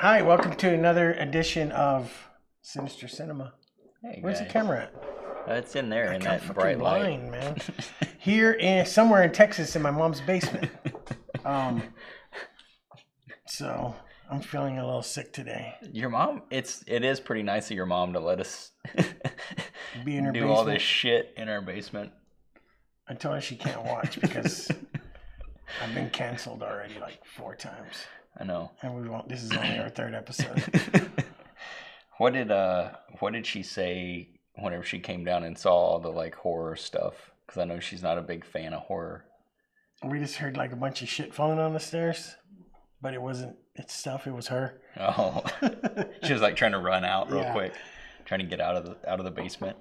Hi, welcome to another edition of Sinister Cinema. Hey, Where's guys. the camera at? It's in there in I'm that bright light. blind, man. Here somewhere in Texas in my mom's basement. So I'm feeling a little sick today. Your mom, it is pretty nice of your mom to let us Be in her do basement. all this shit in our basement. I told her she can't watch because I've been canceled already like 4 times. I know. And we won't. This is only our 3rd episode. What did she say whenever she came down and saw all the like horror stuff? Because I know she's not a big fan of horror. We just heard like a bunch of shit falling on the stairs, but it wasn't its stuff. It was her. Oh, she was like trying to run out real Yeah. quick, trying to get out of the basement.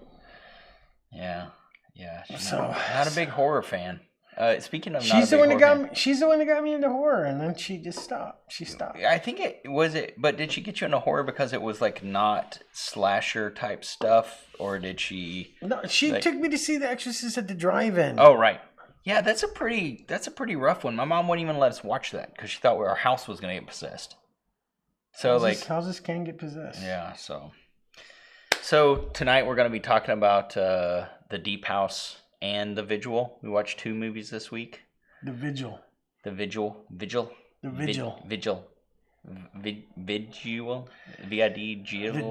Yeah. She's not a big horror fan. Speaking of, she's the one that got me into horror, and then she just stopped. She stopped. I think but did she get you into horror because it was like not slasher type stuff, or did she? No, she took me to see The Exorcist at the drive-in. Oh, right. Yeah, that's a pretty rough one. My mom wouldn't even let us watch that because she thought our house was gonna get possessed. So houses can get possessed. Yeah. So tonight we're gonna be talking about the Deep House and the Vigil. We watched 2 movies this week. The Vigil. Vigil. Vigil. Vigil. The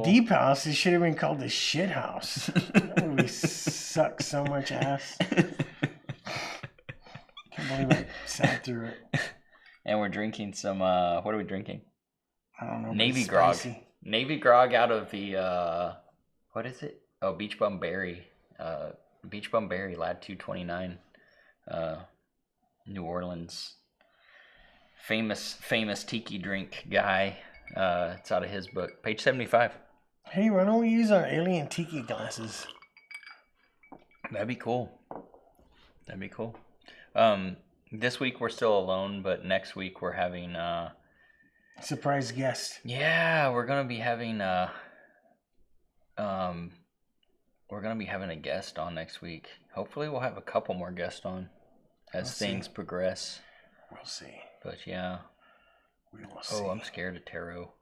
Deep House. It should have been called the Shit House. That movie sucks so much ass. Can't believe I sat through it. And we're drinking some. What are we drinking? I don't know. Navy Grog. Navy Grog out of the. What is it? Oh, Beach Bum Berry. Beach Bum Berry, Lad 229, New Orleans, famous tiki drink guy. It's out of his book, page 75. Hey, why don't we use our alien tiki glasses? That'd be cool. This week we're still alone, but next week we're having surprise guest. Yeah, we're gonna be having a guest on next week. Hopefully we'll have a couple more guests on as things progress. We'll see. But yeah. We will see. Oh, I'm scared of tarot.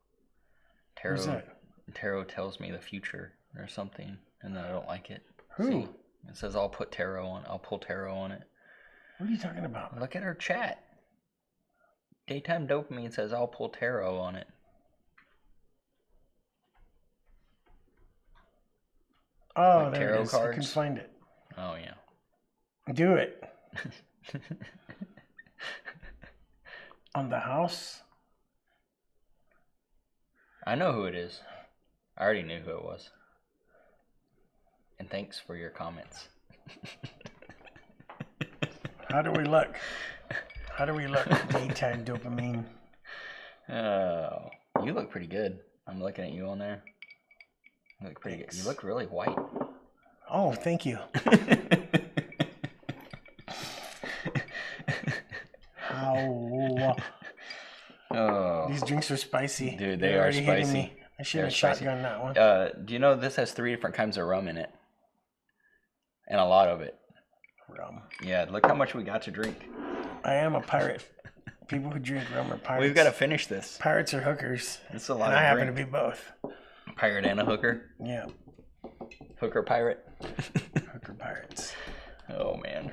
Who's that? Tarot tells me the future or something, and I don't like it. Who? See, it says I'll pull tarot on it. What are you talking about? Look at our chat. Daytime Dopamine says I'll pull tarot on it. Oh, like there tarot it is. cards? I can find it. Oh, yeah. Do it. On the house? I know who it is. I already knew who it was. And thanks for your comments. How do we look? Daytime Dopamine. Oh, you look pretty good. I'm looking at you on there. You look pretty good. You look really white. Oh, thank you. Oh, these drinks are spicy. Dude, they are spicy. I should have shotgun that one. Do you know this has 3 different kinds of rum in it? And a lot of it. Rum. Yeah, look how much we got to drink. I am a pirate. People who drink rum are pirates. We've got to finish this. Pirates are hookers. It's a lot and of I drink. happen to be both. Pirate and a hooker? Yeah. Hooker pirate? Hooker pirates. Oh, man.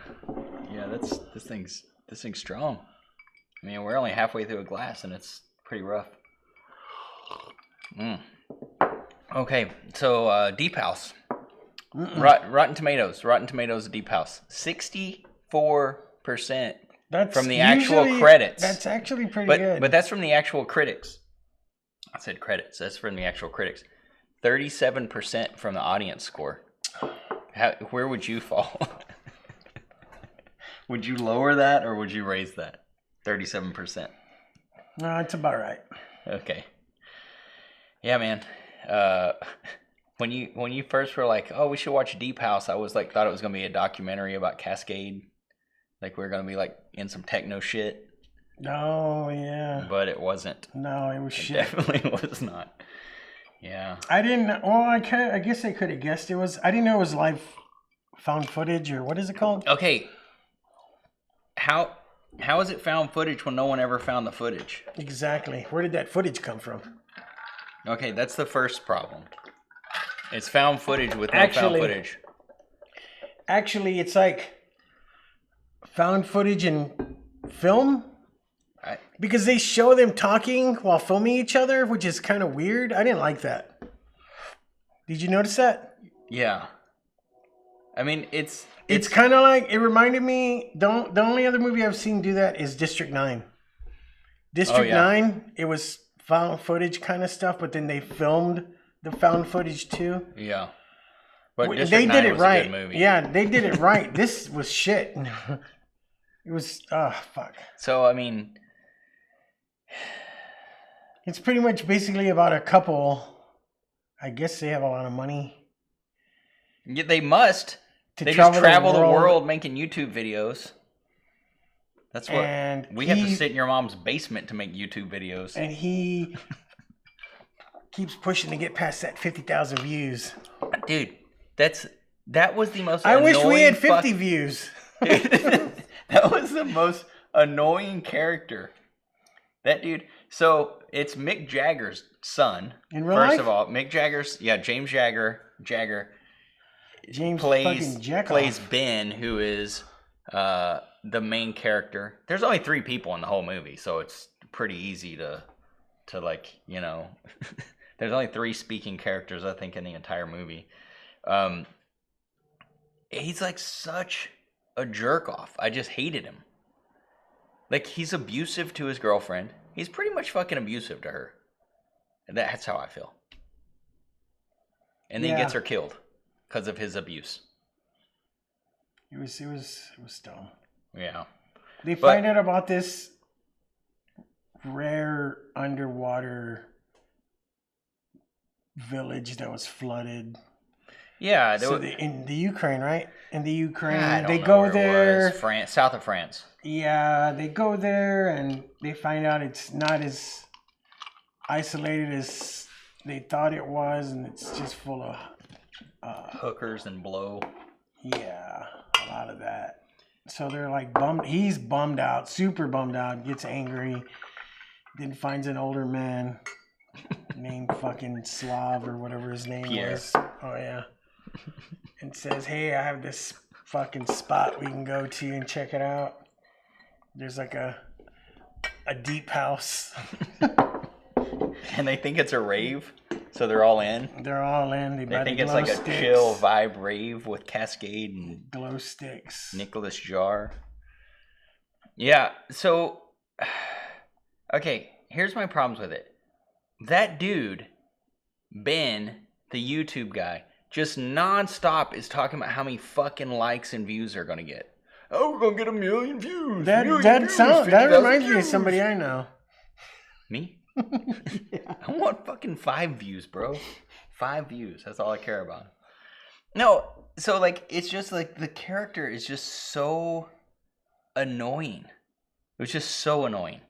Yeah, this thing's strong. I mean, we're only halfway through a glass, and it's pretty rough. Okay, so Deep House. Rotten Tomatoes. Deep House. 64% from the actual credits. That's actually pretty good. But that's from the actual critics. I said credits. That's from the actual critics. 37% from the audience score. Where would you fall? Would you lower that or would you raise that? 37%. No, it's about right. Okay. Yeah, man. When you first were like, oh, we should watch Deep House, I was like, thought it was gonna be a documentary about Cascade, like we're gonna be like in some techno shit. Oh yeah. But it wasn't. No, it was shit. Definitely was not. Yeah. I didn't. Well, I guess I could have guessed it was. I didn't know it was live found footage or what is it called? Okay. How is it found footage when no one ever found the footage? Exactly. Where did that footage come from? Okay, that's the first problem. It's found footage with no found footage. Actually, it's like found footage in film. Because they show them talking while filming each other, which is kind of weird. I didn't like that. Did you notice that? Yeah. I mean, it's kind of like, it reminded me, the only other movie I've seen do that is District 9. District 9, it was found footage kind of stuff, but then they filmed the found footage too. Yeah. But they did it right. A good movie. Yeah, they did it right. This was shit. It was, fuck. So, I mean... It's pretty much basically about a couple. I guess they have a lot of money. Yeah, they must. They just travel the world making YouTube videos. That's what we have to sit in your mom's basement to make YouTube videos. And he keeps pushing to get past that 50,000 views. Dude, that was the most. I wish we had 50 views. That was the most annoying character. That dude. So it's Mick Jagger's son. In real life? First of all, Mick Jagger's James Jagger. James plays Ben, who is the main character. There's only 3 people in the whole movie, so it's pretty easy to like, you know. There's only 3 speaking characters, I think, in the entire movie. He's like such a jerk off. I just hated him. Like, he's abusive to his girlfriend. He's pretty much fucking abusive to her. That's how I feel. And then he gets her killed because of his abuse. It was dumb. Yeah. They find out about this rare underwater village that was flooded. Yeah, in the Ukraine, right? In the Ukraine, they go there. France, south of France. Yeah, they go there and they find out it's not as isolated as they thought it was, and it's just full of hookers and blow. Yeah, a lot of that. So they're like bummed. He's bummed out, super bummed out. Gets angry. Then finds an older man named fucking Slav or whatever his name was. Oh yeah. And says, "Hey, I have this fucking spot we can go to and check it out. There's like a deep house." And they think it's a rave, so they're all in. They're all in. They think it's like a chill vibe rave with Cascade and glow sticks. Nicholas Jar. Yeah, so okay, here's my problems with it. That dude, Ben, the YouTube guy, just nonstop is talking about how many fucking likes and views they're gonna get. Oh, we're gonna get 1 million views. That reminds me of somebody I know. Me? Yeah. I want fucking 5 views, bro. 5 views. That's all I care about. No, so like it's just like the character is just so annoying. It was just so annoying.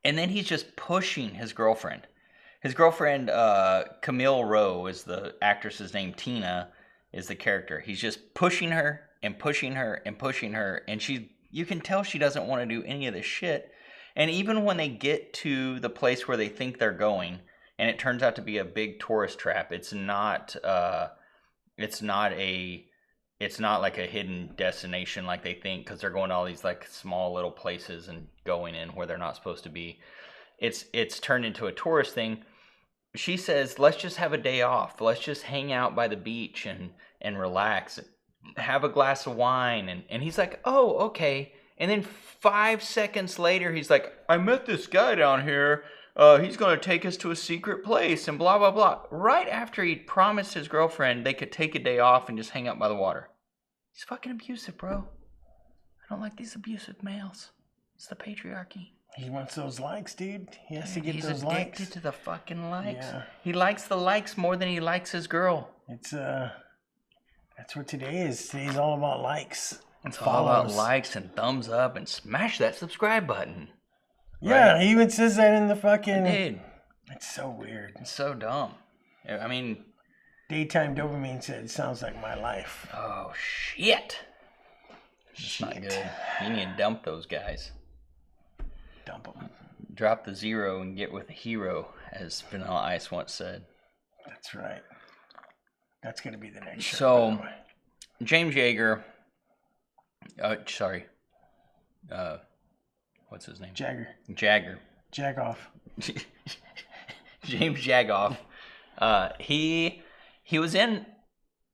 And then he's just pushing his girlfriend. His girlfriend, Camille Rowe, is the actress's name. Tina is the character. He's just pushing her and pushing her and pushing her, and you can tell she doesn't want to do any of this shit. And even when they get to the place where they think they're going, and it turns out to be a big tourist trap, it's not like a hidden destination like they think, because they're going to all these like small little places and going in where they're not supposed to be. It's turned into a tourist thing. She says, let's just have a day off. Let's just hang out by the beach and relax, have a glass of wine. And he's like, oh, okay. And then 5 seconds later, he's like, I met this guy down here. He's going to take us to a secret place and blah, blah, blah. Right after he promised his girlfriend they could take a day off and just hang out by the water. He's fucking abusive, bro. I don't like these abusive males. It's the patriarchy. He wants those likes, dude. He has to get those likes. He's addicted to the fucking likes. Yeah. He likes the likes more than he likes his girl. It's that's what today is. Today's all about likes. It's all about likes and thumbs up and smash that subscribe button. Yeah, right? He even says that in the fucking... Dude. It's so weird. It's so dumb. I mean... Daytime Dopamine said, sounds like my life. Oh, shit. It's not good. You need to dump those guys. Dump them. Drop the zero and get with the hero, as Vanilla Ice once said. That's right. That's going to be the next show. So, James Yeager. What's his name? Jagger. Jagoff. James Jagoff. He was in.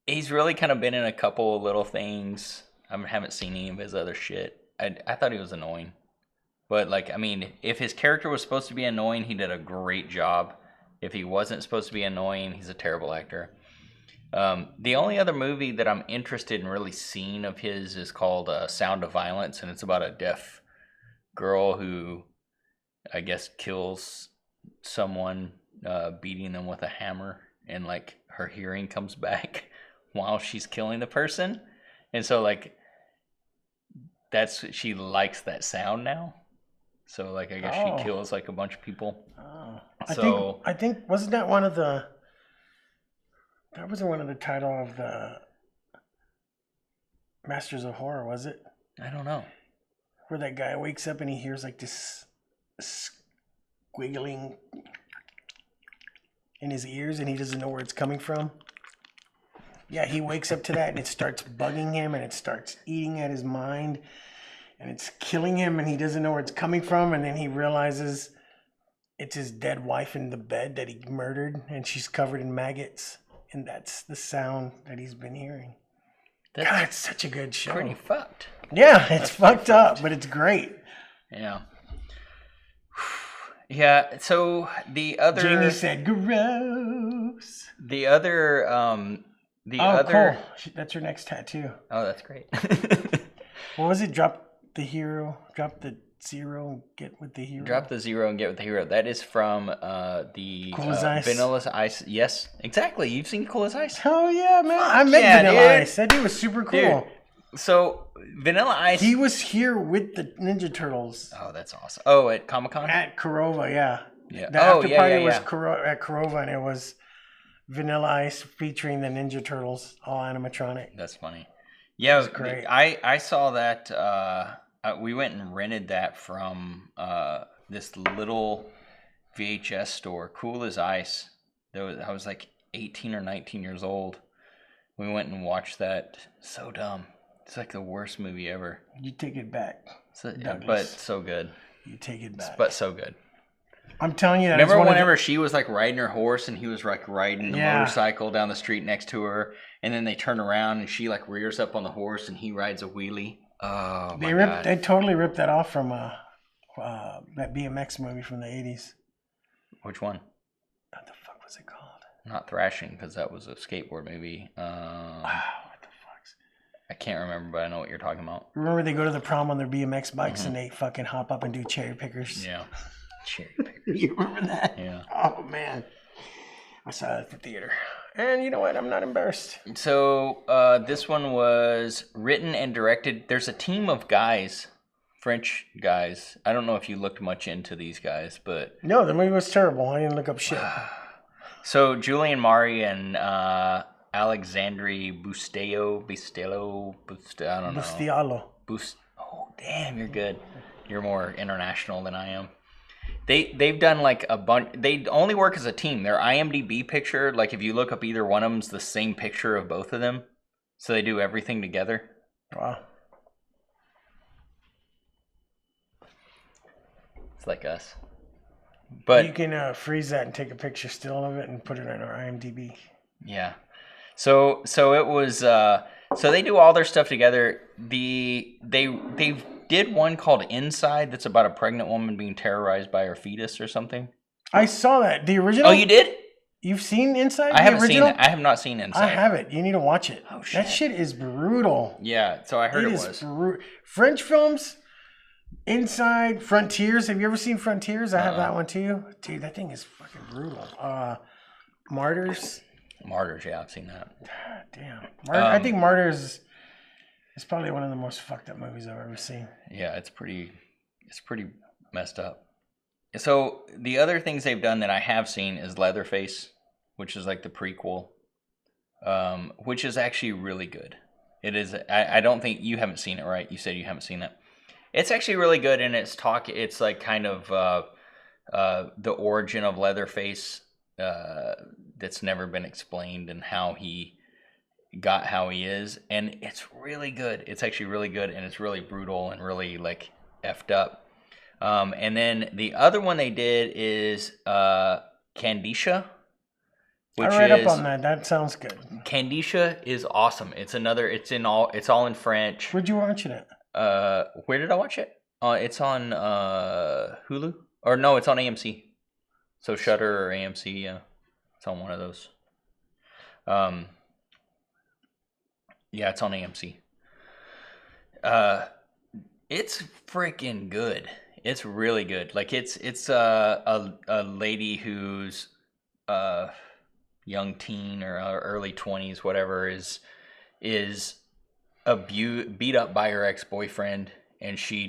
He's really kind of been in a couple of little things. I haven't seen any of his other shit. I thought he was annoying, but like, I mean, if his character was supposed to be annoying, he did a great job. If he wasn't supposed to be annoying, he's a terrible actor. The only other movie that I'm interested in really seeing of his is called Sound of Violence, and it's about a deaf girl who, I guess, kills someone, beating them with a hammer, and like her hearing comes back while she's killing the person, and so like she likes that sound now. So like, I guess she kills like a bunch of people. Oh. So I think wasn't that one of the. That wasn't one of the title of the Masters of Horror, was it? I don't know. Where that guy wakes up and he hears like this squiggling in his ears and he doesn't know where it's coming from. Yeah, he wakes up to that and it starts bugging him and it starts eating at his mind and it's killing him and he doesn't know where it's coming from, and then he realizes it's his dead wife in the bed that he murdered and she's covered in maggots. And that's the sound that he's been hearing. God, it's such a good show. Pretty fucked. Yeah, it's fucked up, but it's great. Yeah. Yeah, so the other... Jamie said, gross. The other... Cole. That's her next tattoo. Oh, that's great. What was it? Drop the zero and get with the hero. Drop the zero and get with the hero. That is from the Cool as Ice. Vanilla Ice. Yes, exactly. You've seen Cool as Ice? Oh yeah, man! I met Vanilla Ice. That dude was super cool. Dude. So Vanilla Ice. He was here with the Ninja Turtles. Oh, that's awesome. Oh, at Comic-Con? At Korova, yeah. Yeah. The after party was at Korova, and it was Vanilla Ice featuring the Ninja Turtles, all animatronic. That's funny. Yeah, it was great. I saw that. We went and rented that from this little VHS store, Cool as Ice. I was like 18 or 19 years old. We went and watched that. So dumb. It's like the worst movie ever. You take it back. But so good. You take it back. But so good. I'm telling you that. Remember whenever she was like riding her horse and he was like riding the motorcycle down the street next to her, and then they turn around and she like rears up on the horse and he rides a wheelie. Oh, my God. They totally ripped that off from that BMX movie from the 80s. Which one? What the fuck was it called? Not Thrashing, because that was a skateboard movie. What the fuck? I can't remember, but I know what you're talking about. Remember they go to the prom on their BMX bikes and they fucking hop up and do cherry pickers? Yeah. Cherry pickers. You remember that? Yeah. Oh, man. I saw that at the theater. And you know what? I'm not embarrassed. So this one was written and directed. There's a team of guys, French guys. I don't know if you looked much into these guys, but... No, the movie was terrible. I didn't look up shit. So Julian Mari and Alexandre Bustillo, I don't know. Bustialo. Oh, damn, you're good. You're more international than I am. They've done like a bunch. They only work as a team. Their IMDb picture, like if you look up either one of them's the same picture of both of them. So they do everything together. Wow. It's like us. But you can freeze that and take a picture still of it and put it on our IMDb. Yeah. So it was. So they do all their stuff together. They did one called Inside that's about a pregnant woman being terrorized by her fetus or something. I saw that. The original? Oh, you did? You've seen Inside? I haven't seen it. I have not seen Inside. I have it. You need to watch it. Oh, shit. That shit is brutal. Yeah, so I heard it was. French films, Inside, Frontiers. Have you ever seen Frontiers? I have that one too. Dude, that thing is fucking brutal. Martyrs. Martyrs, yeah, I've seen that. Damn. I think Martyrs is probably one of the most fucked up movies I've ever seen. Yeah, it's pretty messed up. So the other things they've done that I have seen is Leatherface, which is like the prequel, which is actually really good. It is. I don't think you haven't seen it, right? You said you haven't seen it. It's actually really good, and it's like kind of the origin of Leatherface that's never been explained, and how he got how he is, and it's really good. It's actually really good, and it's really brutal and really like effed up. And then the other one they did is Candisha, which I read up on that. That sounds good. Candisha is awesome. It's all in French. Where'd you watch it at? Where did I watch it? It's on Hulu, or no, it's on AMC. So Shudder or AMC, yeah, it's on one of those. Yeah, it's on AMC. It's freaking good. It's really good. Like it's a lady who's young teen or early 20s, whatever, is beat up by her ex-boyfriend, and she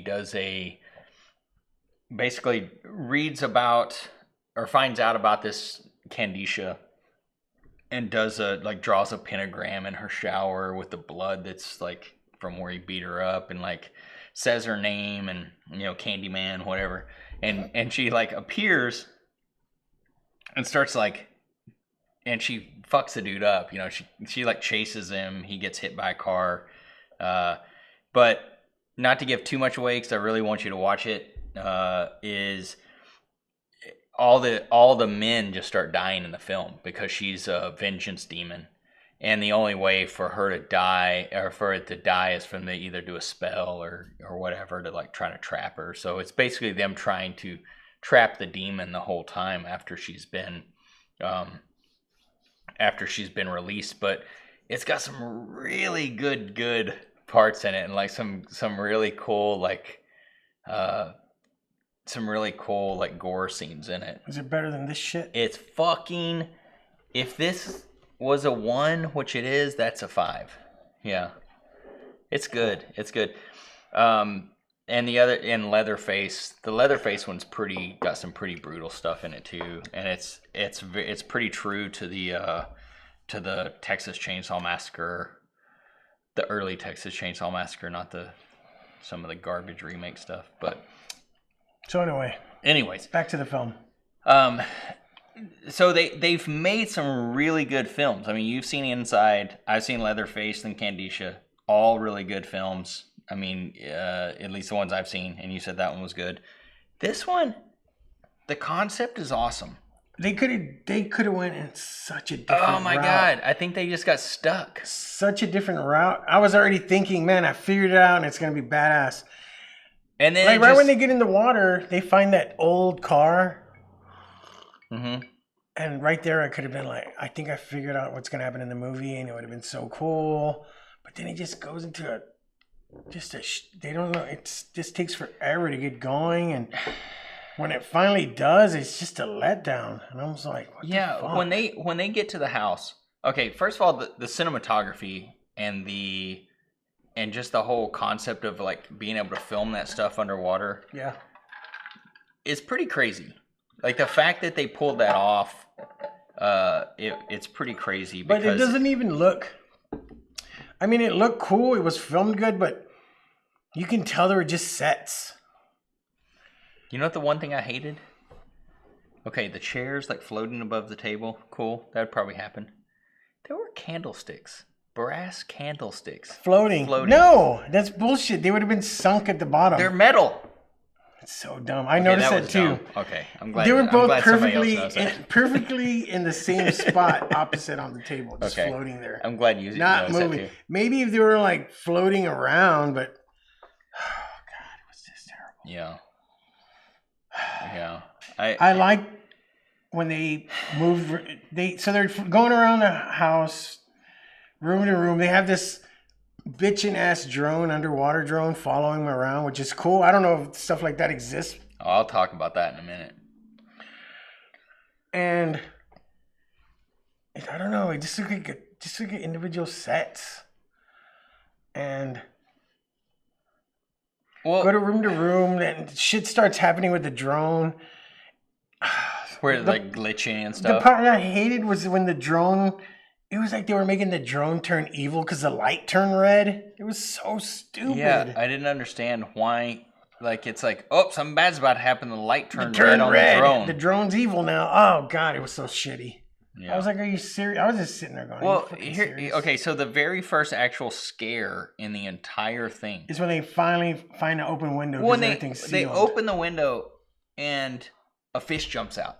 basically reads about or finds out about this Candisha, and draws a pentagram in her shower with the blood that's like from where he beat her up, and like says her name, and Candyman, whatever, and she like appears and starts like, and she fucks the dude up. She like chases him. He gets hit by a car. But not to give too much away, because I really want you to watch it. Is all the men just start dying in the film because she's a vengeance demon, and the only way for her to die, or for it to die, is from they either do a spell or whatever to like try to trap her. So it's basically them trying to trap the demon the whole time after she's been released. But it's got some really good parts in it, and like some really cool gore scenes in it. Is it better than this shit? It's fucking, if this was a 1, which it is, that's a 5. Yeah. It's good. And Leatherface, the Leatherface one's got some pretty brutal stuff in it too, and it's pretty true to the Texas Chainsaw Massacre, the early Texas Chainsaw Massacre, not some of the garbage remake stuff. But so anyways, back to the film. So they've made some really good films. I mean, you've seen Inside, I've seen Leatherface and Candisha, all really good films. I mean, at least the ones I've seen, and you said that one was good. This one, the concept is awesome. They could have went in such a different route. Oh my God, I think they just got stuck. Such a different route. I was already thinking, man, I figured it out, and it's gonna be badass. And then right when they get in the water, they find that old car. Mm-hmm. And right there, I could have been like, I think I figured out what's gonna happen in the movie, and it would have been so cool. But then he just goes into they don't know. It just takes forever to get going, and when it finally does, it's just a letdown. And I was like, what the fuck? when they get to the house. Okay, first of all, the cinematography and just the whole concept of like being able to film that stuff underwater, yeah, is pretty crazy. Like the fact that they pulled that off, it's pretty crazy. But it doesn't even look. I mean, it looked cool. It was filmed good, but you can tell they were just sets. You know what the one thing I hated? Okay, the chairs like floating above the table. Cool. That would probably happen. There were candlesticks. Brass candlesticks. Floating. No, that's bullshit. They would have been sunk at the bottom. They're metal. It's so dumb. I noticed that too. Dumb. Okay, I'm glad. They were both perfectly in the same spot, opposite on the table, just floating there. I'm glad you not moving. That too. Maybe if they were like floating around, but oh God, it was just terrible. Yeah. I like when they move. So they're going around the house, room to room. They have this bitchin' ass drone, underwater drone, following them around, which is cool. I don't know if stuff like that exists. Oh, I'll talk about that in a minute. And I don't know. It just look like individual sets, and go to room, and shit starts happening with the drone. Where like glitching and stuff. The part I hated was when the drone. It was like they were making the drone turn evil because the light turned red. It was so stupid. Yeah, I didn't understand why Like it's like, oh, something bad's about to happen. The light turned red on the drone. The drone's evil now. Oh god, it was so shitty. Yeah. I was like, "Are you serious?" I was just sitting there going, well, "Are you serious?" okay. So the very first actual scare in the entire thing is when they finally find an open window. When everything's sealed. they open the window and a fish jumps out,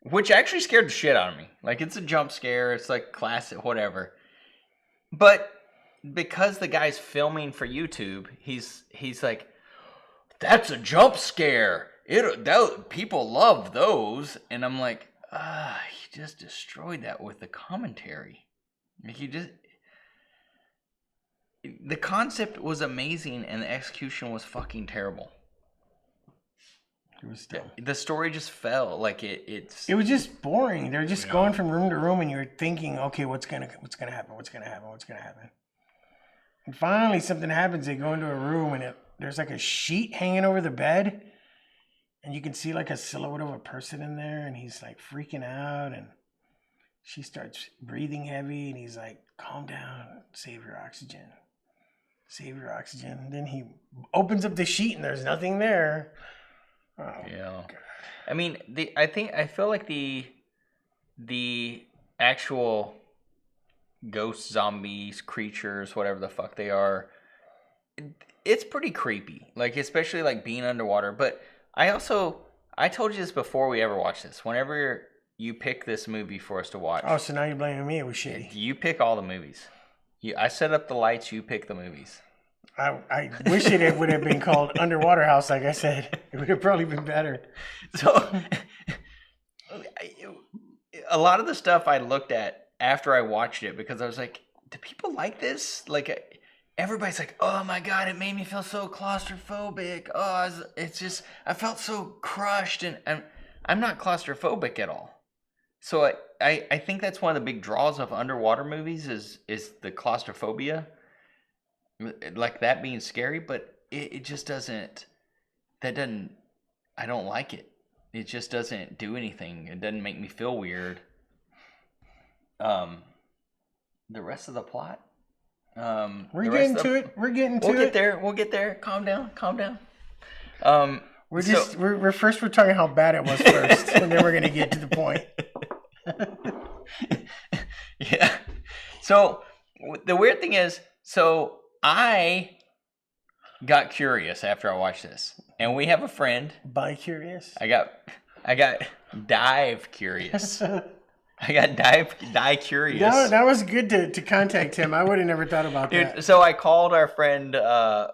which actually scared the shit out of me. Like it's a jump scare. It's like classic, whatever. But because the guy's filming for YouTube, he's like, "That's a jump scare. People love those." And I'm like, he just destroyed that with the commentary. The concept was amazing and the execution was fucking terrible. It was dumb. The story just fell like it was just boring. They're just going from room to room, and you're thinking, okay, what's gonna happen? And finally, something happens. They go into a room, and there's like a sheet hanging over the bed, and you can see like a silhouette of a person in there, and he's like freaking out, and she starts breathing heavy, and he's like, "Calm down, save your oxygen." And then he opens up the sheet, and there's nothing there. Oh, yeah. God. I mean, I feel like the actual ghosts, zombies, creatures, whatever the fuck they are, it's pretty creepy. Like especially like being underwater. But I told you this before we ever watched this. Whenever you pick this movie for us to watch. Oh, so now you're blaming me? It was shitty. You pick all the movies. I set up the lights. You pick the movies. I wish it would have been called Underwater House, like I said. It would have probably been better. So, a lot of the stuff I looked at after I watched it because I was like, do people like this? Like, everybody's like, oh my God, it made me feel so claustrophobic. Oh, it's just, I felt so crushed. And I'm not claustrophobic at all. So I think that's one of the big draws of underwater movies is the claustrophobia. Like that being scary, but it just doesn't, I don't like it. It just doesn't do anything. It doesn't make me feel weird. The rest of the plot. We're getting to it. We'll get there. Calm down. We're talking how bad it was first, and then we're gonna get to the point. Yeah. So the weird thing is, I got curious after I watched this, and we have a friend. Bi-curious? I got dive curious. I got dive curious. That was good to contact him. I would have never thought about that. So I called our friend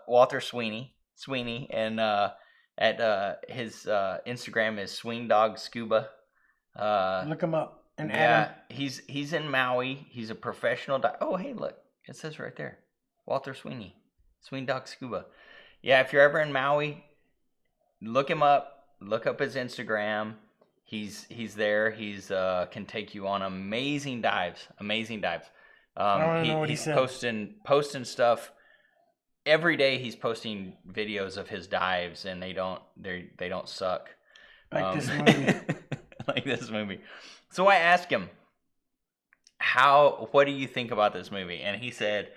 Walter Sweeney, and at his Instagram is Swingdog Scuba. Look him up. And he's in Maui. He's a professional oh, hey, look. It says right there. Walter Sweeney. Swingdog Scuba. Yeah, if you're ever in Maui, look him up. Look up his Instagram. He's there. He's can take you on amazing dives. I don't know what he's he said. posting stuff. Every day he's posting videos of his dives, and they don't suck. Like this movie. Like this movie. So I asked him, what do you think about this movie? And he said,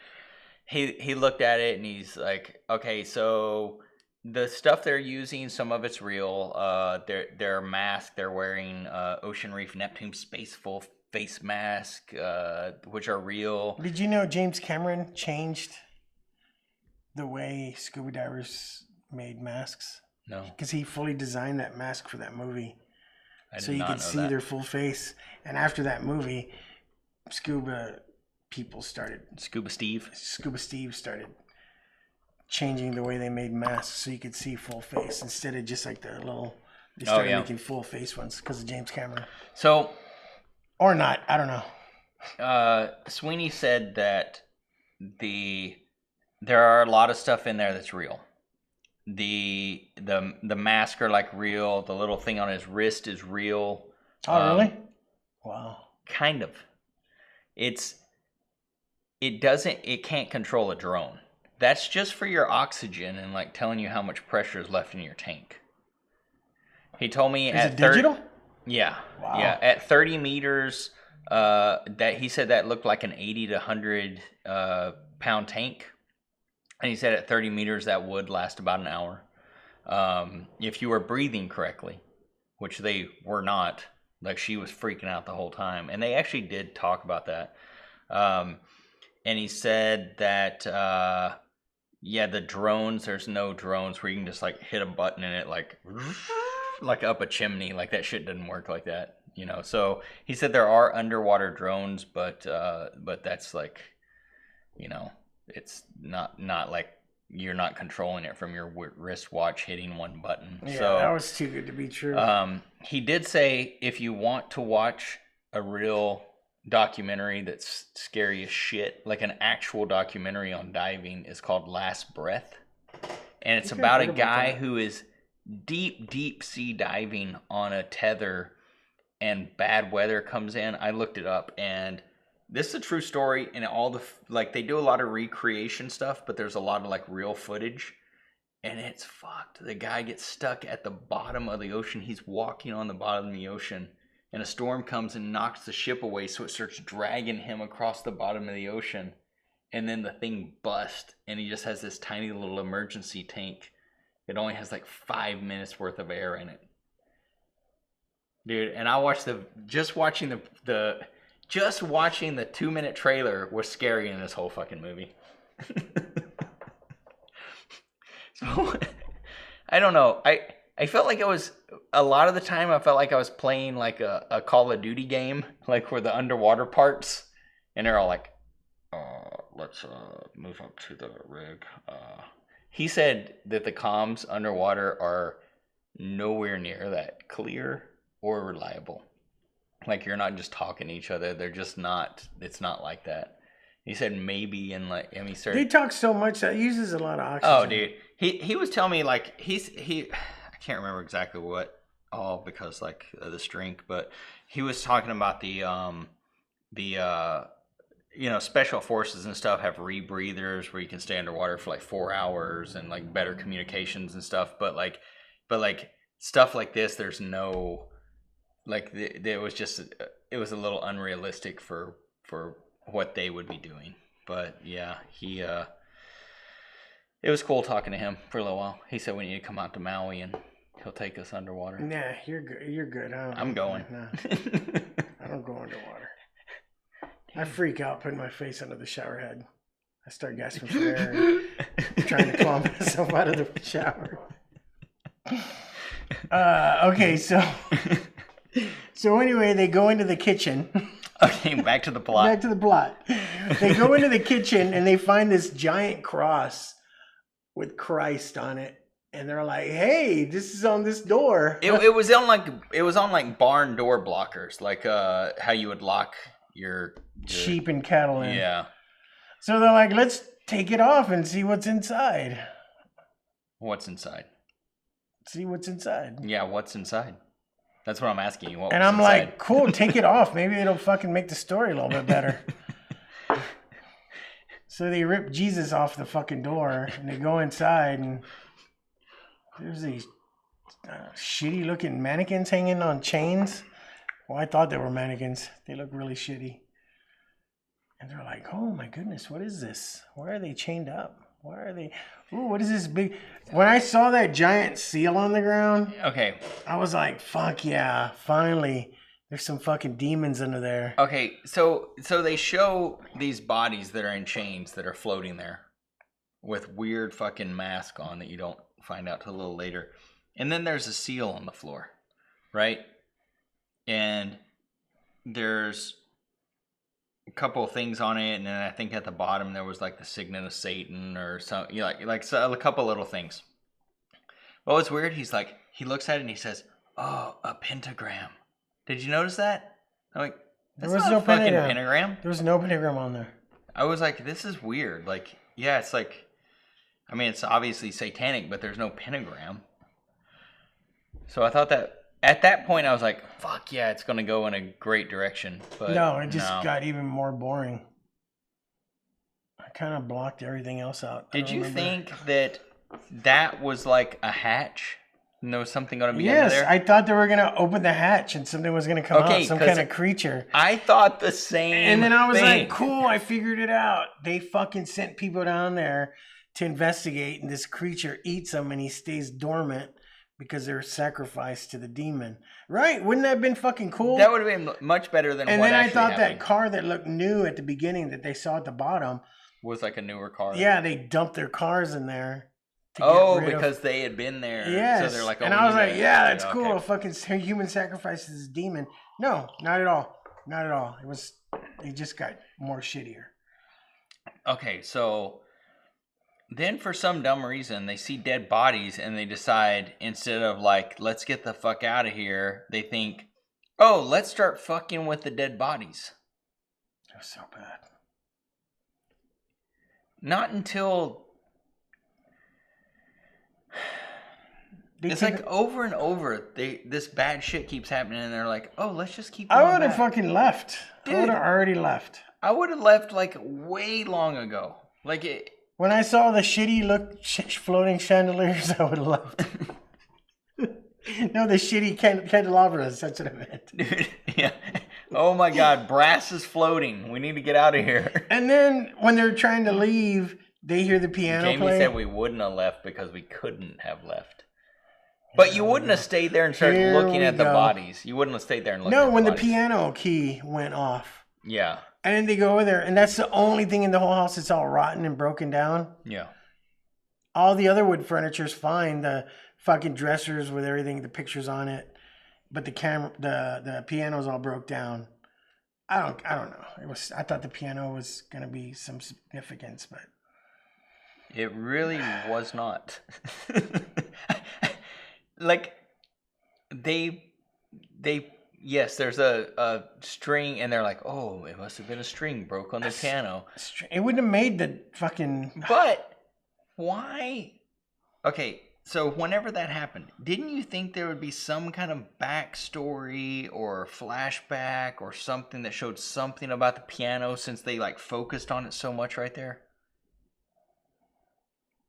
he looked at it and he's like, okay, so the stuff they're using, some of it's real. Their mask, they're wearing Ocean Reef Neptune Space Full Face Mask, which are real. Did you know James Cameron changed the way scuba divers made masks? No. Because he fully designed that mask for that movie. So you could see that. their full face. And after that movie, Scuba Steve started changing the way they made masks so you could see full face instead of just like they started making full face ones because of James Cameron. So, or not, I don't know. Sweeney said that there are a lot of stuff in there that's real. The mask are like real. The little thing on his wrist is real. Oh, really? Wow. Kind of. It can't control a drone. That's just for your oxygen and like telling you how much pressure is left in your tank. He told me Is it digital? Yeah. Wow. Yeah. At 30 meters, that he said that looked like an 80 to 100 pound tank. And he said at 30 meters that would last about an hour. if you were breathing correctly, which they were not. Like, she was freaking out the whole time. And they actually did talk about that. And he said that, the drones, there's no drones where you can just, like, hit a button and it, like up a chimney. Like, that shit doesn't work like that, you know? So he said there are underwater drones, but that's, like, you know, it's not like you're not controlling it from your wristwatch hitting one button. Yeah, so that was too good to be true. He did say if you want to watch a real documentary that's scary as shit, like an actual documentary on diving, is called Last Breath. And it's about a guy who is deep sea diving on a tether and bad weather comes in. I looked it up and this is a true story, and all the, like, they do a lot of recreation stuff, but there's a lot of, like, real footage, and it's fucked. The guy gets stuck at the bottom of the ocean. He's walking on the bottom of the ocean, and a storm comes and knocks the ship away, so it starts dragging him across the bottom of the ocean, and then the thing busts, and he just has this tiny little emergency tank. It only has, like, 5 minutes worth of air in it. Dude, and I watched just watching the 2-minute trailer was scary in this whole fucking movie. So, I don't know. I felt like it was, a lot of the time I felt like I was playing like a Call of Duty game, like where the underwater parts, and they're all like, let's move up to the rig. He said that the comms underwater are nowhere near that clear or reliable. Like, you're not just talking to each other. They're just not. It's not like that. He said maybe in, like, I mean, they talk so much that uses a lot of oxygen. Oh, dude, he was telling me, like, I can't remember exactly what all, because, like, of this drink, but he was talking about the you know, special forces and stuff have rebreathers where you can stay underwater for like 4 hours and, like, better communications and stuff. But stuff like this, there's no. Like, it was a little unrealistic for what they would be doing. But yeah, it was cool talking to him for a little while. He said we need to come out to Maui and he'll take us underwater. Nah, you're good. You're good. I'm going. Nah. I don't go underwater. I freak out putting my face under the shower head. I start gasping for air and trying to claw myself out of the shower. Okay, so anyway, they go into the kitchen. Okay, back to the plot. Back to the plot. They go into the kitchen and they find this giant cross with Christ on it, and they're like, "Hey, this is on this door." It was on like barn door blockers, like how you would lock your sheep and cattle in. Yeah. So they're like, "Let's take it off and see what's inside." What's inside? See what's inside. Yeah, what's inside? That's what I'm asking you. And I'm inside? Like, cool, take it off. Maybe it'll fucking make the story a little bit better. So they rip Jesus off the fucking door and they go inside and there's these shitty looking mannequins hanging on chains. Well, I thought they were mannequins. They look really shitty. And they're like, oh my goodness, what is this? Why are they chained up? Why are they... Ooh, what is this big... When I saw that giant seal on the ground... Okay. I was like, fuck yeah, finally. There's some fucking demons under there. Okay, so they show these bodies that are in chains that are floating there with weird fucking mask on that you don't find out till a little later. And then there's a seal on the floor, right? And there's a couple of things on it, and then I think at the bottom there was like the signet of Satan or something, like a couple little things. Well, it's weird. He looks at it and he says, "Oh, a pentagram." Did you notice that? I'm like, that's not a fucking pentagram. There was no pentagram on there. I was like, this is weird. Like, yeah, it's like, I mean, it's obviously satanic, but there's no pentagram. So I thought that. At that point, I was like, fuck yeah, it's going to go in a great direction. But no, it just got even more boring. I kind of blocked everything else out. Did you think that was like a hatch? And there was something going to be under there? Yes, I thought they were going to open the hatch and something was going to come out, some kind of creature. I thought the same And then I was like, cool, I figured it out. They fucking sent people down there to investigate, and this creature eats him, and he stays dormant because they're sacrificed to the demon. Right? Wouldn't that have been fucking cool? That would have been much better than and what then I actually thought happened. that car that looked new at the beginning that they saw at the bottom was like a newer car. Yeah, they dumped their cars in there. Because they had been there. Yes. So they're like, and I was like, yeah, that's cool. Okay. A fucking human sacrifices a demon. No, not at all. Not at all. It just got more shittier. Okay, so then for some dumb reason, they see dead bodies and they decide, instead of like, let's get the fuck out of here, they think, oh, let's start fucking with the dead bodies. It was so bad. Not until... It's like over and over, this bad shit keeps happening, and they're like, oh, let's just keep going I would have fucking left. Dude, I would have already left. I would have left like way long ago. Like it... When I saw the shitty floating chandeliers, I would have left. No, the shitty candelabras. That's what I meant. Dude, yeah. Oh my God, brass is floating. We need to get out of here. And then when they're trying to leave, they hear the piano Jamie play. said we wouldn't have left because we couldn't have left. But you wouldn't have stayed there and started looking at the bodies. You wouldn't have stayed there and looked at the bodies. No, when the piano key went off. Yeah. And then they go over there, and that's the only thing in the whole house that's all rotten and broken down. Yeah. All the other wood furniture's fine. The fucking dressers with everything, the pictures on it. But the piano's all broke down. I don't know. I thought the piano was gonna be some significance, but it really was not. Like yes, there's a string, and they're like, oh, it must have been a string broke on the piano. It wouldn't have made the fucking... But why? Okay, so whenever that happened, didn't you think there would be some kind of backstory or flashback or something that showed something about the piano, since they like focused on it so much right there?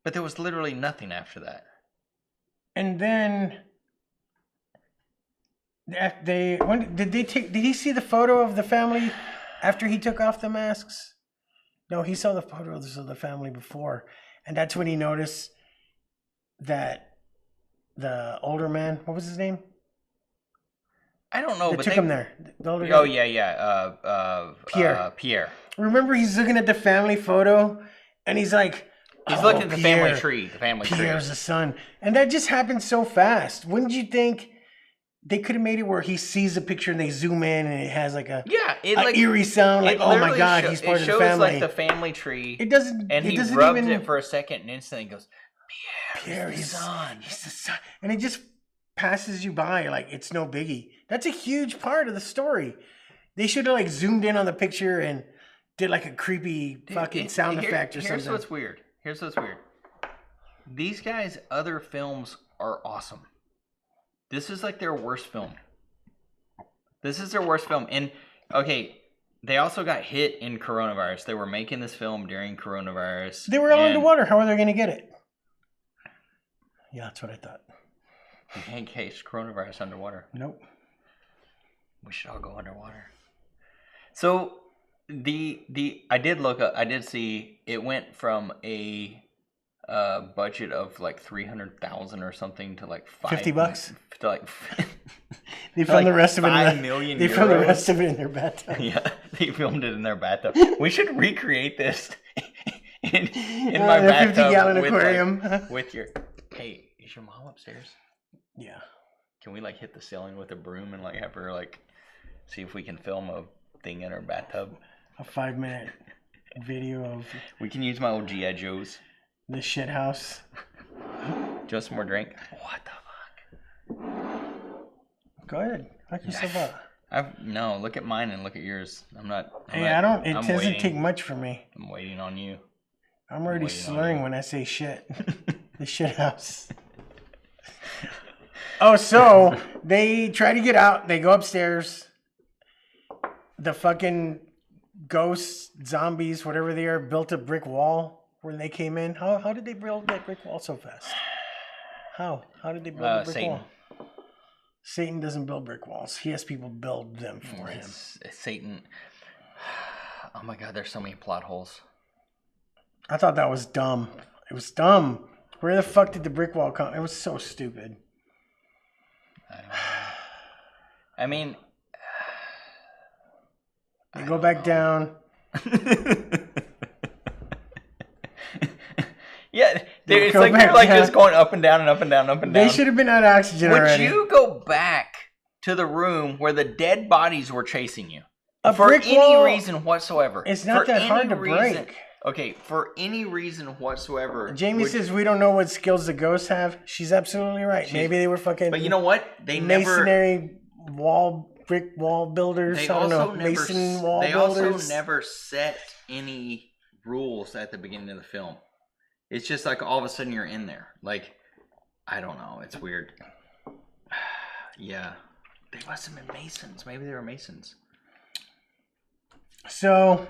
But there was literally nothing after that. And then did he see the photo of the family after he took off the masks? No, he saw the photos of the family before, and that's when he noticed that the older man, what was his name? I don't know, but took him there. The older guy. Pierre. Pierre. Remember, he's looking at the family photo, and he's like, he's looking at the family tree. The family tree. Pierre's the son. And that just happened so fast. Wouldn't you think they could have made it where he sees a picture and they zoom in and it has like a eerie sound, like, oh my God, he's part of the family. It shows like the family tree. It doesn't. And he rubs it for a second and instantly goes, Pierre, he's the son. He's the son. And it just passes you by like it's no biggie. That's a huge part of the story. They should have like zoomed in on the picture and did like a creepy fucking sound effect or something. Here's what's weird. These guys' other films are awesome. This is like their worst film. And, okay, they also got hit in coronavirus. They were making this film during coronavirus. They were all underwater. How are they going to get it? Yeah, that's what I thought. You can't catch coronavirus underwater. Nope. We should all go underwater. So, I did see it went from a budget of like 300,000 or something to like $50 to like they filmed the rest of it. €5 million. They filmed the rest of it in their bathtub. Yeah, they filmed it in their bathtub. We should recreate this in my bathtub 50-gallon aquarium. With your. Hey, is your mom upstairs? Yeah. Can we like hit the ceiling with a broom and like have her like see if we can film a thing in her bathtub? A 5-minute video of. We can use my old G.I. Joes. The shit house. Just some more drink. What the fuck? Go ahead. Hook yourself up. No, look at mine and look at yours. It doesn't take much for me. I'm waiting on you. I'm already slurring when I say shit. The shit house. Oh, so they try to get out. They go upstairs. The fucking ghosts, zombies, whatever they are, built a brick wall when they came in. How did they build that brick wall so fast? How did they build a brick wall? Satan doesn't build brick walls. He has people build them for him. Satan. Oh my God, there's so many plot holes. I thought that was dumb. It was dumb. Where the fuck did the brick wall come? It was so stupid. I mean, they go back down. Yeah, it's like they're like just going up and down and up and down and up and down. They should have been out of oxygen already. Would you go back to the room where the dead bodies were chasing you? For any reason whatsoever. It's not that hard to break. Okay, for any reason whatsoever. Jamie says we don't know what skills the ghosts have. She's absolutely right. Maybe they were fucking. But you know what? They masonry brick wall builders. I don't know. Mason wall builders. They also never set any rules at the beginning of the film. It's just like all of a sudden you're in there. Like, I don't know. It's weird. Yeah. They must have been Masons. Maybe they were Masons. So,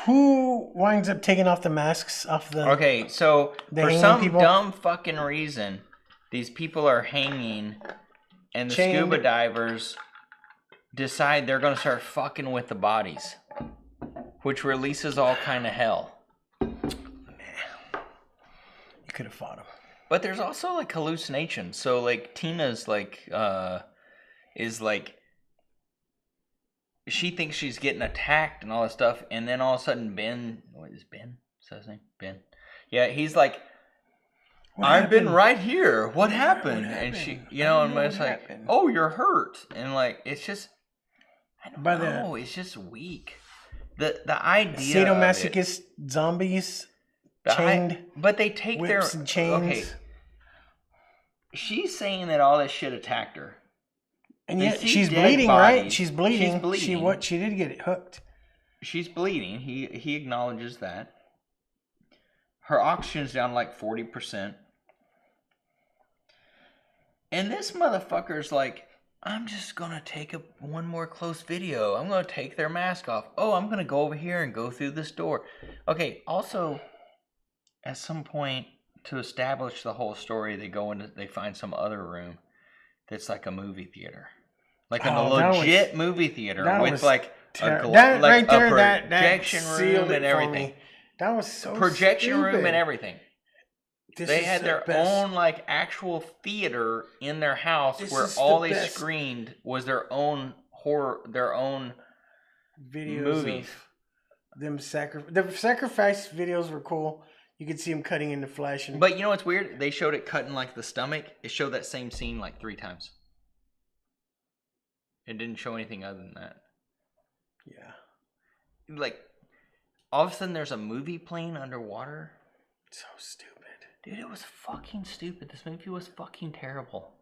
who winds up taking off the masks off the... Okay, so for some dumb fucking reason, these people are hanging, and the scuba divers decide they're going to start fucking with the bodies, which releases all kind of hell. You could have fought them. But there's also like hallucinations. So like Tina's like is like she thinks she's getting attacked and all this stuff, and then all of a sudden Ben, what is Ben? Is that his name? Ben. Yeah, he's like, I've been right here. What happened? And she, you know, and it's like, oh, you're hurt, and like it's just, I don't know. It's just weak. The idea sadomasochist zombies. Chained, but they take whips and chains. Okay. She's saying that all this shit attacked her, and yet she's bleeding, right? She's bleeding. She did get it hooked. She's bleeding. He acknowledges that. Her oxygen's down like 40%, and this motherfucker's like, I'm just gonna take one more close video. I'm gonna take their mask off. Oh, I'm gonna go over here and go through this door. Okay. Also, at some point, to establish the whole story, they find some other room that's like a movie theater, like a legit movie theater with like a projection room and everything. That was so projection stupid. Room and everything. They had their own like actual theater in their house where all they screened was their own horror, their own videos movies. The sacrifice videos were cool. You could see him cutting into flesh. But you know what's weird? They showed it cutting like the stomach. It showed that same scene like 3 times. It didn't show anything other than that. Yeah. Like, all of a sudden there's a movie playing underwater. So stupid. Dude, it was fucking stupid. This movie was fucking terrible.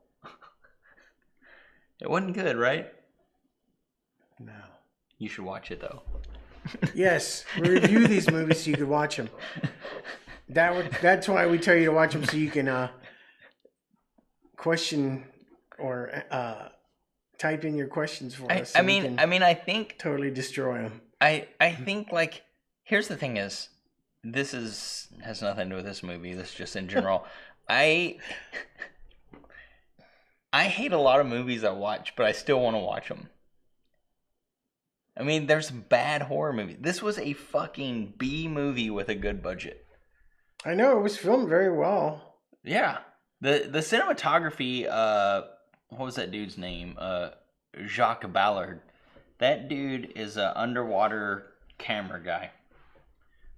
It wasn't good, right? No. You should watch it, though. Yes. We review these movies so you could watch them. That's why we tell you to watch them, so you can question or type in your questions for us. I mean, I think totally destroy them. I think like here's the thing is, this has nothing to do with this movie. This is just in general. I hate a lot of movies I watch, but I still want to watch them. I mean, there's bad horror movies. This was a fucking B movie with a good budget. I know, it was filmed very well. Yeah. The cinematography, what was that dude's name? Jacques Ballard. That dude is an underwater camera guy.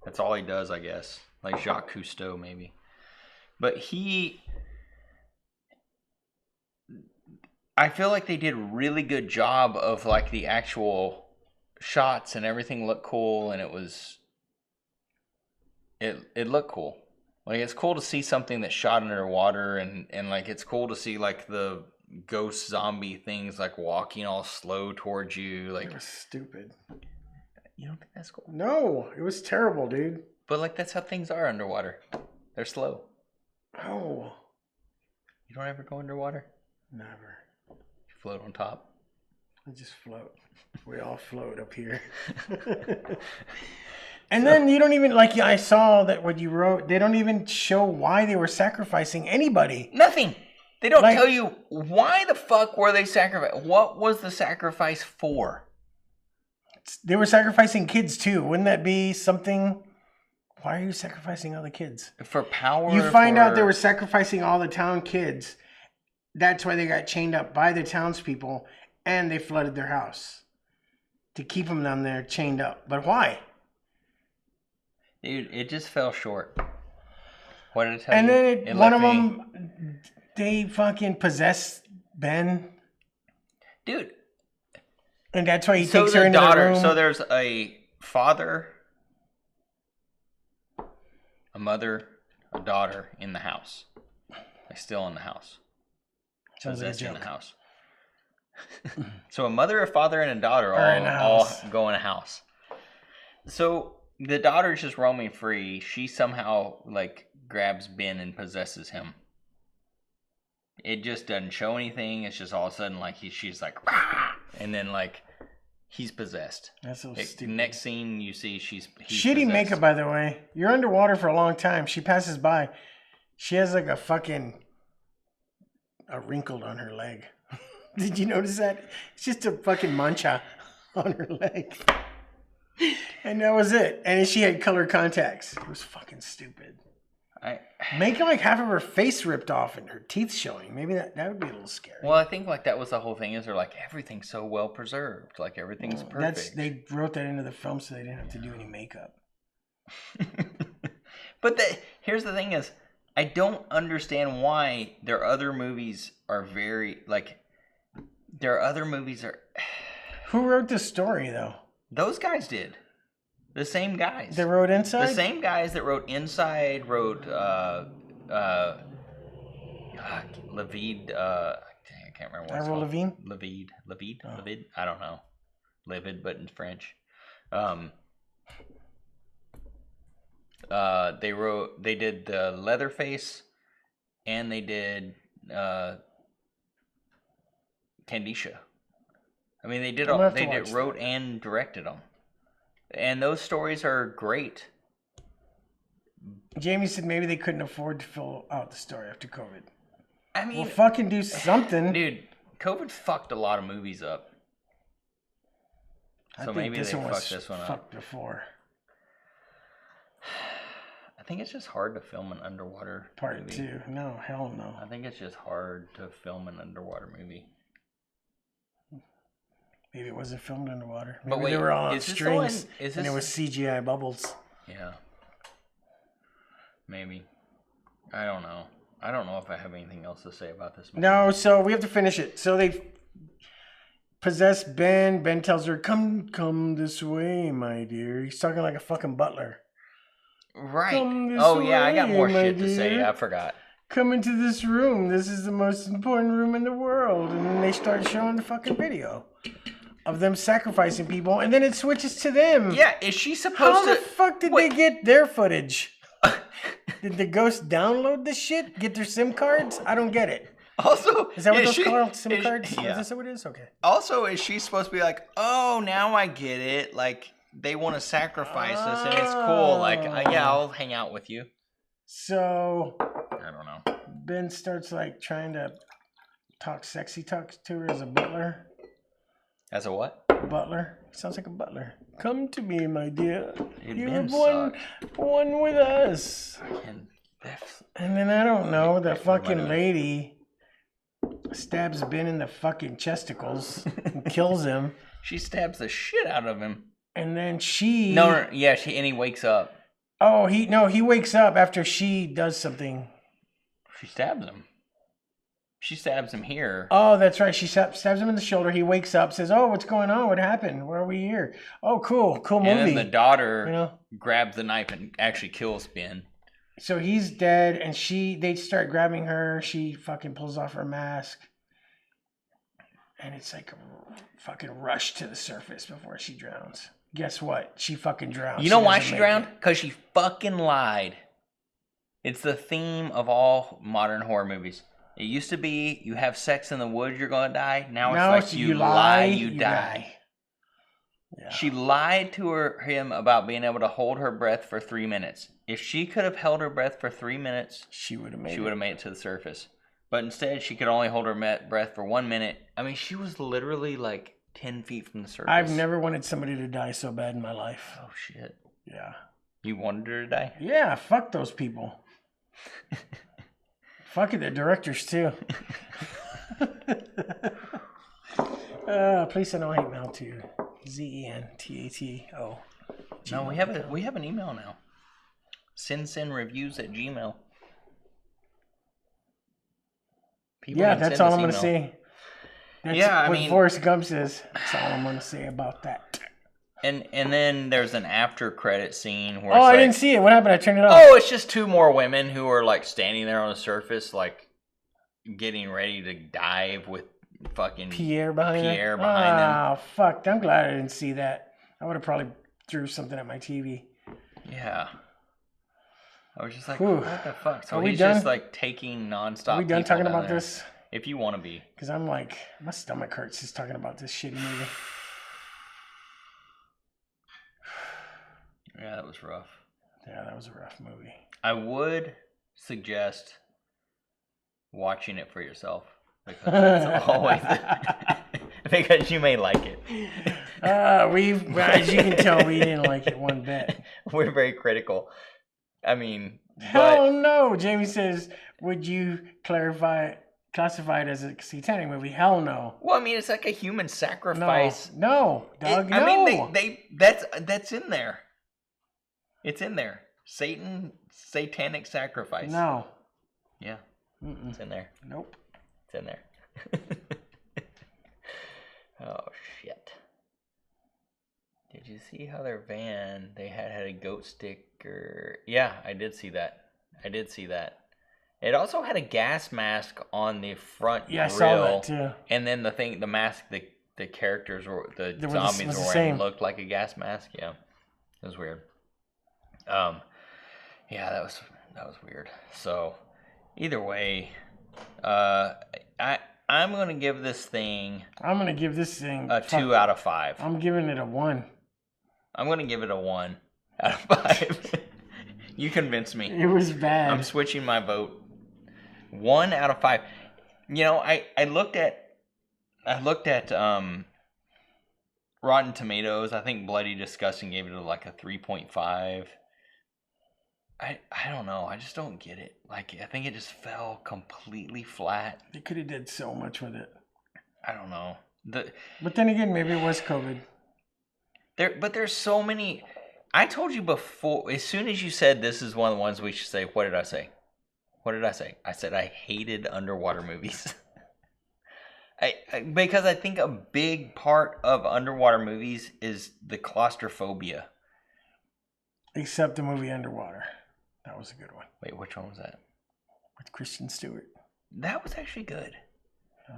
That's all he does, I guess. Like Jacques Cousteau, maybe. But I feel like they did a really good job of like the actual shots, and everything looked cool, and it looked cool. Like, it's cool to see something that's shot underwater, and like it's cool to see like the ghost zombie things like walking all slow towards you. Like, it was stupid. You don't think that's cool? No, it was terrible, dude. But like, that's how things are underwater. They're slow. Oh. You don't ever go underwater? Never. You float on top? I just float. We all float up here. And then you don't even, like, I saw that what you wrote, they don't even show why they were sacrificing anybody. Nothing. They don't tell you why the fuck were they sacrificing. What was the sacrifice for? They were sacrificing kids too. Wouldn't that be something Why are you sacrificing all the kids? For power. You find out they were sacrificing all the town kids. That's why they got chained up by the townspeople, and they flooded their house to keep them down there chained up. But why? Dude, it just fell short. What did I tell you? And then one of them, they fucking possess Ben. Dude. And that's why he takes her into the room. So there's a father, a mother, a daughter in the house. They're still in the house. Sounds like a joke. In the house. So a mother, a father, and a daughter all go in a house. So the daughter's just roaming free. She somehow like grabs Ben and possesses him. It just doesn't show anything. It's just all of a sudden like she's like, rah! And then like he's possessed. That's so stupid. Next scene you see he's shitty possessed. makeup, by the way. You're underwater for a long time. She passes by. She has like a wrinkle on her leg. Did you notice that? It's just a fucking mancha on her leg. And that was it. And she had color contacts. It was fucking stupid. Make like half of her face ripped off and her teeth showing. Maybe that would be a little scary. Well, I think like that was the whole thing. Is they're like everything's so well preserved, like everything's perfect. They wrote that into the film so they didn't have to do any makeup. But here's the thing: is I don't understand why their other movies are very like. Their other movies are. Who wrote the story though? Those guys did. The same guys. They wrote Inside? The same guys that wrote Inside wrote Levid. I can't remember what it's called. Levid. Oh. Levid. I don't know. Livid, but in French. They did the Leatherface, and they did Candisha. I mean, they wrote and directed them. And those stories are great. Jamie said maybe they couldn't afford to fill out the story after COVID. I mean, well, fucking do something. Dude, COVID fucked a lot of movies up. So maybe they fucked this one up. Fucked before. I think it's just hard to film an underwater Part movie. 2. No, hell no. I think it's just hard to film an underwater movie. Maybe it wasn't filmed underwater. Maybe but wait, they were all on strings and it was CGI bubbles. Yeah. Maybe. I don't know. I don't know if I have anything else to say about this movie. No, so we have to finish it. So they possess Ben. Ben tells her, come this way, my dear. He's talking like a fucking butler. Right. Oh, yeah, I got more shit to say. I forgot. Come into this room. This is the most important room in the world. And then they start showing the fucking video of them sacrificing people, and then it switches to them. Yeah, is she supposed to... How the fuck did they get their footage? Did the ghost download this shit? Get their SIM cards? I don't get it. Also... Is that what those called? SIM cards? Yeah. Is that what it is? Okay. Also, is she supposed to be like, oh, now I get it. Like, they want to sacrifice us, and it's cool. Like, yeah, I'll hang out with you. So... I don't know. Ben starts, like, trying to talk to her as a butler. As a what? Butler. Sounds like a butler. Come to me, my dear. You have one with us. And then I don't know, the fucking lady stabs Ben in the fucking chesticles and kills him. She stabs the shit out of him. And then she... No, yeah, and he wakes up. Oh, he wakes up after she does something. She stabs him. She stabs him here. Oh, that's right. She stabs him in the shoulder. He wakes up, says, oh, what's going on? What happened? Why are we here? Oh, cool movie. And then the daughter grabs the knife and actually kills Ben. So he's dead, and they start grabbing her. She fucking pulls off her mask. And it's like a fucking rush to the surface before she drowns. Guess what? She fucking drowns. You know why she drowned? Because she fucking lied. It's the theme of all modern horror movies. It used to be, you have sex in the woods, you're going to die. Now it's like, you lie, you die. Yeah. She lied to him about being able to hold her breath for 3 minutes. If she could have held her breath for 3 minutes, she would have made it to the surface. But instead, she could only hold her breath for 1 minute. I mean, she was literally like 10 feet from the surface. I've never wanted somebody to die so bad in my life. Oh, shit. Yeah. You wanted her to die? Yeah, fuck those people. Fuck it, the directors too. Please send no hate mail to ZENTATO. No, we have an email now. Sinsinreviews@gmail. People Yeah, can that's send all us I'm gonna email. say. That's Yeah, what Forrest Gump says. That's all I'm gonna say about that. And then there's an after credit scene where Oh, it's I like, didn't see it. What happened? I turned it off. oh, it's just two more women who are like standing there on the surface, like getting ready to dive with fucking Pierre behind them. Oh, fuck. I'm glad I didn't see that. I would have probably threw something at my TV. Yeah. I was just like, Whew. what the fuck? So Are we he's done? just like taking nonstop. Are we done people talking down about there. this? If you want to be. Because I'm like, my stomach hurts just talking about this shitty movie. Yeah, that was rough. Yeah, that was a rough movie. I would suggest watching it for yourself. Because it's always because you may like it. As you can tell, we didn't like it one bit. We're very critical. I mean, hell no. Jamie says, would you classify it as a satanic movie? Hell no. Well, I mean, it's like a human sacrifice. No, dog. No. I mean, that's in there. It's in there. Satanic sacrifice. No. Yeah. It's in there. Nope. It's in there. Oh shit. Did you see how their van, they had a goat sticker? Yeah, I did see that. It also had a gas mask on the front grill. Yeah, I saw that too. And then the mask, the characters or the zombies were wearing same. looked like a gas mask. Yeah, it was weird. Yeah, that was weird. So, either way, I'm gonna give this thing. I'm gonna give this thing a 2 out of 5. I'm giving it a 1. I'm gonna give it a 1 out of 5. You convinced me. It was bad. I'm switching my vote. 1 out of 5. You know, I looked at Rotten Tomatoes. I think Bloody Disgusting gave it like a 3.5. I don't know. I just don't get it. Like, I think it just fell completely flat. They could have did so much with it. I don't know. But then again, maybe it was COVID. But there's so many. I told you before, as soon as you said this is one of the ones we should say, what did I say? I said I hated underwater movies. Because I think a big part of underwater movies is the claustrophobia. Except the movie Underwater. That was a good one. Wait, which one was that? With Kristen Stewart. That was actually good.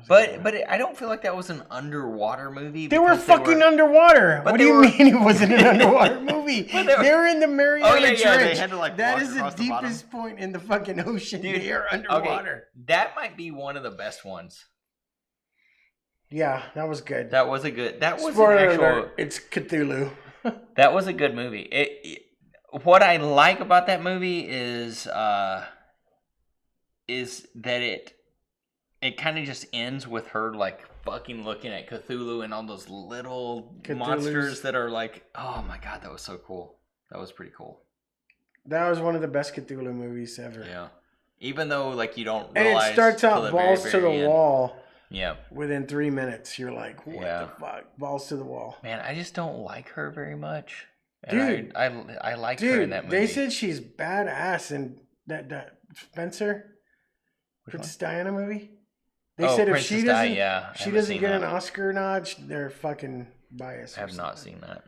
But I don't feel like that was an underwater movie. They were fucking underwater. What do you mean it wasn't an underwater movie? They were in the Mariana Trench. They had to, like, that walk is the across the deepest point in the fucking ocean. Dude, they are underwater. Okay, that might be one of the best ones. Yeah, that was good. That was a good. That was Spoiler an actual. alert, it's Cthulhu. That was a good movie. What I like about that movie is that it kind of just ends with her like fucking looking at Cthulhu and all those little monsters that are like, oh my god, that was so cool. That was pretty cool. That was one of the best Cthulhu movies ever. Yeah. Even though like you don't realize. And it starts out balls to the wall. Yeah. Within 3 minutes, you're like, what the fuck? Balls to the wall. Man, I just don't like her very much. And dude, I like her in that movie. They said she's badass in that Spencer Princess Diana movie. They said if she doesn't get an Oscar nod, they're fucking biased. I have not seen that.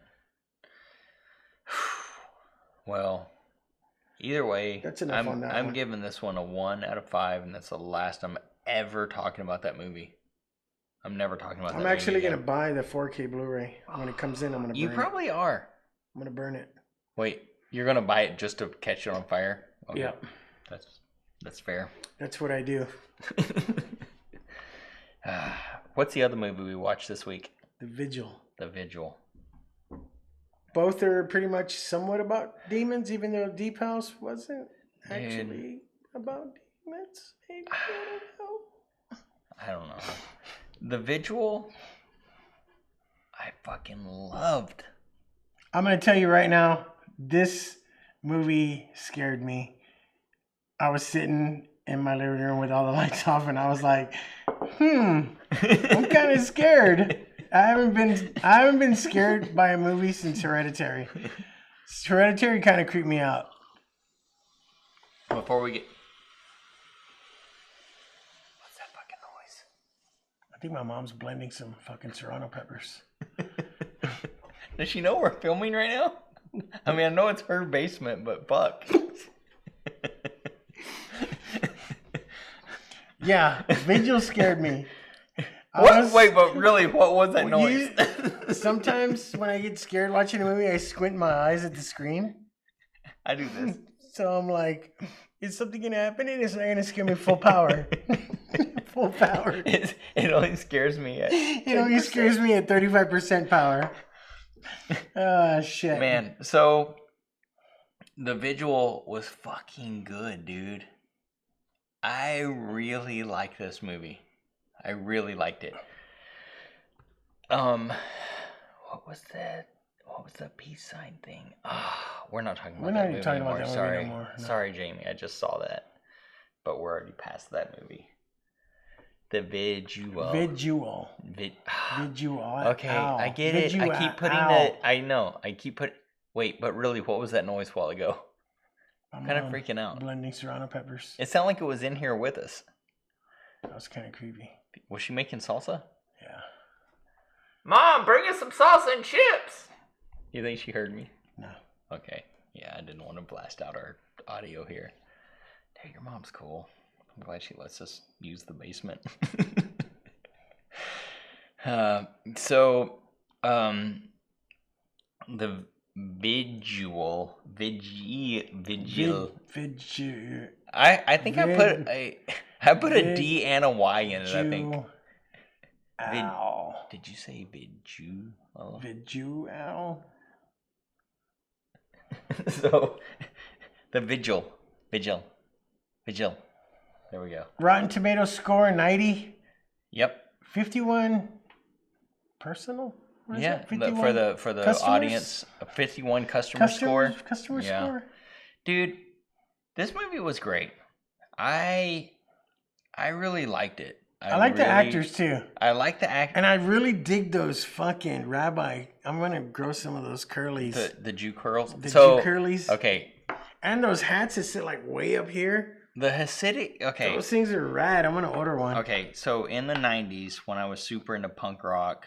Well, either way, that's enough on that I'm one. giving this one a 1 out of 5, and that's the last I'm ever talking about that movie. I'm never talking about that movie. I'm actually going to buy the 4K Blu-ray. When it comes in, I'm going to burn it. You probably are. I'm going to burn it. Wait, you're going to buy it just to catch it on fire? Okay. Yeah. That's fair. That's what I do. What's the other movie we watched this week? The Vigil. The Vigil. Both are pretty much somewhat about demons, even though Deep House wasn't actually about demons. Maybe, I don't know. The Vigil, I fucking loved. I'm going to tell you right now, this movie scared me. I was sitting in my living room with all the lights off, and I was like, I'm kind of scared. I haven't been scared by a movie since Hereditary. Hereditary kind of creeped me out. Before we get... What's that fucking noise? I think my mom's blending some fucking serrano peppers. Does she know we're filming right now? I mean, I know it's her basement, but fuck. Yeah, Vigil scared me. Wait, but really, what was that noise? Sometimes when I get scared watching a movie, I squint my eyes at the screen. I do this. So I'm like, is something going to happen? And it's not going to scare me full power. Full power. It only scares me at 10%. It only scares me at 35% power. Oh, shit. Man, so the Vigil was fucking good, dude. I really like this movie. I really liked it. What was that? What was the peace sign thing? We're not talking about that movie anymore. Sorry. No. Sorry, Jamie. I just saw that. But we're already past that movie. The Vigil. Vigil. Okay, Ow. I get it. I keep putting it. I know. I keep putting... Wait, but really, what was that noise a while ago? I'm kind of freaking out. Blending serrano peppers. It sounded like it was in here with us. That was kind of creepy. Was she making salsa? Yeah. Mom, bring us some salsa and chips. You think she heard me? No. Okay. Yeah, I didn't want to blast out our audio here. Hey, your mom's cool. I'm glad she lets us use the basement. The Vigil. I think I put a D and a Y in it, I think. Did you say Vigil? Vigil. So, the Vigil. There we go. Rotten Tomatoes score 90. Yep. 51 personal? Yeah, for the customers? Audience, a 51 customer score. Customer score. Dude, this movie was great. I really liked it. I like the actors too. I like the actors. And I really dig those fucking rabbi. I'm gonna grow some of those curlies. The Jew curls. Jew curlies. Okay. And those hats that sit like way up here. The Hasidic. Okay. Those things are rad. I'm gonna order one. Okay, so in the 90s when I was super into punk rock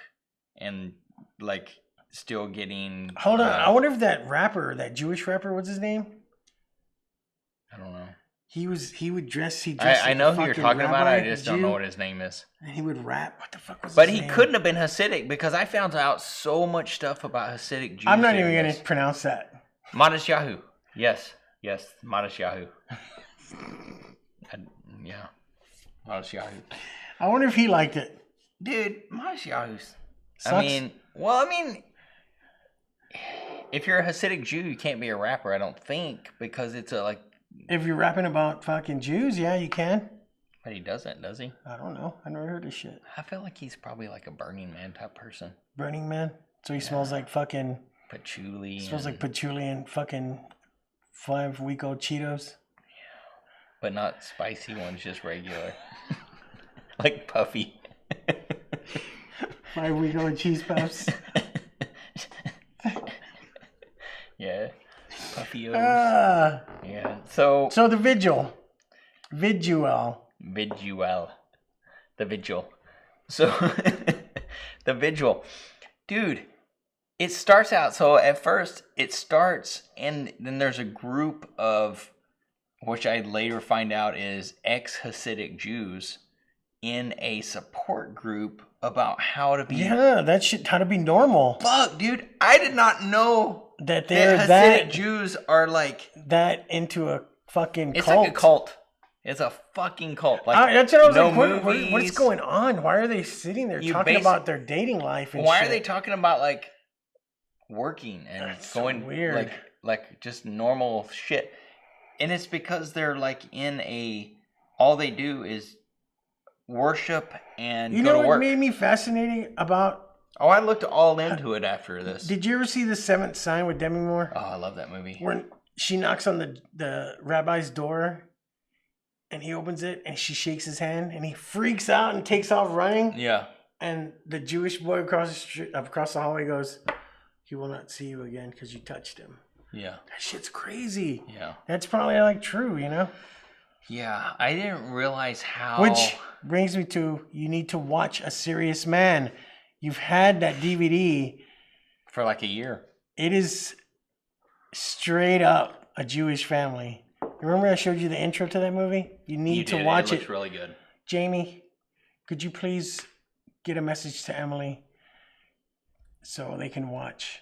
and like still getting... Hold on. I wonder if that rapper, that Jewish rapper, what's his name? I don't know. He would dress. I know who you're talking about. I just don't know what his name is. And he would rap. What the fuck was his name? But he couldn't have been Hasidic because I found out so much stuff about Hasidic Jews. I'm not even going to pronounce that. Matisyahu. Yes, Matisyahu. Yeah, Matisyahu. I wonder if he liked it. Dude, Matisyahu's... I mean, if you're a Hasidic Jew, you can't be a rapper, I don't think, because it's If you're rapping about fucking Jews, yeah, you can. But he doesn't, does he? I don't know. I never heard of shit. I feel like he's probably like a Burning Man type person. Burning Man? So he smells like fucking... patchouli. Smells like patchouli and fucking 5-week-old Cheetos. Yeah. But not spicy ones, just regular. Like puffy. 5-week-old cheese puffs. Yeah. Puffy-os. Yeah. So the Vigil. The Vigil. So, the Vigil. Dude, it starts out, so at first, it starts, and then there's a group of, which I later find out is ex-Hasidic Jews, in a support group about how to be... Yeah, that shit, how to be normal. Fuck, dude, I did not know that they're Hasidic Jews are like... That into a fucking cult. It's like a cult. It's a fucking cult. Like, that's what I was no like, movies. what's going on? Why are they sitting there talking about their dating life and why shit? are they talking about, like, working and That's going... so weird. Like, just normal shit. And it's because they're, like, in a... All they do is worship and go to work. You know what made me fascinating about... Oh, I looked all into it after this. Did you ever see The Seventh Sign with Demi Moore? Oh, I love that movie. When she knocks on the rabbi's door, and he opens it, and she shakes his hand, and he freaks out and takes off running. Yeah. And the Jewish boy across the hallway goes, "He will not see you again because you touched him." Yeah. That shit's crazy. Yeah. That's probably like true, you know? Yeah. I didn't realize how. Which brings me to, you need to watch A Serious Man. You've had that DVD. For like a year. It is straight up a Jewish family. Remember I showed you the intro to that movie? You need to watch it. It looks really good. Jamie, could you please get a message to Emily so they can watch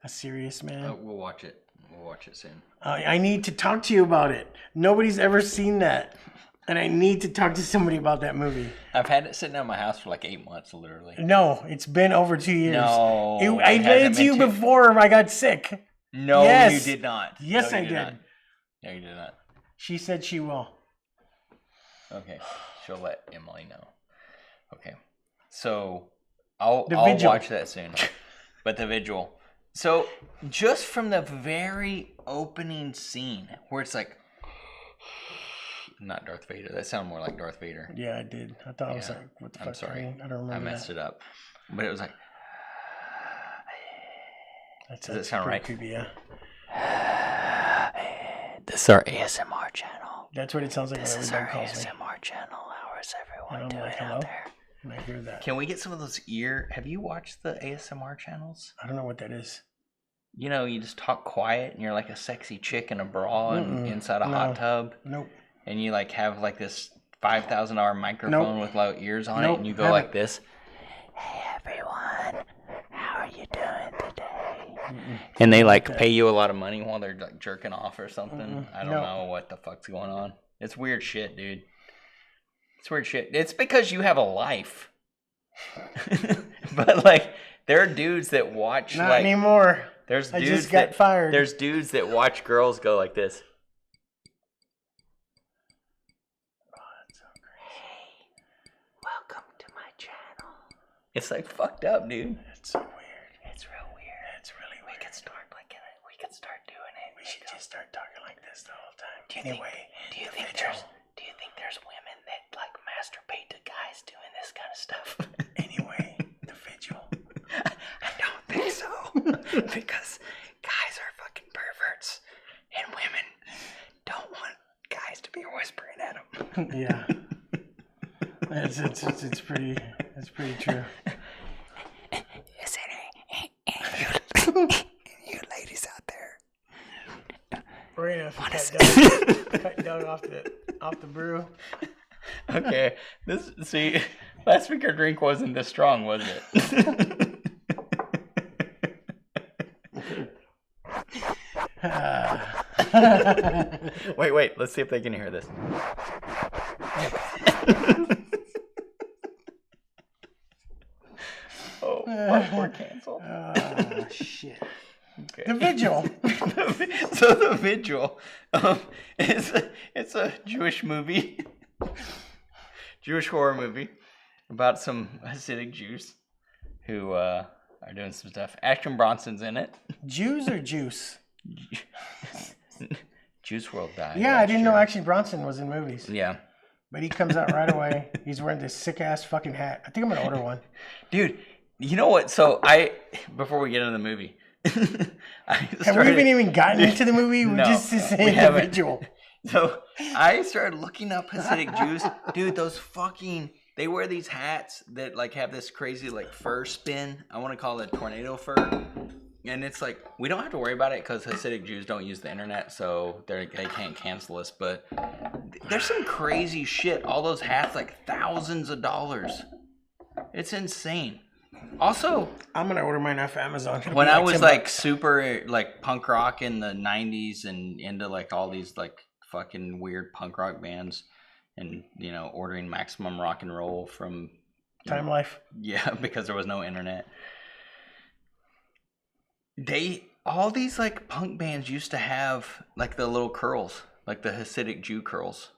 A Serious Man? We'll watch it. We'll watch it soon. I need to talk to you about it. Nobody's ever seen that. And I need to talk to somebody about that movie. I've had it sitting at my house for like 8 months, literally. No, it's been over 2 years. No. I read it to you before I got sick. No, yes. You did not. Yes, no, I did. Not. No, you did not. She said she will. Okay. She'll let Emily know. Okay. So I'll Vigil. watch that soon. But The Vigil. So just from the very opening scene where it's like, not Darth Vader. That sounded more like Darth Vader. Yeah, I did. I thought I was like, what the fuck? I'm sorry. I don't remember. I messed it up. But it was like, Does it sound right? Creepy, yeah. This is our ASMR channel. That's what it sounds like. This when is our everybody calls me. ASMR channel. How is everyone I'm doing like, hello? out there? And I hear that. Can we get some of those Have you watched the ASMR channels? I don't know what that is. You know, you just talk quiet and you're like a sexy chick in a bra and inside a hot tub. Nope. And you like have like this $5,000 microphone with low ears on it, and you go like this. Hey everyone, how are you doing today? And they like pay you a lot of money while they're like jerking off or something. I don't know what the fuck's going on. It's weird shit, dude. It's weird shit. It's because you have a life. But like, there are dudes that watch. Not like anymore. There's dudes I just got fired. There's dudes that watch girls go like this. Welcome to my channel. It's like fucked up, dude. It's so weird. It's real weird. It's really weird. We could start doing it. We should just start talking like this the whole time. Do you think there's women that like masturbate to guys doing this kind of stuff? Anyway, The Vigil. I don't think so. Because guys are fucking perverts, and women don't want guys to be whispering at them. Yeah. It's pretty true. Is it you ladies out there? We're gonna cut down off the brew. Okay. Last week our drink wasn't this strong, was it? Wait. Let's see if they can hear this. Oh, fuck, we're canceled. Shit. Okay. The Vigil. So The Vigil it's a Jewish movie. Jewish horror movie about some Hasidic Jews who are doing some stuff. Action Bronson's in it. Jews or juice? Juice WRLD died. Yeah, I didn't know Action Bronson was in movies. Yeah. But he comes out right away. He's wearing this sick ass fucking hat. I think I'm gonna order one. Dude, you know what? So before we get into the movie, have we even gotten into the movie? We're just saying The Vigil. So I started looking up Hasidic Jews. Dude, those fucking... They wear these hats that like have this crazy like fur spin. I want to call it tornado fur. And it's like, we don't have to worry about it because Hasidic Jews don't use the internet, so they can't cancel us. But there's some crazy shit. All those hats, like thousands of dollars. It's insane. Also, I'm gonna order mine off Amazon. When I was like super like punk rock in the 90s and into like all these like fucking weird punk rock bands, and you know, ordering Maximum Rock and Roll from Time Life. Yeah, because there was no internet. All these like punk bands used to have like the little curls, like the Hasidic Jew curls.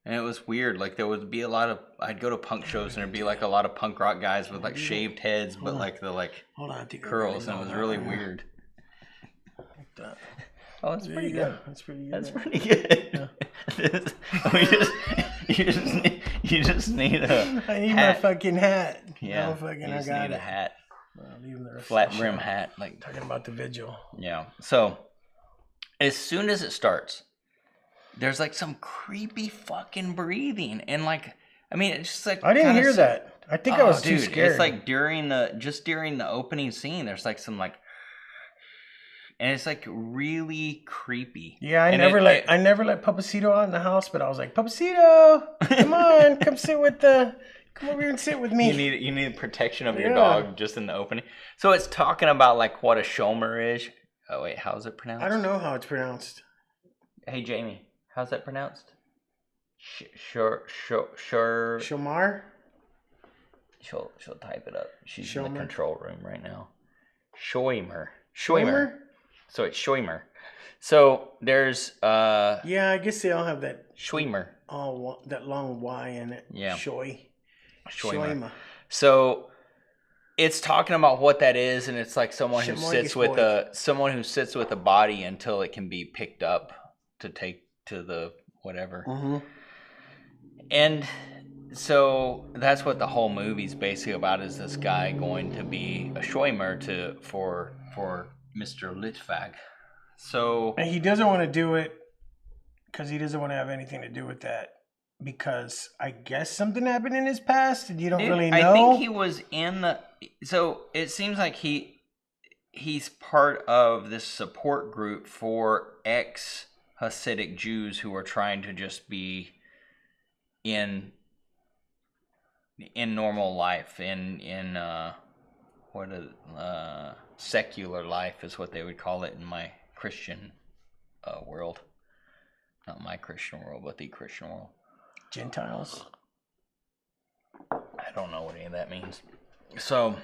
And it was weird. Like there would be a lot of, I'd go to punk shows and there'd be like a lot of punk rock guys with like shaved heads, but like the like curls, and it was really weird. Oh, that's There pretty you good. go. That's pretty good. That's pretty good. Yeah. You just need a I need hat. my fucking hat. Yeah, No fucking, you I just got need a it. hat. I'll leave the rest Flat of the brim show. hat. Like, Talking about the Vigil. yeah. So, as soon as it starts, there's like some creepy fucking breathing. And like, I mean, it's just like. I didn't hear so- that. I think I was too scared. It's like during the opening scene, there's like some like. And it's like really creepy. Yeah, I And never let Papacito out in the house, but I was like, Papacito, come on, come over here and sit with me. You need protection of your dog just in the opening. So it's talking about like what a shomer is. Oh wait, how's it pronounced? I don't know how it's pronounced. Hey Jamie, how's that pronounced? Shomar? She'll type it up. She's in Shomer? the control room right now. Shomer. So it's Shomer. So there's Yeah, I guess they all have that Schweimer. that long Y in it. Yeah. Shoima. So it's talking about what that is, and it's like someone who sits with a body until it can be picked up to take to the whatever. Mm-hmm. And so that's what the whole movie's basically about, is this guy going to be a Schweimer for Mr. Litvak. So And he doesn't want to do it because he doesn't want to have anything to do with that. Because I guess something happened in his past and you don't really know. I think he was in the... So it seems like he's part of this support group for ex-Hasidic Jews who are trying to just be in normal life, in secular life is what they would call it in my Christian world. Not my Christian world, but the Christian world. Gentiles. I don't know what any of that means. So,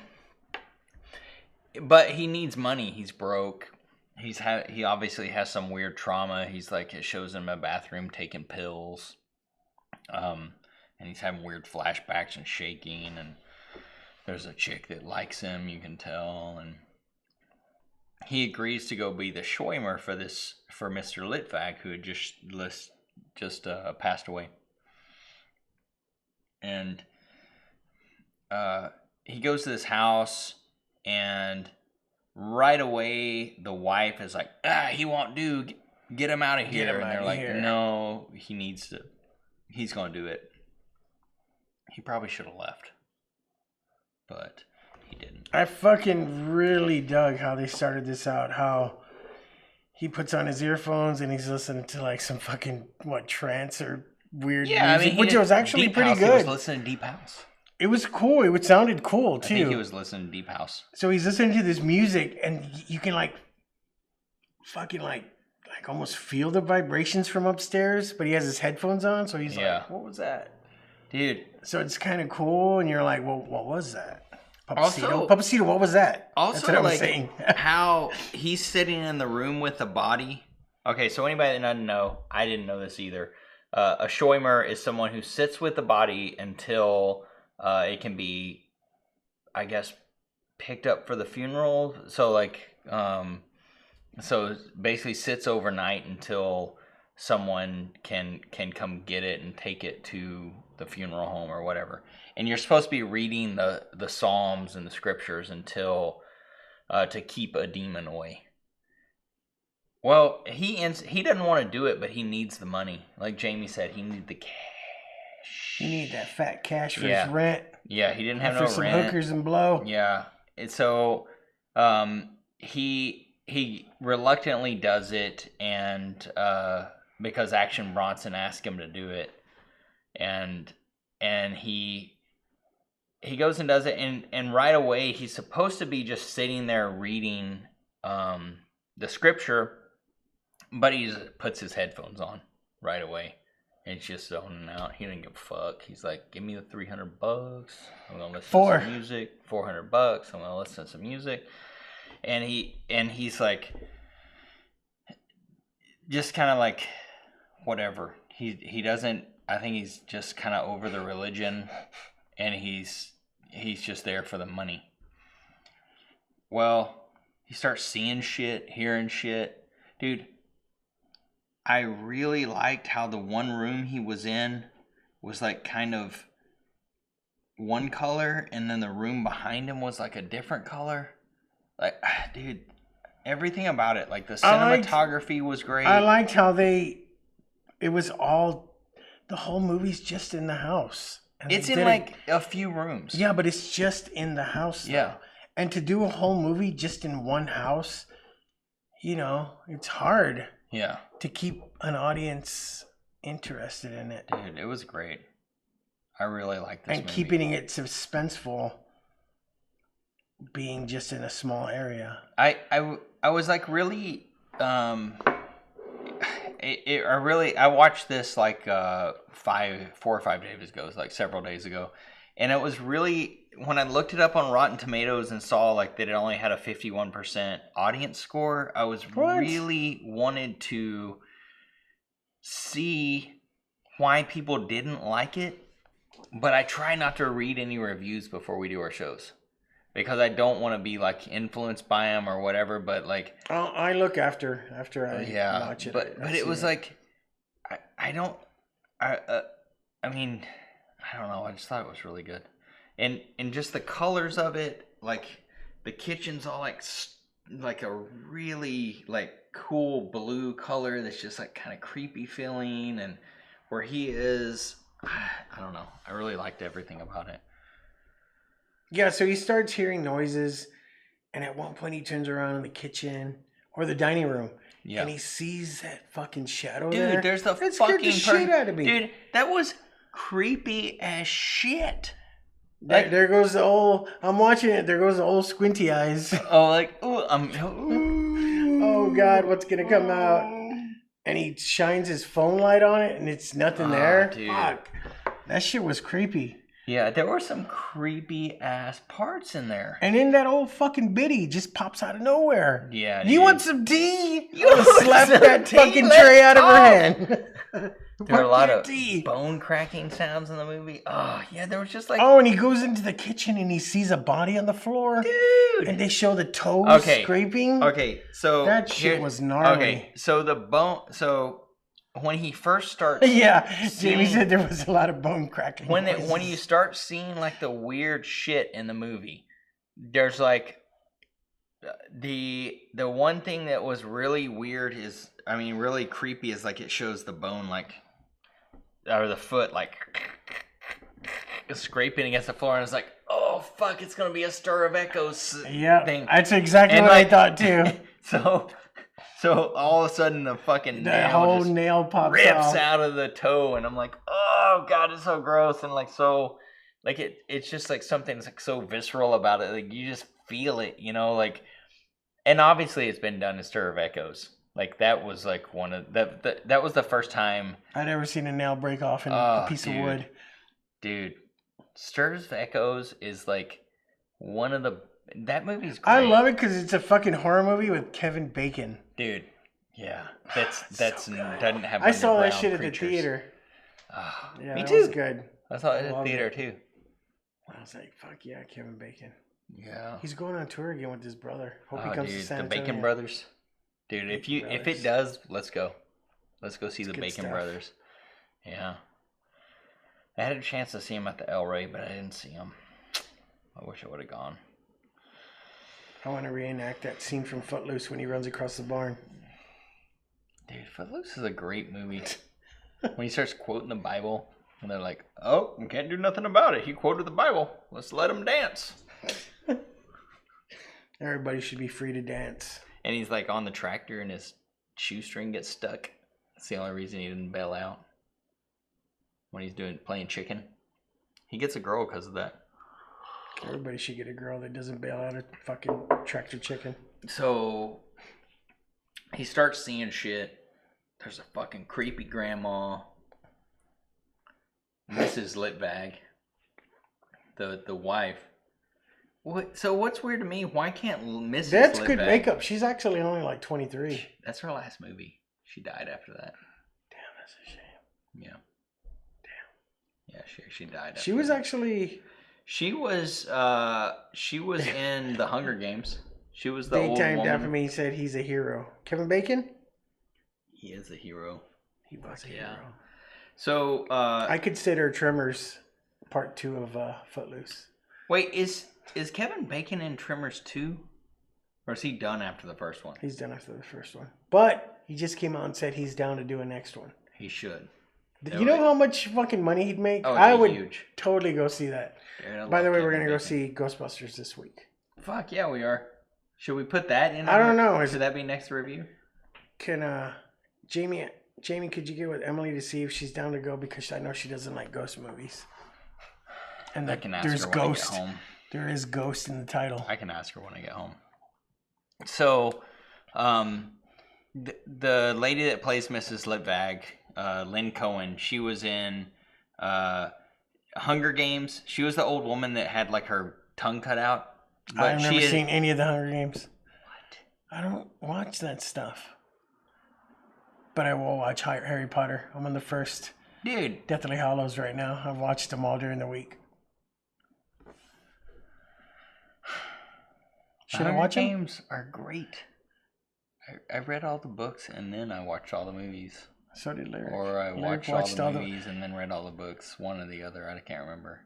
but he needs money. He's broke. He obviously has some weird trauma. He's like, it shows him in a bathroom taking pills. And he's having weird flashbacks and shaking, and there's a chick that likes him, you can tell, and he agrees to go be the Schweimer for Mr. Litvak, who had just passed away. And he goes to this house, and right away the wife is like, he won't do, get him out of here. And they're like, no, he's gonna do it. He probably should have left, but he didn't. I fucking really dug how they started this out. How he puts on his earphones and he's listening to like some fucking trance or weird music, which was actually pretty good. He was listening to Deep House. It was cool. It sounded cool too. I think he was listening to Deep House. So he's listening to this music, and you can fucking almost feel the vibrations from upstairs. But he has his headphones on, so he's like, "What was that, dude?" So it's kind of cool, and you're like, "Well, what was that?" Also, Papacito, what was that? Also, that's what I was saying. How he's sitting in the room with the body. Okay, so anybody that doesn't know, I didn't know this either. A Schweimer is someone who sits with the body until it can be, I guess, picked up for the funeral. So so basically sits overnight until someone can come get it and take it to the funeral home or whatever. And you're supposed to be reading the Psalms and the scriptures until to keep a demon away. Well, he doesn't want to do it, but he needs the money. Like Jamie said, he needs the cash. He needs that fat cash for his rent. Yeah, he didn't have no rent. For some hookers and blow. Yeah, and so he reluctantly does it, and because Action Bronson asked him to do it, and he goes and does it, and right away he's supposed to be just sitting there reading the scripture, but he just puts his headphones on right away. And he's just zoning out. He didn't give a fuck. He's like, give me the $300. I'm gonna listen to some music. $400. I'm gonna listen to some music. And he's like, just kind of like, whatever. He doesn't. I think he's just kind of over the religion, and he's just there for the money. Well, he starts seeing shit, hearing shit, dude. I really liked how the one room he was in was like kind of one color, and then the room behind him was like a different color. Like, dude, everything about it, like the cinematography was great. I liked how it was all, the whole movie's just in the house. And it's in like a few rooms. Yeah, but it's just in the house. Though. Yeah. And to do a whole movie just in one house, you know, it's hard. Yeah. To keep an audience interested in it. Dude, it was great. I really liked this movie. And keeping it suspenseful, being just in a small area. I was like really I watched this like 4 or 5 days ago, like several days ago, and it was really, when I looked it up on Rotten Tomatoes and saw like that it only had a 51% audience score, I was really wanted to see why people didn't like it, but I try not to read any reviews before we do our shows because I don't want to be like influenced by them or whatever. But like, I look after I watch it. But it was like, I mean, I don't know. I just thought it was really good, and just the colors of it, like the kitchen's all like a really like cool blue color that's just like kind of creepy feeling, and where he is, I don't know. I really liked everything about it. Yeah, so he starts hearing noises, and at one point he turns around in the kitchen or the dining room, and he sees that fucking shadow there. Dude, there's the fucking shit out of me. Dude, that was creepy as shit. There goes the old. I'm watching it. There goes the old squinty eyes. Oh, like oh God, what's gonna come out? And he shines his phone light on it, and it's nothing there. Dude. Fuck, that shit was creepy. Yeah, there were some creepy ass parts in there. And then that old fucking biddy just pops out of nowhere. Yeah, you want some tea? You slap that fucking tray out of her hand. There were a lot of bone cracking sounds in the movie. Oh, yeah, there was just like... Oh, and he goes into the kitchen and he sees a body on the floor. Dude! And they show the toes scraping. Okay, so... That shit was gnarly. Okay, so the bone... So, when he first starts... Yeah, Jamie said there was a lot of bone cracking. When you start seeing, like, the weird shit in the movie, there's, like... The one thing that was really weird is... I mean, really creepy is, like, it shows the bone, like... Or the foot, like, scraping against the floor, and it's like, oh, fuck, it's going to be a Stir of Echoes thing. That's exactly what I thought, too. So all of a sudden, the fucking whole nail pops rips out of the toe, and I'm like, oh, God, it's so gross, and, like, so, like, it's just, like, something that's, like, so visceral about it. Like, you just feel it, you know, like, and obviously it's been done in Stir of Echoes. Like, that was, like, one of... That was the first time... I'd ever seen a nail break off in a piece of wood. Dude. Stirs of Echoes is, like, one of the... That movie's great. I love it because it's a fucking horror movie with Kevin Bacon. Dude. Yeah. That's so doesn't have... I saw that shit at the theater. Yeah, me too. That was good. I saw it at the theater, too. I was like, fuck yeah, Kevin Bacon. Yeah. He's going on tour again with his brother. Hope he comes to San Antonio. The Bacon Brothers. Dude, if it does, let's go. Let's go see the Bacon Brothers. Yeah. I had a chance to see him at the El Rey, but I didn't see him. I wish I would have gone. I want to reenact that scene from Footloose when he runs across the barn. Dude, Footloose is a great movie. When he starts quoting the Bible, and they're like, oh, we can't do nothing about it. He quoted the Bible. Let's let him dance. Everybody should be free to dance. And he's like on the tractor and his shoestring gets stuck. That's the only reason he didn't bail out. When he's playing chicken. He gets a girl because of that. Everybody should get a girl that doesn't bail out a fucking tractor chicken. So he starts seeing shit. There's a fucking creepy grandma. Mrs. Litvag. The wife. What? So what's weird to me? Why can't Mrs. That's Litvag... good makeup. She's actually only like 23. That's her last movie. She died after that. Damn, that's a shame. Yeah. Damn. Yeah, she died. She was actually. She was in the Hunger Games. She was the they old timed woman. after me. He said he's a hero. Kevin Bacon. He is a hero. He was a Yeah. hero. So, I consider Tremors part 2 of Footloose. wait, is Kevin Bacon in Tremors 2? Or is he done after the first one? He's done after the first one. But he just came out and said he's down to do a next one. He should. You know how much fucking money he'd make? Oh, I would huge. totally go see that. Dude, By the way, we're Kevin going to go Bacon. see Ghostbusters this week. Fuck yeah, we are. Should we put that in? I don't know. Should that be next review? Can Jamie, could you get with Emily to see if she's down to go? Because I know she doesn't like ghost movies. And I can ask there's her when ghost. I get home. There is ghost in the title. I can ask her when I get home. So, the lady that plays Mrs. Litvag, Lynn Cohen, she was in Hunger Games. She was the old woman that had like her tongue cut out. But I've never seen any of the Hunger Games. What? I don't watch that stuff. But I will watch Harry Potter. I'm on the first Deathly Hallows right now. I've watched them all during the week. Should I watch them? Games are great. I read all the books and then I watched all the movies. So did Lyric. Or I watched all the movies and then read all the books. One or the other. I can't remember.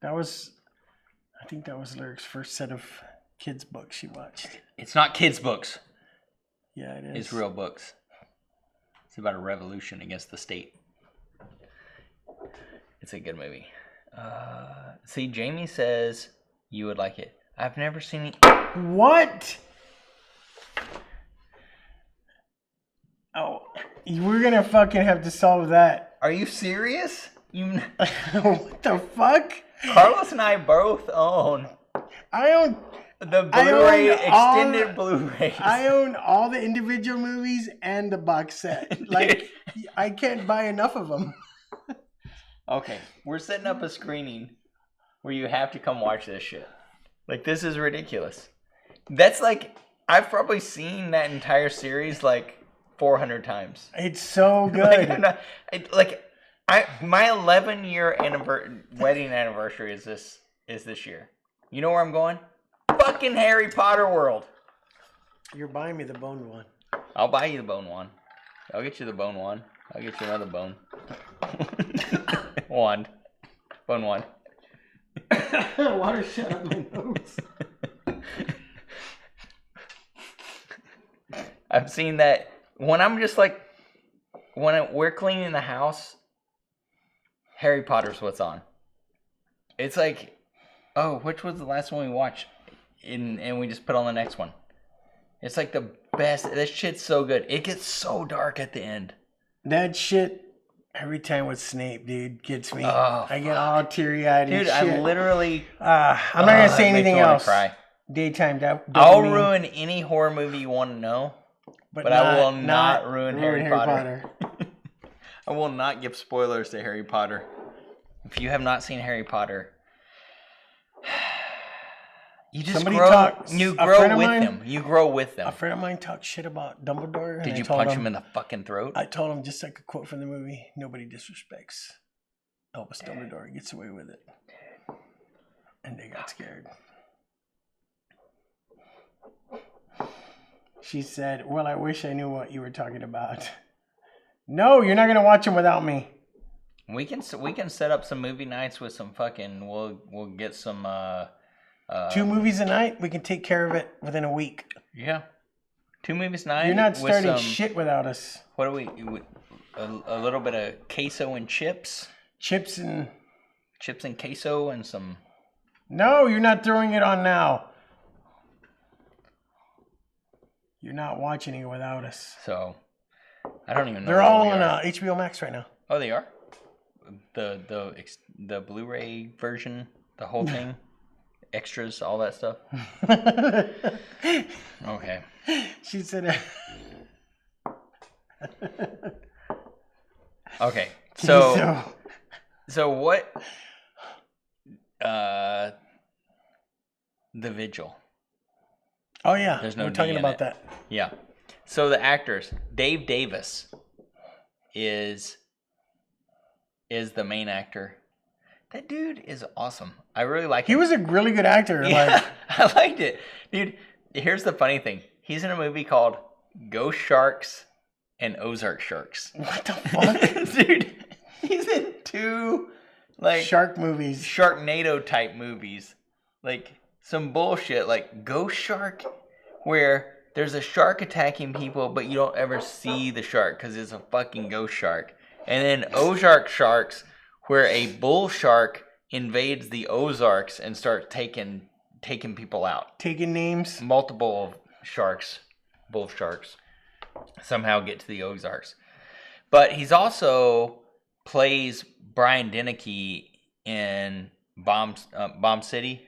I think that was Lyric's first set of kids' books she watched. It's not kids' books. Yeah, it is. It's real books. It's about a revolution against the state. It's a good movie. See, Jamie says you would like it. I've never seen it. What? Oh, we're gonna fucking have to solve that. Are you serious? What the fuck? Carlos and I both own I own the Blu-ray extended Blu-rays. I own all the individual movies and the box set. Like, I can't buy enough of them. Okay, we're setting up a screening where you have to come watch this shit. Like, this is ridiculous. That's like, I've probably seen that entire series like 400 times. It's so good. My 11-year wedding anniversary is this year. You know where I'm going? Fucking Harry Potter world. You're buying me the bone one. I'll buy you the bone one. I'll get you the bone one. I'll get you another bone. Wand. Bone one. Water shut up my nose. I've seen that when I'm just like, we're cleaning the house, Harry Potter's what's on. It's like, oh, which was the last one we watched? And we just put on the next one. It's like the best. That shit's so good. It gets so dark at the end. That shit, every time with Snape, dude, gets me. Oh, I get all teary-eyed and dude, shit. I literally... I'm not going to say anything else. Cry. Daytime. I'll ruin any horror movie you want to know, but I will not ruin Harry Potter. I will not give spoilers to Harry Potter. If you have not seen Harry Potter... You just grow with them. You grow with them. A friend of mine talked shit about Dumbledore. Did you punch him in the fucking throat? I told him, just like a quote from the movie, nobody disrespects Albus Dumbledore. He gets away with it. And they got scared. She said, well, I wish I knew what you were talking about. No, you're not going to watch them without me. We can set up some movie nights with some fucking... We'll get some... 2 movies a night, we can take care of it within a week. Yeah. 2 movies a night. You're not starting shit without us. What do we... A little bit of queso and chips? Chips and queso and some... No, you're not throwing it on now. You're not watching it without us. So, I don't even know. They're all on HBO Max right now. Oh, they are? The Blu-ray version, the whole thing? Extras, all that stuff. Okay. She said. Okay. So what? The Vigil. Oh yeah. There's no We're talking about that. Yeah. So the actors, Dave Davis is the main actor. That dude is awesome. I really like him. He was a really good actor. Yeah, I liked it. Dude, here's the funny thing. He's in a movie called Ghost Sharks and Ozark Sharks. What the fuck? Dude, he's in 2 like shark movies. Sharknado type movies. Like some bullshit like Ghost Shark, where there's a shark attacking people, but you don't ever see the shark because it's a fucking ghost shark. And then Ozark Sharks, where a bull shark invades the Ozarks and starts taking people out. Taking names. Multiple sharks, bull sharks, somehow get to the Ozarks. But he's also plays Brian Dennehy in Bomb City.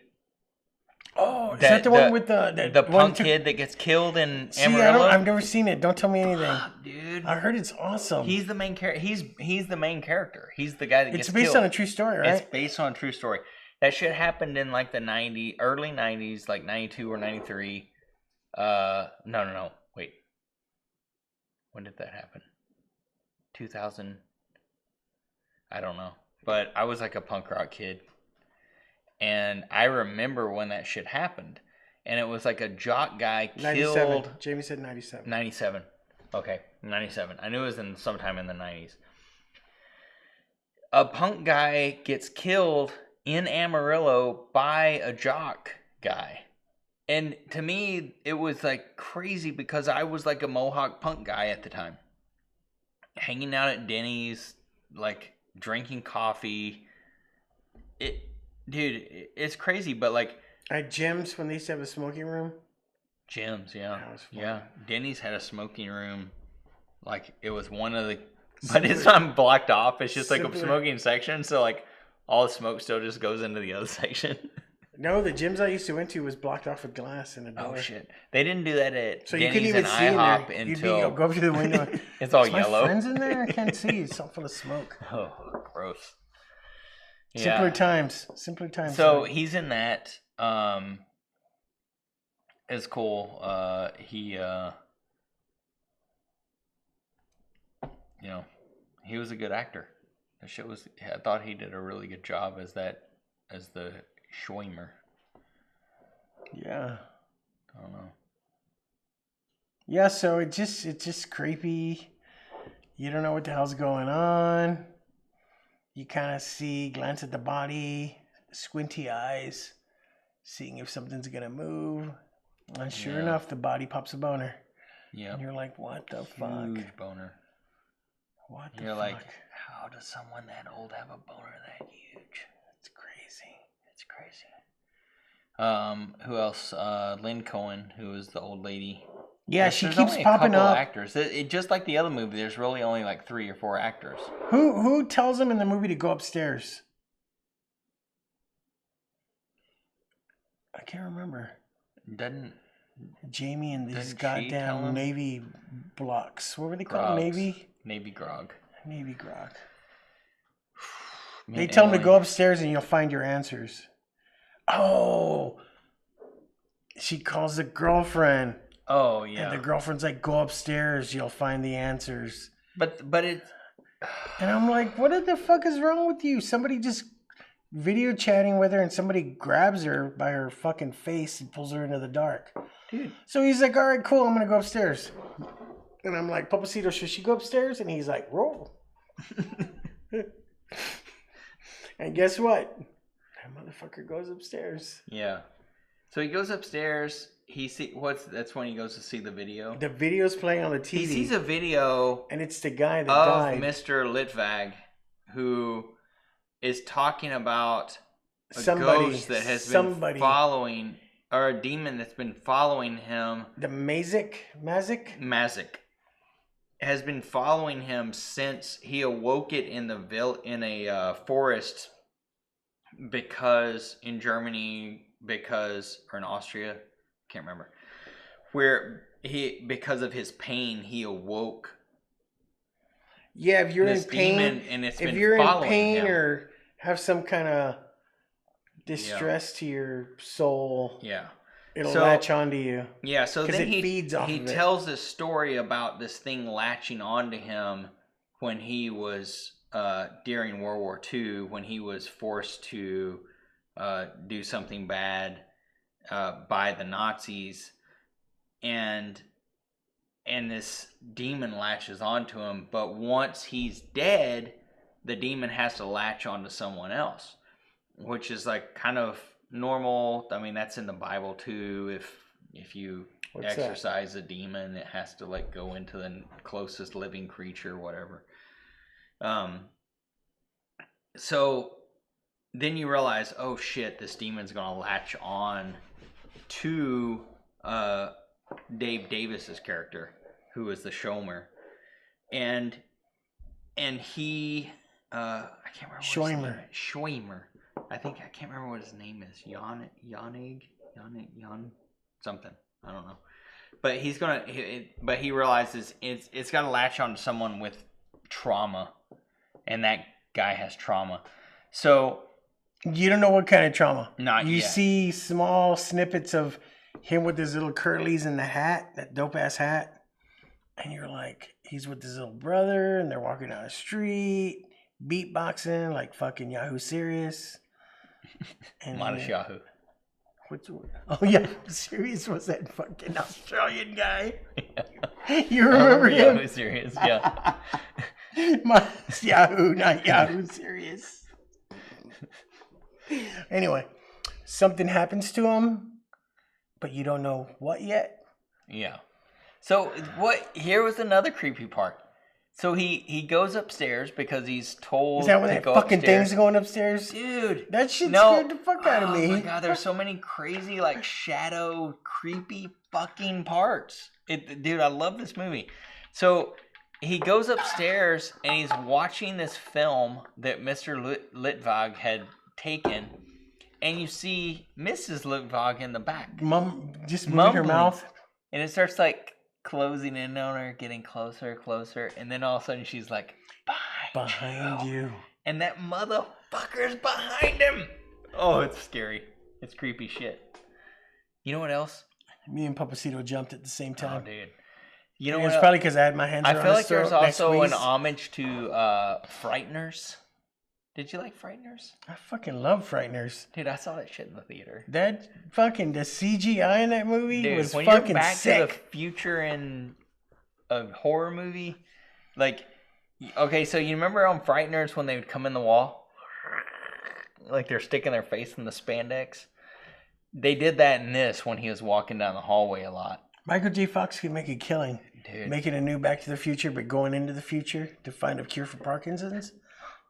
Oh, is that the one with the punk kid that gets killed in Amarillo? I've never seen it. Don't tell me anything. Dude, I heard it's awesome. He's the main character. He's the main character. He's the guy that gets killed. It's based on a true story, right? It's based on a true story. That shit happened in like the early 90s, like 92 or 93. No. Wait. When did that happen? 2000. I don't know. But I was like a punk rock kid. And I remember when that shit happened. And it was like a jock guy 97. killed. Jamie said 97. 97. Okay, 97. I knew it was sometime in the 90s. A punk guy gets killed in Amarillo by a jock guy. And to me, it was like crazy because I was like a Mohawk punk guy at the time. Hanging out at Denny's, like drinking coffee. Dude, it's crazy, but like... At gyms, when they used to have a smoking room? Gyms, yeah. That was fun. Yeah. Denny's had a smoking room. Like, it was one of the... But it's not blocked off. It's just like a smoking section. So, like, all the smoke still just goes into the other section. No, the gyms I used to went to was blocked off with glass and a door. Oh, shit. They didn't do that at so Denny's you couldn't even and see IHOP in there. until... Go up to the window. It's all Is yellow. My friends in there? I can't see. It's all full of smoke. Oh, gross. Simpler times. Simpler times. So he's in that. It's cool. He was a good actor. That shit was. I thought he did a really good job as the Schweimer. Yeah. I don't know. Yeah. So it's just creepy. You don't know what the hell's going on. You kind of glance at the body, squinty eyes, seeing if something's going to move. And sure enough, the body pops a boner. Yeah. And you're like, what the fuck? Huge boner. What the fuck? You're like, how does someone that old have a boner that huge? It's crazy. It's crazy. Who else? Lynn Cohen, who is the old lady. Yeah, she keeps popping up. Actors. Just like the other movie, there's really only like 3 or 4 actors. Who tells them in the movie to go upstairs? I can't remember. Doesn't Jamie and these goddamn Navy blocks. What were they called? Navy Grog. Navy Grog. They tell them to go upstairs and you'll find your answers. Oh, she calls the girlfriend. Oh, yeah. And the girlfriend's like, go upstairs, you'll find the answers. But it... And I'm like, what the fuck is wrong with you? Somebody just video chatting with her and somebody grabs her by her fucking face and pulls her into the dark. Dude. So he's like, all right, cool, I'm going to go upstairs. And I'm like, Papacito, should she go upstairs? And he's like, roll. And guess what? That motherfucker goes upstairs. Yeah. So he goes upstairs. That's when he goes to see the video. The video's playing on the TV. He sees a video, and it's the guy that died. Of Mr. Litvag, who is talking about a ghost that has been following, or a demon that's been following him. The Mazik has been following him since he awoke it in a forest, because in Germany, or in Austria. Can't remember, where because of his pain he awoke. Yeah, if you're in pain, and if you're in pain or have some kind of distress to your soul, it'll latch onto you. Yeah, so then it feeds off he of it. tells this story about this thing latching onto him when he was during World War II, when he was forced to do something bad by the Nazis, and this demon latches onto him. But once he's dead, the demon has to latch onto someone else, which is like kind of normal. I mean, that's in the Bible too. If you exorcise a demon, it has to like go into the closest living creature, whatever. So then you realize, oh shit, this demon's gonna latch on to Dave Davis's character, who is the Shomer, and he I can't remember Schweimer. I can't remember what his name is. Jan something. I don't know. But he realizes it's got to latch on to someone with trauma, and that guy has trauma. So you don't know what kind of trauma. Not you yet. see small snippets of him with his little curlies in the hat, that dope ass hat, and you're like, he's with his little brother, and they're walking down the street, beatboxing like fucking Yahoo Serious. And Modest Yahoo. Oh yeah, Serious was that fucking Australian guy. Yeah. You remember him? Yahoo Serious, yeah. Modest Yahoo, not Yahoo Serious. Anyway, something happens to him, but you don't know what yet. Yeah. So here was another creepy part. So he goes upstairs because he's told Is that when to that go fucking upstairs. thing's going upstairs? Dude. That shit scared the fuck out of me. Oh my god, there's so many crazy, like, shadow, creepy fucking parts. Dude, I love this movie. So he goes upstairs and he's watching this film that Mr. Litvog had taken. And you see Mrs. Litvog in the back. Mom just moving her mouth. And it starts, like, closing in on her, getting closer, and then all of a sudden she's like, behind you. And that motherfucker's behind him. Oh, it's scary. It's creepy shit. You know what else? Me and Papacito jumped at the same time. Oh, dude. You know what? It's probably because I had my hands. I feel like there's also an homage to Frighteners. Did you like Frighteners? I fucking love Frighteners. Dude, I saw that shit in the theater. That fucking, the CGI in that movie was when fucking you're back sick. to the future in a horror movie, like, okay, so you remember on Frighteners when they would come in the wall? Like they're sticking their face in the spandex? They did that in this when he was walking down the hallway a lot. Michael J. Fox could make a killing. Dude. Making a new Back to the Future, but going into the future to find a cure for Parkinson's.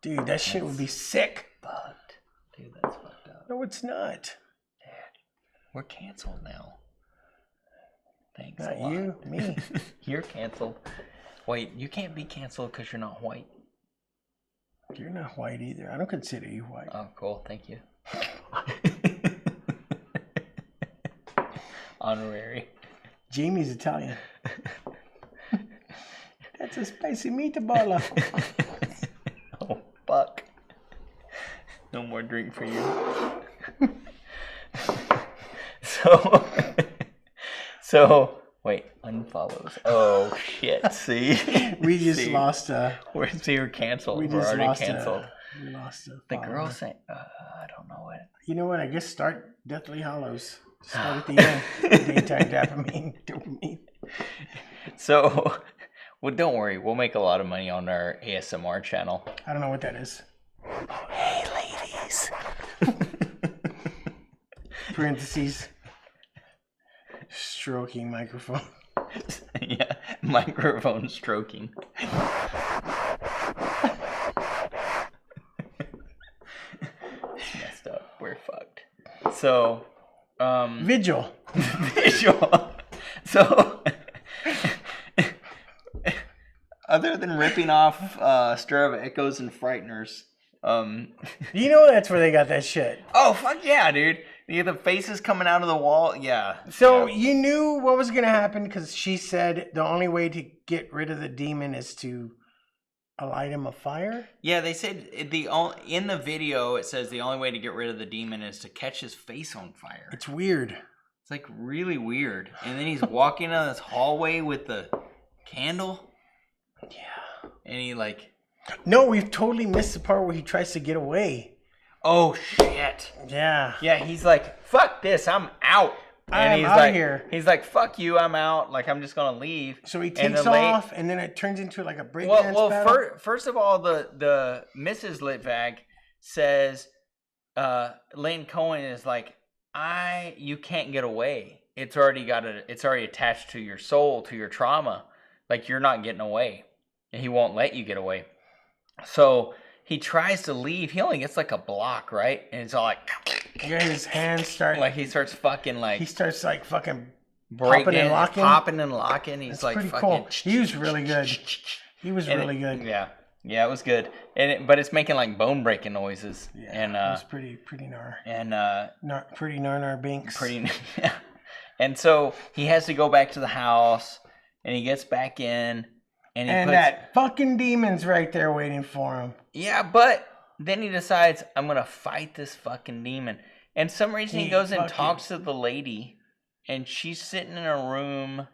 Dude, that shit would be sick. Fucked. Dude, that's fucked up. No, it's not. Dad, we're canceled now. Thanks Not a lot. you, me. You're canceled. Wait, you can't be canceled because you're not white. You're not white either. I don't consider you white. Oh, cool. Thank you. Honorary. Jamie's Italian. That's a spicy meatball. Oh, fuck. No more drink for you. So, wait, unfollows. Oh, shit. See? We just lost a... We're canceled. We're already canceled. We lost a The girl saying, I don't know what. You know what? I guess start Deathly Hollows. Start at the end. Daytime dopamine. So, well, don't worry. We'll make a lot of money on our ASMR channel. I don't know what that is. Hey, ladies. Parentheses. Stroking microphone. Yeah, microphone stroking. Messed up. We're fucked. So, Vigil. So, other than ripping off Stir of Echoes and Frighteners, you know that's where they got that shit. Oh, fuck yeah, dude. The faces coming out of the wall, yeah. So you knew what was going to happen because she said the only way to get rid of the demon is to light him a fire? Yeah, they said in the video it says the only way to get rid of the demon is to catch his face on fire. It's weird. It's like really weird. And then he's walking down this hallway with the candle. Yeah. And he like... No, we've totally missed the part where he tries to get away. Oh, shit. Yeah. Yeah, he's like, fuck this, I'm out. I'm out of here. He's like, fuck you, I'm out. Like, I'm just gonna leave. So he takes off, and then it turns into like a breakdance battle. First of all, the Mrs. Litvag says, Lane Cohen is like, you can't get away. It's already attached to your soul, to your trauma. Like, you're not getting away, and he won't let you get away. So he tries to leave. He only gets like a block, right? And it's all like, yeah, his hands start like he starts fucking like fucking breaking popping and locking. He's That's like pretty fucking cool. He was really good. He was really good. Yeah, it was good. But it's making like bone breaking noises. Yeah, and it was pretty gnar. And pretty gnar binks. Pretty. Yeah. And so he has to go back to the house, and he gets back in, and that fucking demon's right there waiting for him. Yeah, but then he decides, I'm gonna fight this fucking demon. And some reason he goes and talks to the lady, and she's sitting in a room,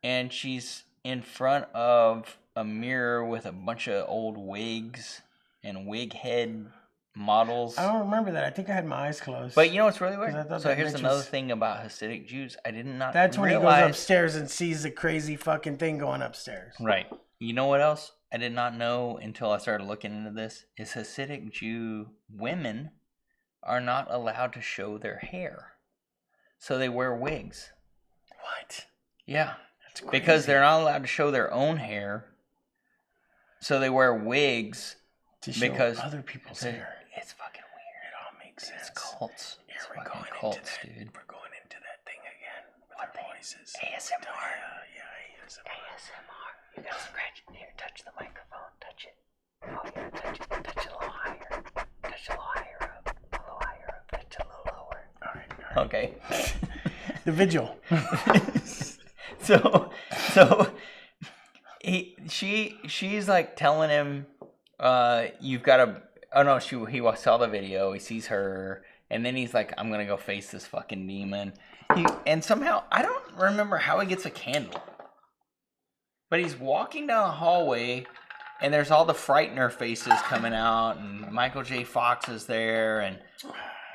and she's in front of a mirror with a bunch of old wigs and wig head models. I don't remember that. I think I had my eyes closed. But you know what's really weird? So here's another thing about Hasidic Jews. I did not That's when realize... he goes upstairs and sees the crazy fucking thing going upstairs. Right. You know what else I did not know until I started looking into this? Is Hasidic Jew women are not allowed to show their hair. So they wear wigs. What? Yeah. That's crazy. Because they're not allowed to show their own hair. So they wear wigs to show other people's hair. It's fucking weird. It all makes sense. It's cults. Here we're going into that, dude. We're going into that thing again with our voices. ASMR. Yeah, ASMR. ASMR. You gotta scratch it. Here, touch the microphone. Touch it. Oh, yeah, touch it. Touch it a little higher. Touch it a little higher up. A little higher up. Touch it a little lower. All right. Okay. The Vigil. So she's like telling him, you've got to. Oh no, he saw the video. He sees her, and then he's like, I'm gonna go face this fucking demon. And somehow I don't remember how he gets a candle, but he's walking down the hallway, and there's all the Frightener faces coming out, and Michael J. Fox is there, and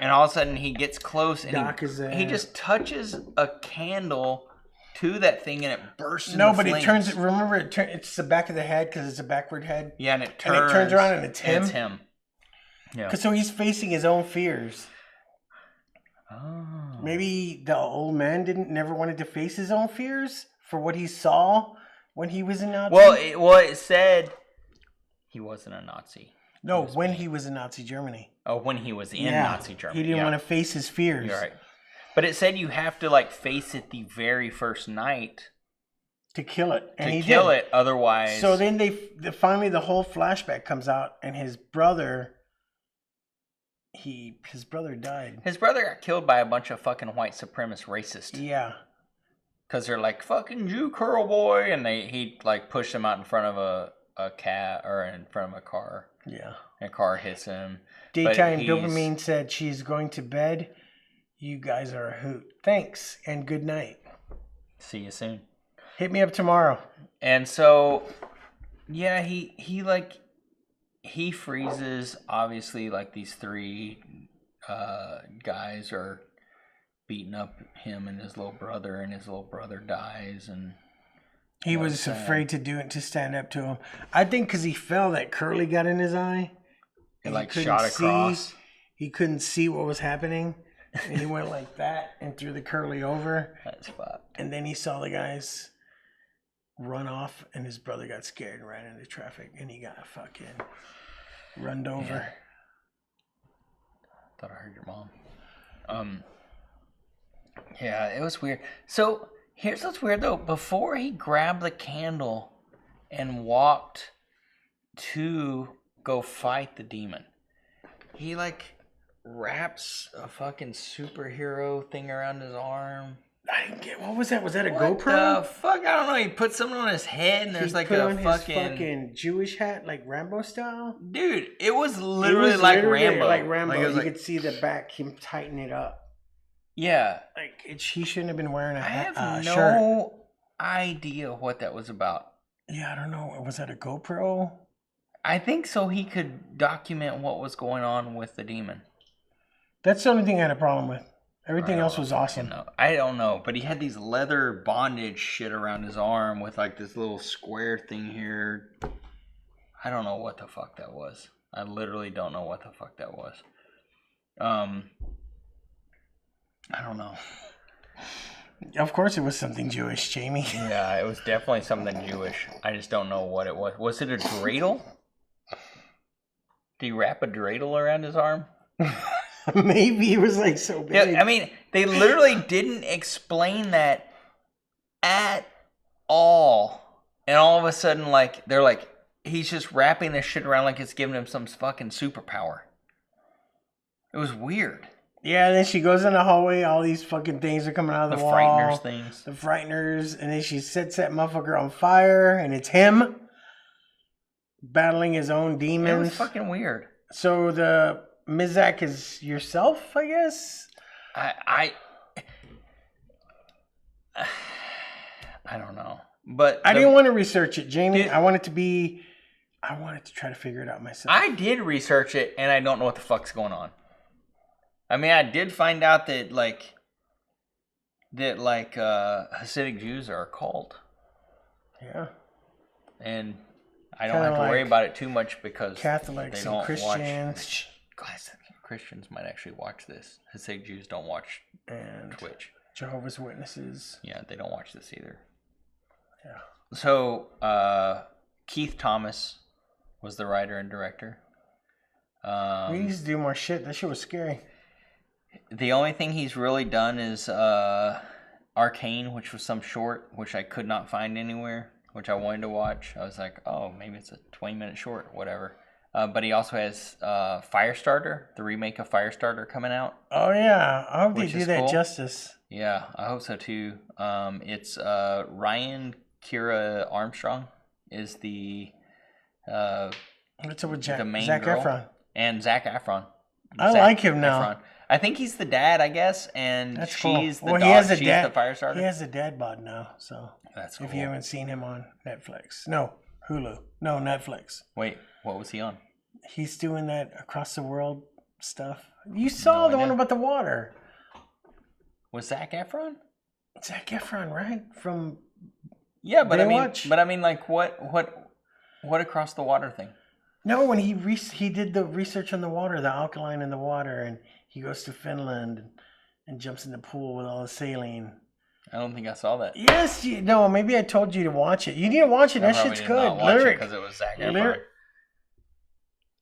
all of a sudden he gets close, and Doc is there. He just touches a candle to that thing, and it bursts. No, but it turns. Remember, it's the back of the head because it's a backward head. Yeah, and it turns around, and it's him. And it's him. Yeah. Because so he's facing his own fears. Oh. Maybe the old man never wanted to face his own fears for what he saw when he was a Nazi. Well, it said he wasn't a Nazi. No, when he was in Nazi Germany. Oh, when he was in Nazi Germany. He didn't want to face his fears. You're right. But it said you have to like face it the very first night to kill it, and he kill did. It. Otherwise, so then finally the whole flashback comes out, and his brother. His brother died. His brother got killed by a bunch of fucking white supremacist racists. Yeah. Because they're like, fucking Jew curl boy. And he like pushed him out in front of a cat or in front of a car. Yeah. And a car hits him. Daytime Dopamine said she's going to bed. You guys are a hoot. Thanks and good night. See you soon. Hit me up tomorrow. And so, yeah, he freezes. Obviously, like these three guys are beating up him and his little brother, and his little brother dies. And he was afraid to stand up to him. I think because he fell, that curly got in his eye. It like shot across. He couldn't see what was happening. And he went like that and threw the curly over. That's fucked. And then he saw the guys run off, and his brother got scared and ran into traffic, and he got fucking runned over. Yeah. Thought I heard your mom. Yeah, it was weird. So here's what's weird though. Before he grabbed the candle and walked to go fight the demon, he like wraps a fucking superhero thing around his arm. I didn't get. What was that? Was that a What GoPro? the fuck? I don't know. He put something on his head, and there's like a his fucking Jewish hat, like Rambo style. Dude, it was literally like Rambo. Like Rambo. Like, you could see the back, him tighten it up. Yeah. Like he shouldn't have been wearing a hat. I have no shirt. idea what that was about. Yeah, I don't know. Was that a GoPro? I think so. He could document what was going on with the demon. That's the only thing I had a problem with. Everything else was awesome. I don't know, but he had these leather bondage shit around his arm with like this little square thing here. I don't know what the fuck that was. I literally don't know what the fuck that was. I don't know. Of course it was something Jewish, Jamie. Yeah, it was definitely something Jewish. I just don't know what it was. Was it a dreidel? Did he wrap a dreidel around his arm? Maybe it was like so big. Yeah, I mean, they literally didn't explain that at all. And all of a sudden, like, they're like, he's just wrapping this shit around like it's giving him some fucking superpower. It was weird. Yeah, and then she goes in the hallway, all these fucking things are coming out of the wall. Frighteners things. The Frighteners, and then she sets that motherfucker on fire, and it's him battling his own demons. It was fucking weird. So the Mizak is yourself, I guess? I don't know. But I didn't want to research it, Jamie. I wanted to try to figure it out myself. I did research it, and I don't know what the fuck's going on. I mean, I did find out that Hasidic Jews are a cult. Yeah. And I don't have to worry about it too much because Catholics they don't and Christians. Watch. Christians might actually watch this. Hasidic Jews don't watch and Twitch. Jehovah's Witnesses. Yeah, they don't watch this either. Yeah. So, Keith Thomas was the writer and director. We need to do more shit. That shit was scary. The only thing he's really done is Arcane, which was some short, which I could not find anywhere, which I wanted to watch. I was like, oh, maybe it's a 20-minute short, whatever. But he also has Firestarter, the remake of Firestarter coming out. Oh, yeah. I hope they do that justice. Yeah, I hope so, too. It's Ryan Kira Armstrong is the what's up with the main Zac girl. Efron? And Zac Efron. I like him now. Efron. I think he's the dad, I guess, and That's she's cool. the He has dog. a She's dad, the Firestarter. He has a dad bod now, so that's cool. If you haven't seen him on Netflix. No, Hulu. No, Netflix. Wait, what was he on? He's doing that across the world stuff. You saw the one about the water. Was Zac Efron? Zac Efron, right? From but Baywatch? I mean, like what across the water thing? No, when he did the research on the water, the alkaline in the water, and he goes to Finland and jumps in the pool with all the saline. I don't think I saw that. Yes, no, maybe I told you to watch it. You need to watch it. That shit's good. Lyric, because it was Zac Efron.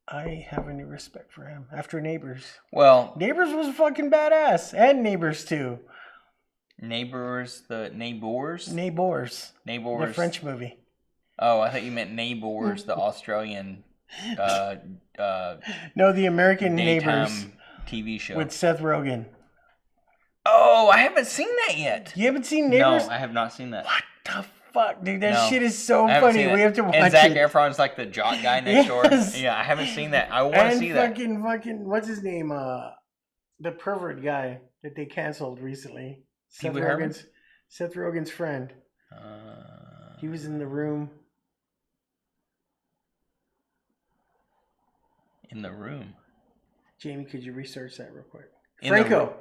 I have any respect for him after Neighbors. Well, Neighbors was fucking badass, and Neighbors too. Neighbors, the Neighbors, the French movie. Oh, I thought you meant Neighbors, the Australian. No, the American Neighbors TV show with Seth Rogen. Oh, I haven't seen that yet. You haven't seen Neighbors? No, I have not seen that. What the fuck, dude? That shit is so funny. We have to watch it. And Zac Efron's like the jock guy next door. Yeah, I haven't seen that. I want to see that. Fucking, what's his name? The pervert guy that they canceled recently. Seth Rogen's friend. He was in The Room. In The Room. Jamie, could you research that real quick? Franco.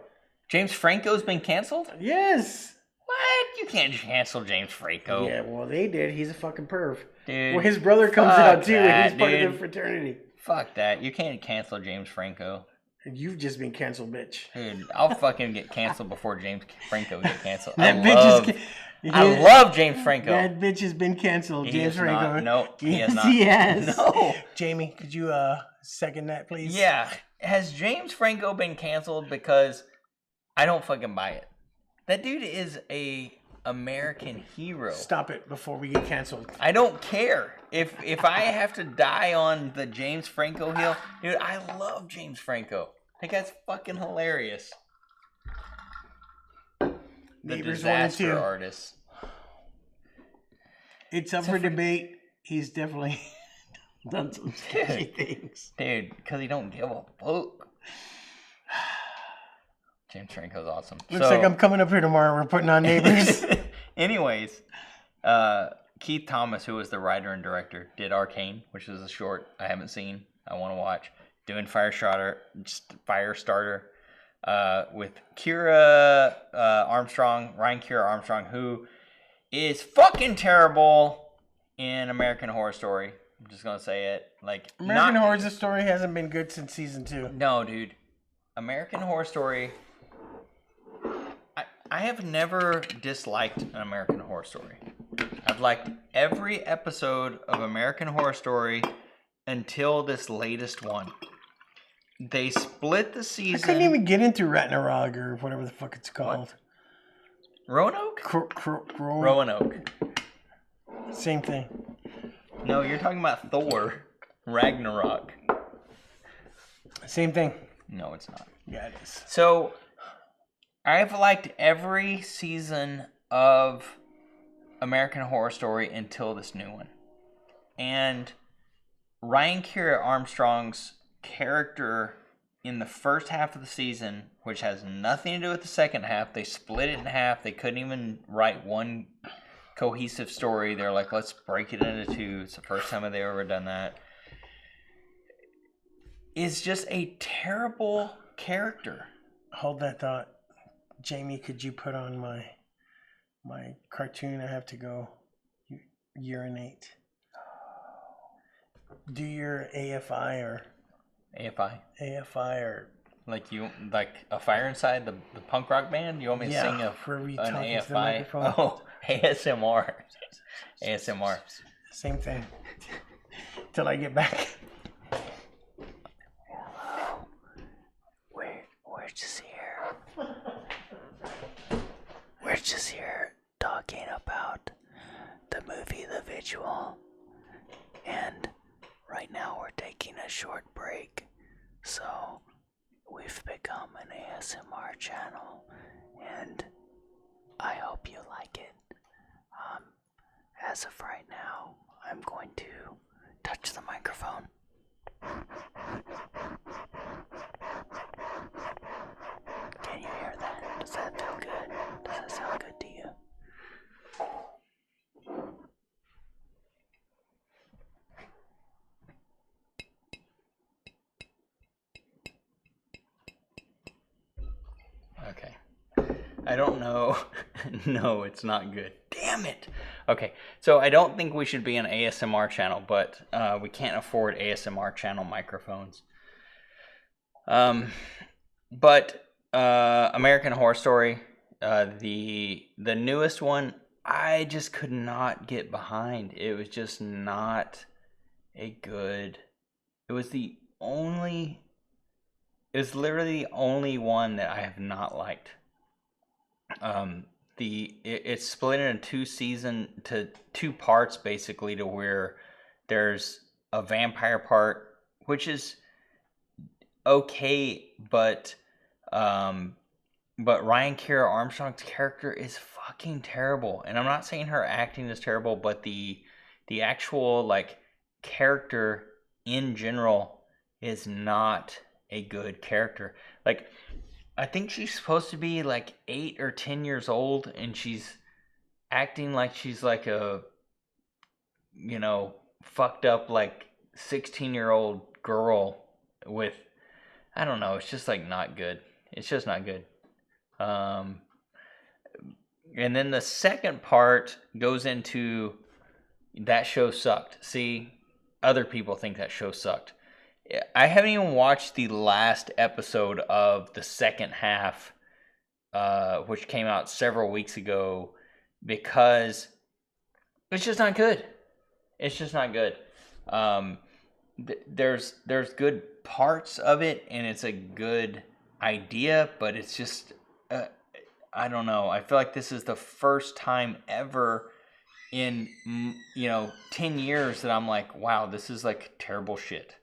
James Franco's been canceled? Yes. What? You can't cancel James Franco. Yeah, well, they did. He's a fucking perv. Dude. Well, his brother comes out too, and he's part of the fraternity. Fuck that. You can't cancel James Franco. And you've just been canceled, bitch. Dude, I'll fucking get canceled before James Franco get canceled. I love James Franco. That bitch has been canceled, James Franco. No, he has not. He has. No. Jamie, could you second that, please? Yeah. Has James Franco been canceled? Because I don't fucking buy it. That dude is a American hero. Stop it before we get canceled. I don't care. If I have to die on the James Franco hill, dude, I love James Franco. That guy's fucking hilarious. The Neighbors disaster artist. It's up for debate. He's definitely done some sketchy things. Dude, because he don't give a fuck. James Franco's awesome. Looks like I'm coming up here tomorrow. We're putting on Neighbors. Anyways, Keith Thomas, who was the writer and director, did Arcane, which is a short I haven't seen. I want to watch. Doing Firestarter. with Ryan Kira Armstrong, who is fucking terrible in American Horror Story. I'm just gonna say it. Like American Horror Story hasn't been good since season 2. No, dude. American Horror Story. I have never disliked an American Horror Story. I've liked every episode of American Horror Story until this latest one. They split the season. I couldn't even get into Ragnarok or whatever the fuck it's called. Roanoke? Roanoke. Same thing. No, you're talking about Thor. Ragnarok. Same thing. No, it's not. Yeah, it is. So, I've liked every season of American Horror Story until this new one. And Ryan Kira Armstrong's character in the first half of the season, which has nothing to do with the second half, they split it in half. They couldn't even write one cohesive story. They're like, let's break it into two. It's the first time they've ever done that. Is just a terrible character. Hold that thought. Jamie, could you put on my cartoon? I have to go urinate. Do your AFI or like a Fire Inside the punk rock band. You want me to sing an AFI? Oh, ASMR. ASMR. Same thing. Till I get back. Hello. We're just here. We're just here talking about the movie The Vigil. And right now we're taking a short break. So we've become an ASMR channel. And I hope you like it. As of right now, I'm going to touch the microphone. Can you hear that? Does that feel good? Does that sound good to you? Okay. I don't know. No, it's not good. Damn it. Okay, so I don't think we should be an ASMR channel, but we can't afford ASMR channel microphones. But American Horror Story, the newest one, I just could not get behind. It was just not a good. It was literally the only one that I have not liked. It's split into two parts basically, to where there's a vampire part, which is okay, but Ryan Kira Armstrong's character is fucking terrible. And I'm not saying her acting is terrible, but the actual like character in general is not a good character. Like, I think she's supposed to be like 8 or 10 years old, and she's acting like she's like a, fucked up like 16-year-old girl with, I don't know, it's just like not good. It's just not good. And then the second part goes into that show sucked. See, other people think that show sucked. I haven't even watched the last episode of the second half, which came out several weeks ago, because it's just not good. It's just not good. There's good parts of it, and it's a good idea, but it's just, I don't know. I feel like this is the first time ever in 10 years that I'm like, wow, this is like terrible shit.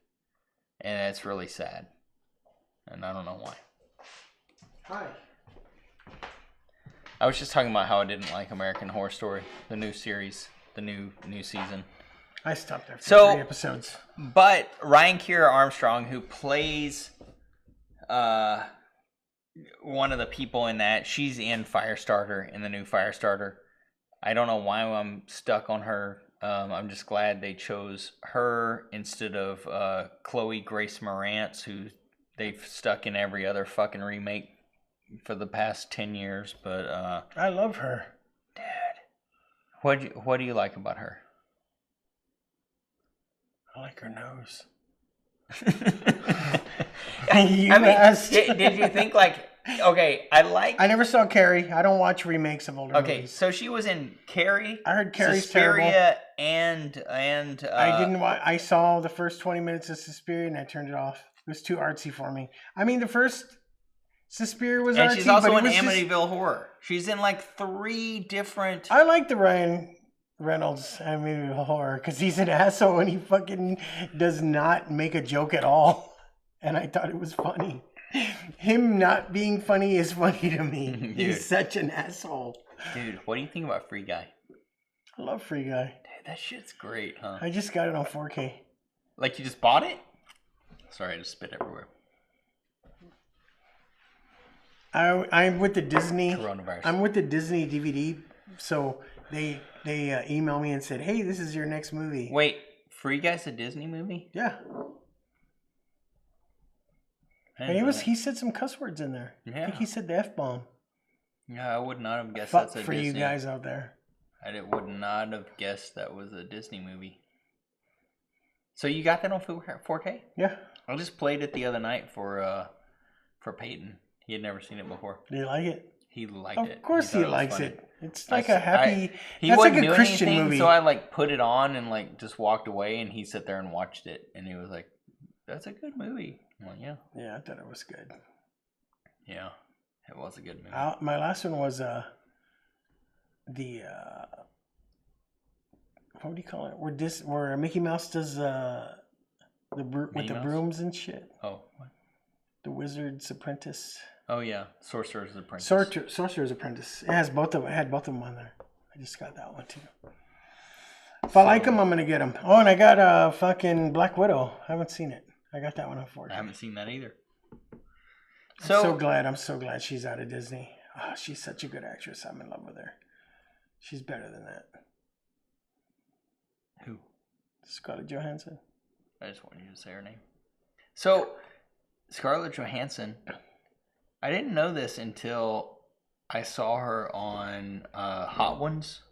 And it's really sad. And I don't know why. Hi. I was just talking about how I didn't like American Horror Story, the new series, the new season. I stopped after 3 episodes. But Ryan Kira Armstrong, who plays one of the people in that, she's in Firestarter, in the new Firestarter. I don't know why I'm stuck on her. I'm just glad they chose her instead of Chloe Grace Moretz, who they've stuck in every other fucking remake for the past 10 years. But I love her. Dude, what do you like about her? I like her nose. Did you think like, okay, I never saw Carrie. I don't watch remakes of older movies. So she was in Carrie. I heard Carrie's Suspiria, terrible. and I didn't watch. I saw the first 20 minutes of Suspiria and I turned it off. It was too artsy for me. I mean, the first Suspiria was artsy, and she's also but in Amityville Horror. She's in like 3 different. I like the Ryan Reynolds Amityville Horror because he's an asshole and he fucking does not make a joke at all. And I thought it was funny. Him not being funny is funny to me. He's such an asshole. Dude, what do you think about Free Guy? I love Free Guy. Dude, that shit's great, huh? I just got it on 4K. Like you just bought it? Sorry, I just spit everywhere. I'm with the Disney. Coronavirus. I'm with the Disney DVD. So they emailed me and said, "Hey, this is your next movie." Wait, Free Guy's a Disney movie? Yeah. And he said some cuss words in there. Yeah. I think he said the F-bomb. Yeah, I would not have guessed Fuck that's a for Disney. you guys out there. I would not have guessed that was a Disney movie. So you got that on 4K? Yeah. I just played it the other night for Peyton. He had never seen it before. Do you like it? He liked it. Of course he likes funny. it. It's like a happy. He that's wouldn't like a do Christian anything, movie. so I like put it on and like just walked away, and he sat there and watched it, and he was like, "That's a good movie." I'm like, "Yeah." Yeah, I thought it was good. Yeah, it was a good movie. My last one was what do you call it? Where Mickey Mouse does with the brooms and shit. Oh, what? The Wizard's Apprentice. Oh yeah, Sorcerer's Apprentice. Sorcerer's Apprentice. It had both of them on there. I just got that one too. If I like them, I'm gonna get them. Oh, and I got fucking Black Widow. I haven't seen it. I got that one on 4K. I haven't seen that either. I'm so glad she's out of Disney. Oh, she's such a good actress. I'm in love with her. She's better than that. Who? Scarlett Johansson. I just wanted you to say her name. So, Scarlett Johansson, I didn't know this until I saw her on Hot Ones,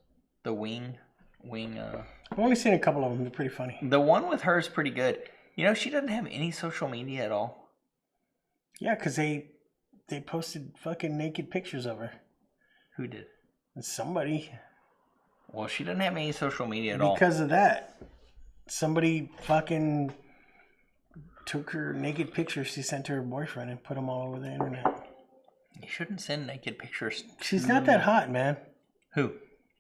the Wing. I've only seen a couple of them. They're pretty funny. The one with her is pretty good. You know, she doesn't have any social media at all. Yeah, because they posted fucking naked pictures of her. Who did? Somebody. Well, she doesn't have any social media at all. Because of that. Somebody fucking took her naked pictures she sent to her boyfriend and put them all over the internet. You shouldn't send naked pictures. She's not that hot, man. Who?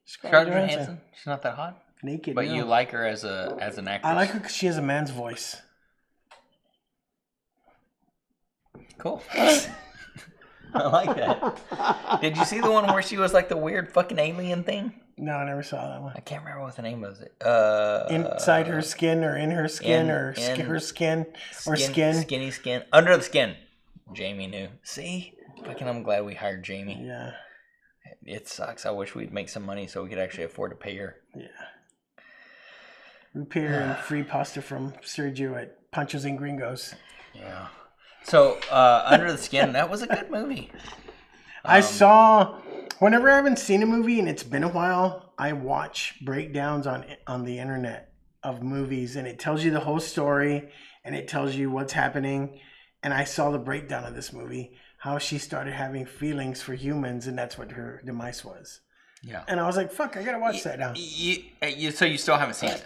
Scarlett Johansson? She's not that hot? Naked. But you like her as an actress. I like her because she has a man's voice. Cool. I like that. Did you see the one where she was like the weird fucking alien thing? No, I never saw that one. I can't remember what the name was. Inside her skin or in her skin her skin or skin. Skinny skin. Under the skin. Jamie knew. See? Fucking I'm glad we hired Jamie. Yeah. It sucks. I wish we'd make some money so we could actually afford to pay her. Yeah. We pay her in free pasta from Sergio at Panchos and Gringos. Yeah. So, Under the Skin, that was a good movie. I saw, whenever I haven't seen a movie and it's been a while, I watch breakdowns on the internet of movies, and it tells you the whole story and it tells you what's happening. And I saw the breakdown of this movie, how she started having feelings for humans, and that's what her demise was. Yeah. And I was like, fuck, I gotta watch that now. So you still haven't seen it?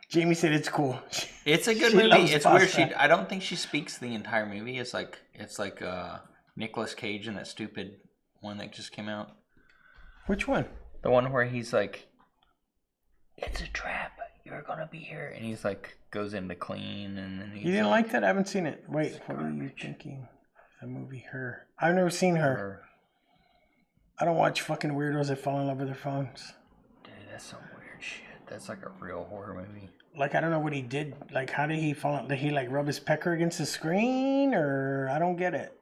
Jamie said it's cool. It's a good movie. It's weird. I don't think she speaks the entire movie. It's like Nicolas Cage in that stupid one that just came out. Which one? The one where he's like, "It's a trap. You're gonna be here," and he's like goes into clean, and then you didn't like that? I haven't seen it. Wait, what are you thinking? The movie Her. I've never seen Her. I don't watch fucking weirdos that fall in love with their phones. Dude, that's some weird shit. That's like a real horror movie. Like, I don't know what he did. Like, how did he fall? Did he, like, rub his pecker against the screen? Or, I don't get it.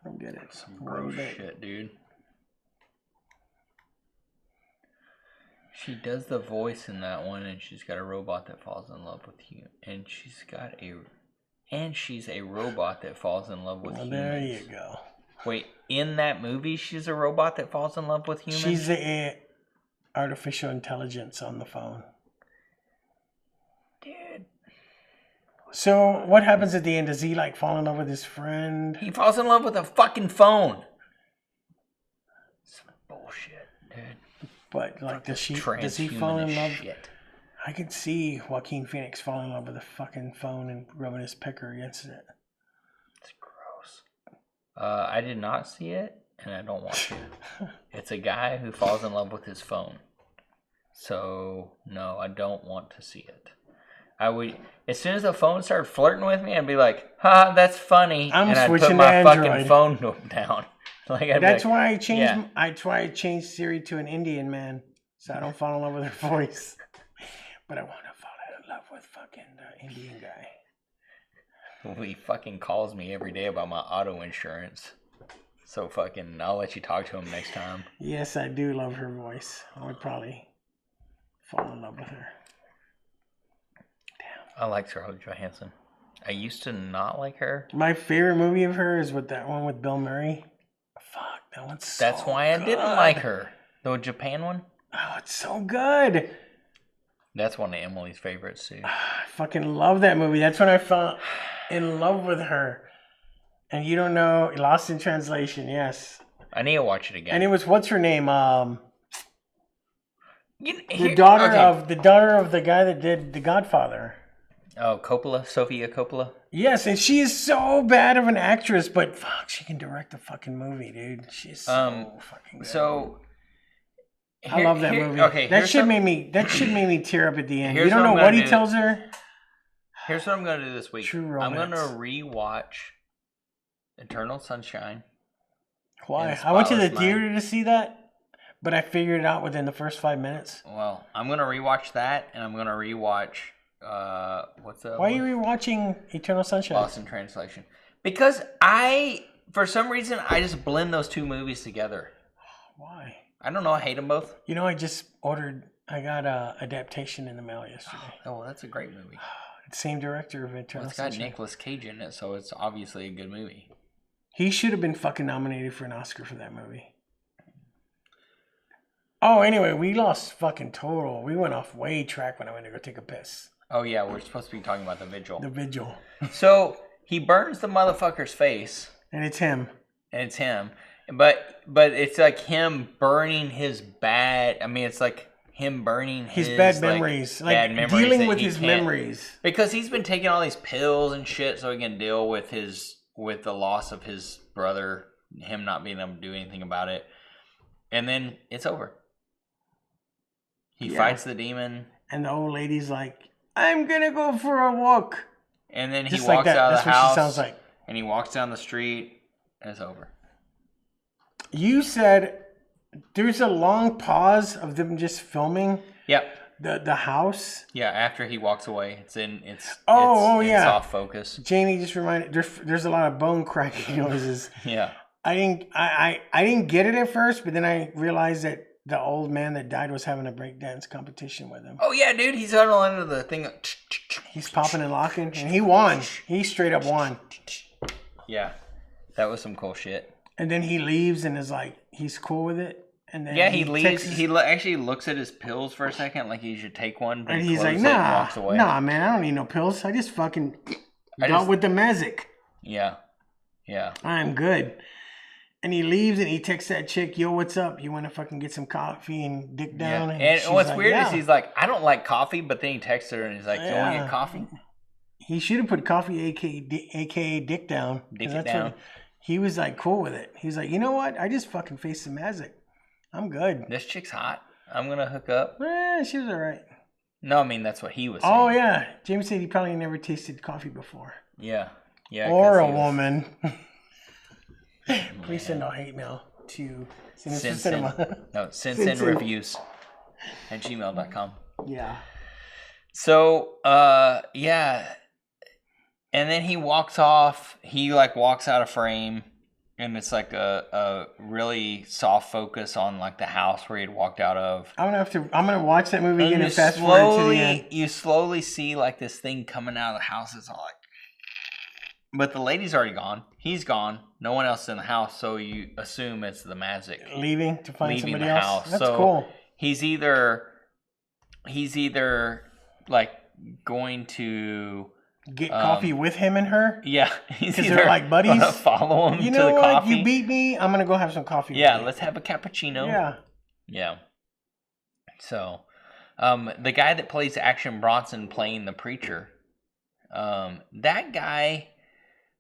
I don't get it. Some gross shit, dude. She does the voice in that one, and she's got a robot that falls in love with you. And she's got a And she's a robot that falls in love with humans. There you go. Wait, in that movie, she's a robot that falls in love with humans? She's the artificial intelligence on the phone. Dude. So what happens at the end? Does he like fall in love with his friend? He falls in love with a fucking phone. Some bullshit, dude. But like, does he fall in love? Shit. I could see Joaquin Phoenix falling in love with a fucking phone and rubbing his pecker against it. It's gross. I did not see it, and I don't want to. It's a guy who falls in love with his phone. So, no, I don't want to see it. I would, as soon as the phone started flirting with me, I'd be like, "Ha, that's funny," and I'd put my fucking phone down. Like, that's why I changed. Yeah. That's why I changed Siri to an Indian man, so I don't fall in love with her voice. But I want to fall in love with fucking the Indian guy. Well, he fucking calls me every day about my auto insurance. So fucking, I'll let you talk to him next time. Yes, I do love her voice. I would probably fall in love with her. Damn. I like Scarlett Johansson. I used to not like her. My favorite movie of her is with that one with Bill Murray. Fuck, that one's so That's why good. I didn't like her. The Japan one? Oh, it's so good. That's one of Emily's favorites, too. I fucking love that movie. That's when I fell in love with her. And you don't know, Lost in Translation, yes. I need to watch it again. And it was, what's her name? The daughter of the guy that did The Godfather. Oh, Coppola, Sofia Coppola. Yes, and she is so bad of an actress, but fuck, she can direct a fucking movie, dude. She's so fucking good. So I love that movie. Okay, that shit made me tear up at the end. You don't know what he tells her. Here's what I'm gonna do this week. True romance. I'm gonna rewatch Eternal Sunshine. Why? I went to the theater to see that, but I figured it out within the first 5 minutes. Well, I'm gonna rewatch that, and I'm gonna rewatch what's that? Why are you rewatching Eternal Sunshine? Lost in Translation. Because for some reason, I just blend those two movies together. Why? I don't know. I hate them both. You know, I got a adaptation in the mail yesterday. Oh, that's a great movie. Same director of Eternal Sunshine. It's got Nicolas Cage in it, so it's obviously a good movie. He should have been fucking nominated for an Oscar for that movie. Oh, anyway, we lost fucking total. We went off way track when I went to go take a piss. Oh, yeah, we're supposed to be talking about the Vigil. The Vigil. So, he burns the motherfucker's face. And it's him. But it's like him burning his bad... I mean, it's like him burning his bad memories. Like, dealing with his memories. Because he's been taking all these pills and shit so he can deal with the loss of his brother, him not being able to do anything about it. And then it's over. He fights the demon. And the old lady's like, I'm going to go for a walk. And then he walks out of the house. That's what she sounds like. And he walks down the street, and it's over. You said there's a long pause of them just filming. Yep. The house. Yeah, after he walks away, it's soft focus. Jamie just reminded there's a lot of bone cracking noises. Yeah. I didn't get it at first, but then I realized that the old man that died was having a breakdance competition with him. Oh yeah, dude, he's on under the thing. He's popping and locking, and he won. He straight up won. Yeah, that was some cool shit. And then he leaves and is like, he's cool with it. And then he leaves. He actually looks at his pills for a second, like he should take one. But and he's like, nah, man, I don't need no pills. I just fucking dealt with the Mazic. Yeah. I'm good. And he leaves and he texts that chick, yo, what's up? You want to fucking get some coffee and dick down? Yeah. And what's weird is he's like, I don't like coffee, but then he texts her and he's like, you want to get coffee? He should have put coffee, aka dick down. Dick it down. He was like cool with it. He's like, you know what? I just fucking faced some Mazic. I'm good. This chick's hot. I'm going to hook up. She was all right. No, I mean, that's what he was saying. Oh, yeah. James said he probably never tasted coffee before. Yeah. Or a woman. Please send no hate mail to Sinister Sinema. No, Sin Reviews at gmail.com. Yeah. So, yeah. And then he walks off. He, like, walks out of frame. And it's like a really soft focus on like the house where he had walked out of. I'm gonna watch that movie again and fast forward to the end. You slowly see like this thing coming out of the house. It's all like, But the lady's already gone. He's gone. No one else in the house, so you assume it's the magic Leaving to find leaving somebody the else. house. That's So cool. he's either like going to Get coffee with him and her. Yeah, he's Because either they're like buddies. gonna follow him You to know the what? coffee. You beat me. I'm gonna go have some coffee. Yeah, with you. let's have a cappuccino. Yeah. So, the guy that plays Action Bronson playing the preacher, that guy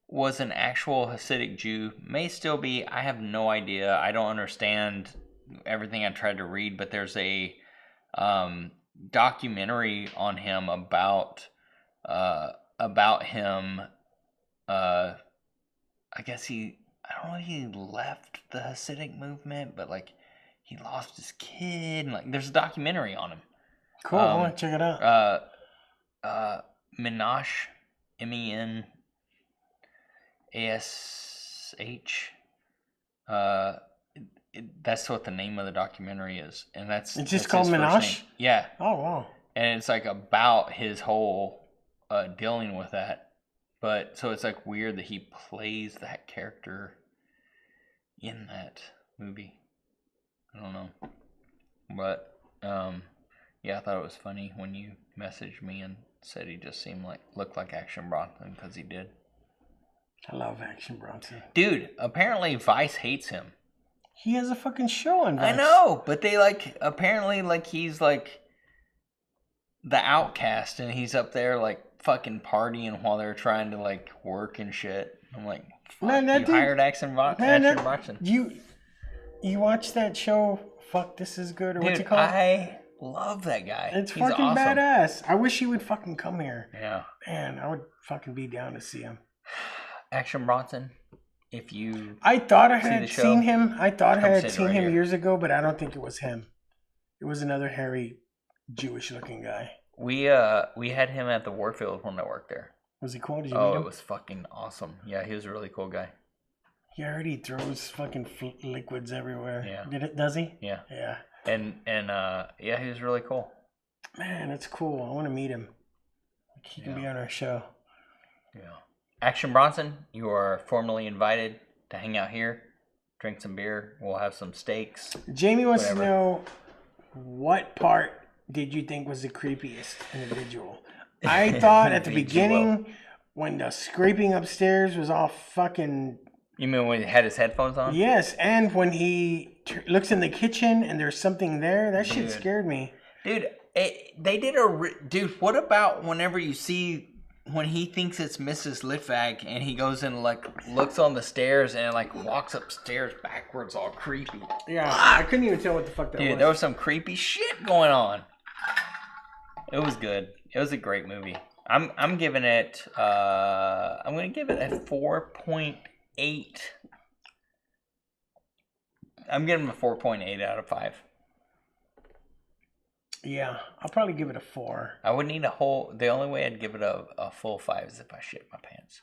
was an actual Hasidic Jew. May still be. I have no idea. I don't understand everything I tried to read, but there's a documentary on him about him. I guess I don't know if he left the Hasidic movement, but like he lost his kid, and like there's a documentary on him. Cool. I want to check it out. Minash, Menash. That's what the name of the documentary is, and it's just called Minash. Yeah. Oh wow. And it's like about his whole dealing with that. But so it's like weird that he plays that character in that movie. I don't know. But yeah, I thought it was funny when you messaged me and said he just looked like Action Bronson, because he did. I love Action Bronson. Dude, apparently Vice hates him. He has a fucking show on Vice. I know, but they apparently he's like the outcast, and he's up there like fucking partying while they're trying to like work and shit. I'm like, fuck, you hired Action Bronson. You watch that show? Fuck, This Is Good, or what's it called? I love that guy. He's fucking awesome. Badass. I wish he would fucking come here. Yeah. Man, I would fucking be down to see him. Action Bronson. I thought I had seen him. I thought I had seen him here. years ago, but I don't think it was him. It was another hairy, Jewish-looking guy. We had him at the Warfield when I worked there. Was he cool? Did you meet him? It was fucking awesome. Yeah, he was a really cool guy. He already throws fucking liquids everywhere. Yeah. Does he? Yeah. Yeah. And yeah, he was really cool. Man, that's cool. I want to meet him. He can be on our show. Yeah. Action Bronson, you are formally invited to hang out here, drink some beer. We'll have some steaks. Jamie wants to know, what part did you think was the creepiest individual? I thought at the beginning, when the scraping upstairs was all fucking... You mean when he had his headphones on? Yes, and when he looks in the kitchen and there's something there, that shit scared me. Dude, they did dude, what about whenever you see... when he thinks it's Mrs. Litvag and he goes and like looks on the stairs and like walks upstairs backwards all creepy. Yeah, I couldn't even tell what the fuck that was. Dude, there was some creepy shit going on. It was good. It was a great movie. I'm giving it I'm gonna give it a 4.8. I'm giving it a 4.8 out of 5. Yeah, I'll probably give it a 4. I would need the only way I'd give it a full 5 is if I shit my pants.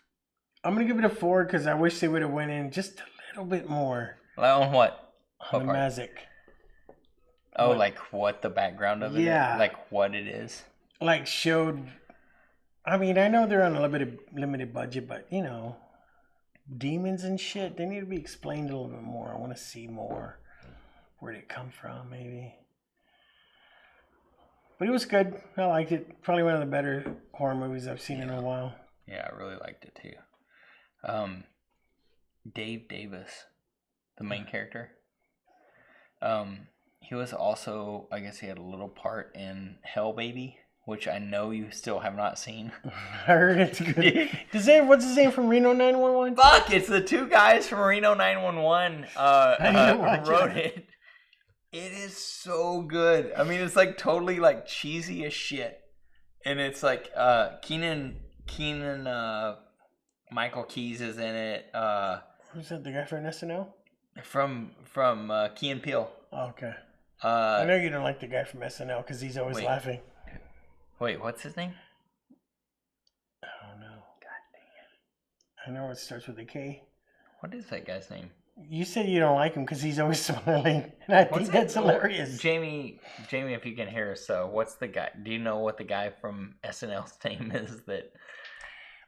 I'm going to give it a 4 because I wish they would have went in just a little bit more. On what? On the Mazik. Oh, like what the background of it is? Like what it is? Like showed... I mean, I know they're on a limited budget, but, you know, demons and shit, they need to be explained a little bit more. I want to see more. Where'd it come from, maybe? But it was good. I liked it. Probably one of the better horror movies I've seen in a while. Yeah, I really liked it too. Dave Davis, the main character. He was also, I guess he had a little part in Hell Baby, which I know you still have not seen. I heard it's good. What's his name from Reno 911? Fuck, it's the two guys from Reno 911 wrote it. It is so good. I mean, it's like totally like cheesy as shit, and it's like Keenan, Michael Keys is in it. Who's that? The guy from SNL? From Key and Peele. Oh, okay. I know you don't like the guy from SNL because he's always laughing. Wait, what's his name? I don't know. God dang it! I know it starts with a K. What is that guy's name? You said you don't like him because he's always smiling, and I think that's hilarious. Jamie, if you can hear us, what's the guy? Do you know what the guy from SNL's name is? That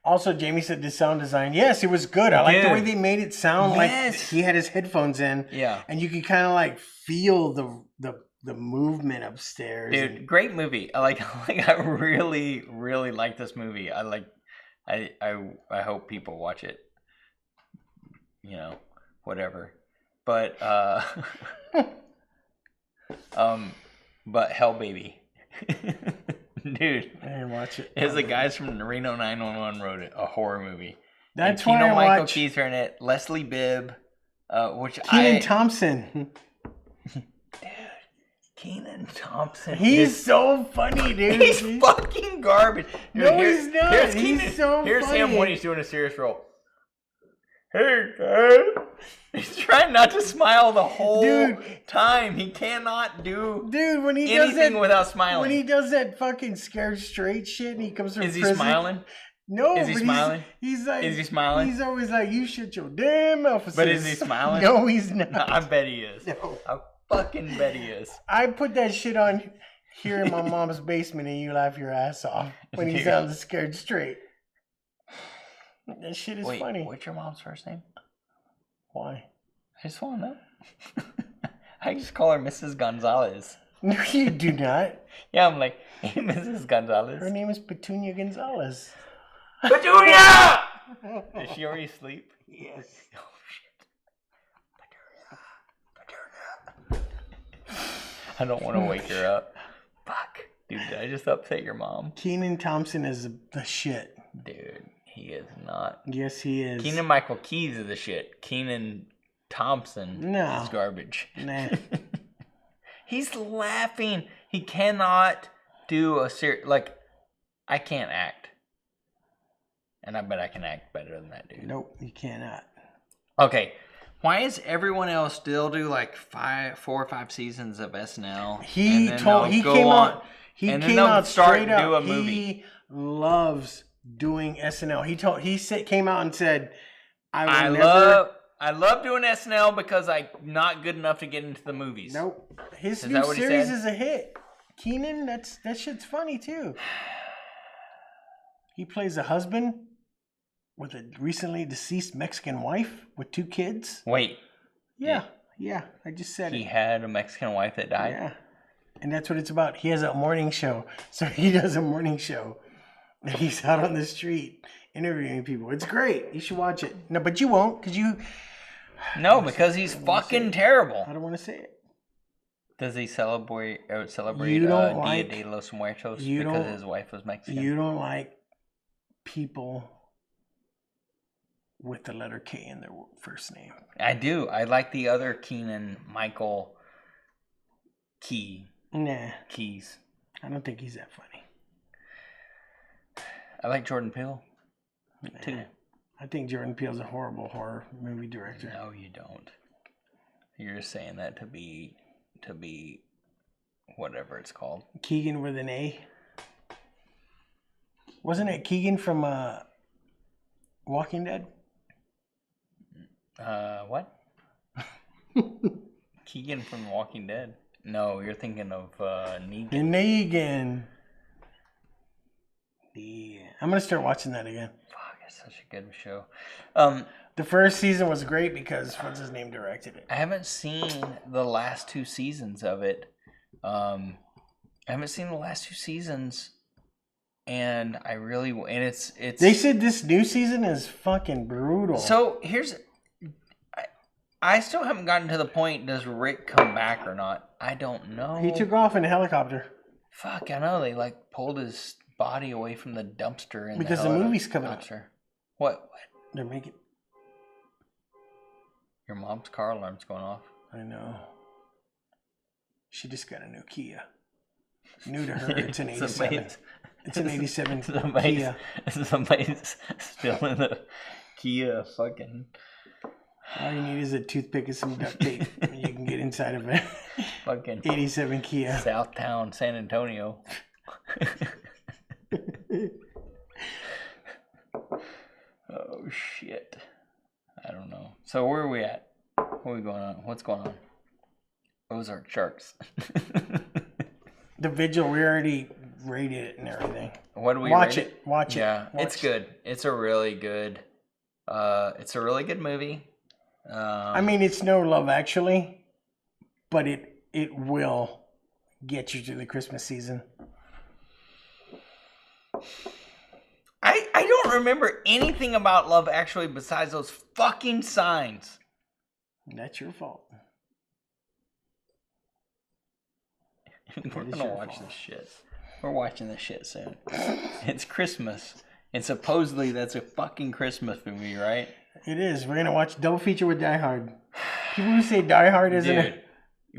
Also, Jamie said the sound design. Yes, it was good. I like the way they made it sound like he had his headphones in. Yeah. And you could kind of like feel the movement upstairs. Dude, great movie. I really, really like this movie. I hope people watch it. You know, whatever. But but Hell Baby. Dude, I didn't watch it. It's the guys from Reno 911 wrote it, a horror movie. That's why I Michael watch. Keys are in it. Leslie Bibb, Kenan Thompson. Dude, Kenan Thompson. He's so funny, dude. He's fucking garbage. Dude, no, he's not. He's so Here's funny. him when he's doing a serious role. Hey, guys. He's trying not to smile the whole time. He cannot do when he anything does that, without smiling. When he does that fucking scared straight shit and he comes from prison. Is he smiling? No. Is he smiling? He's like. Is he smiling? He's always like, you shut your damn mouth. But is he smiling? No, he's not. No, I bet he is. No. I fucking bet he is. I put that shit on here in my mom's basement and you laugh your ass off when he sounds scared straight. That shit is funny. What's your mom's first name? Why? I just want to know. I just call her Mrs. Gonzalez. No, you do not. Yeah, I'm like, hey, Mrs. Gonzalez. Her name is Petunia Gonzalez. Petunia! Is she already asleep? Yes. Oh, shit. Petunia. I don't want to wake her up. Fuck. Dude, did I just upset your mom? Kenan Thompson is the shit. Dude, he is not. Yes, he is. Kenan Michael Keys is the shit. Kenan Thompson is garbage. Nah. He's laughing. He cannot do a serious... Like, I can't act. And I bet I can act better than that dude. Nope, you cannot. Okay. Why is everyone else still do like 4 or 5 seasons of SNL? He came out straight up. He loves doing SNL. He came out and said, I love doing SNL because I'm not good enough to get into the movies. Nope. His new series is a hit. Kenan, that shit's funny too. He plays a husband with a recently deceased Mexican wife with 2 kids. Wait. Yeah. I just said it. He had a Mexican wife that died? Yeah. And that's what it's about. He has a morning show. So he does a morning show. And he's out on the street interviewing people. It's great. You should watch it. No, but you won't because you... No, because he's fucking terrible. I don't want to say it. Does he celebrate Dia de los Muertos because his wife was Mexican? You don't like people with the letter K in their first name. I do. I like the other Kenan Michael Keys. I don't think he's that funny. I like Jordan Peele too. I think Jordan Peele's a horrible horror movie director. No, you don't. You're just saying that to be whatever it's called. Keegan with an A. Wasn't it Keegan from Walking Dead? What? Keegan from Walking Dead. No, you're thinking of Negan. Negan. Yeah. I'm gonna start watching that again. Fuck, it's such a good show. The first season was great because what's his name directed it. I haven't seen the last 2 seasons of it. And I really and it's. They said this new season is fucking brutal. So I still haven't gotten to the point. Does Rick come back or not? I don't know. He took off in a helicopter. Fuck, I know. They like pulled his body away from the dumpster in because the movie's coming out. What? They're making. Your mom's car alarm's going off. I know. She just got a new Kia. New to her. It's an 87. It's an 87 Kia. Somebody's still in the Kia fucking... All you need is a toothpick and some duct tape, and you can get inside of it. Fucking 87 Kia. Southtown, San Antonio. Oh, shit. I don't know. So where are we at? What are we going on? What's going on? Ozark Sharks. The Vigil, we already rated it and everything. What do we watch rate it? Watch it. Yeah, Watch it's good. It's a really good movie. I mean, it's no Love Actually, but it will get you through the Christmas season. I don't remember anything about Love Actually besides those fucking signs. That's your fault. We're gonna watch this shit. We're watching this shit soon. It's Christmas. And supposedly that's a fucking Christmas movie, right? It is. We're gonna watch double feature with Die Hard. People who say Die Hard isn't it?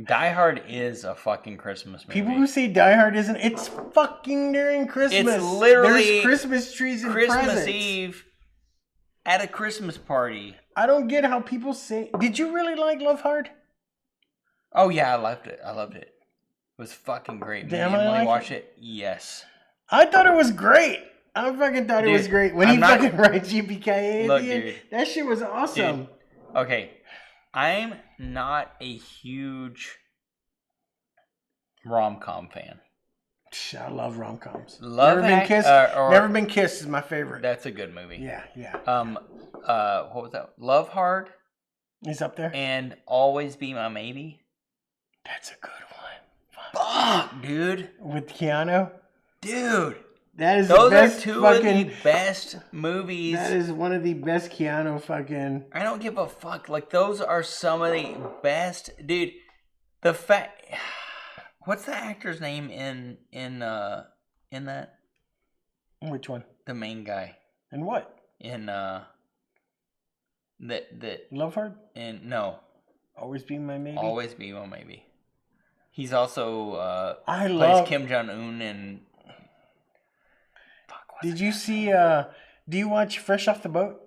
Die Hard is a fucking Christmas movie. People who say Die Hard isn't, it's fucking during Christmas. It's literally there's Christmas trees and Christmas presents. Eve at a Christmas party. I don't get how people say. Did you really like Love Hard? Oh yeah, I loved it. It was fucking great. Did Me and Emily Emily like watched it? Yes. I thought it was great. I fucking thought it was great. When he fucking writes GPKA at Look, the end, dude. that shit was awesome. Dude, okay, I'm not a huge rom-com fan. I love rom-coms. Never Been Kissed is my favorite. That's a good movie. Yeah. What was that? Love Hard. He's up there. And Always Be My Maybe. That's a good one. Fuck, dude. With Keanu. Dude. That is Those the best are two fucking, of the best movies. That is one of the best Keanu fucking. I don't give a fuck. Like, those are some of the best. Dude, the fact. What's the actor's name in that? Which one? The main guy. And what? In that Love Hard? And no. Always Be My Maybe? Always Be My Maybe. He's also plays Kim Jong-un in. Did you see do you watch Fresh Off the Boat?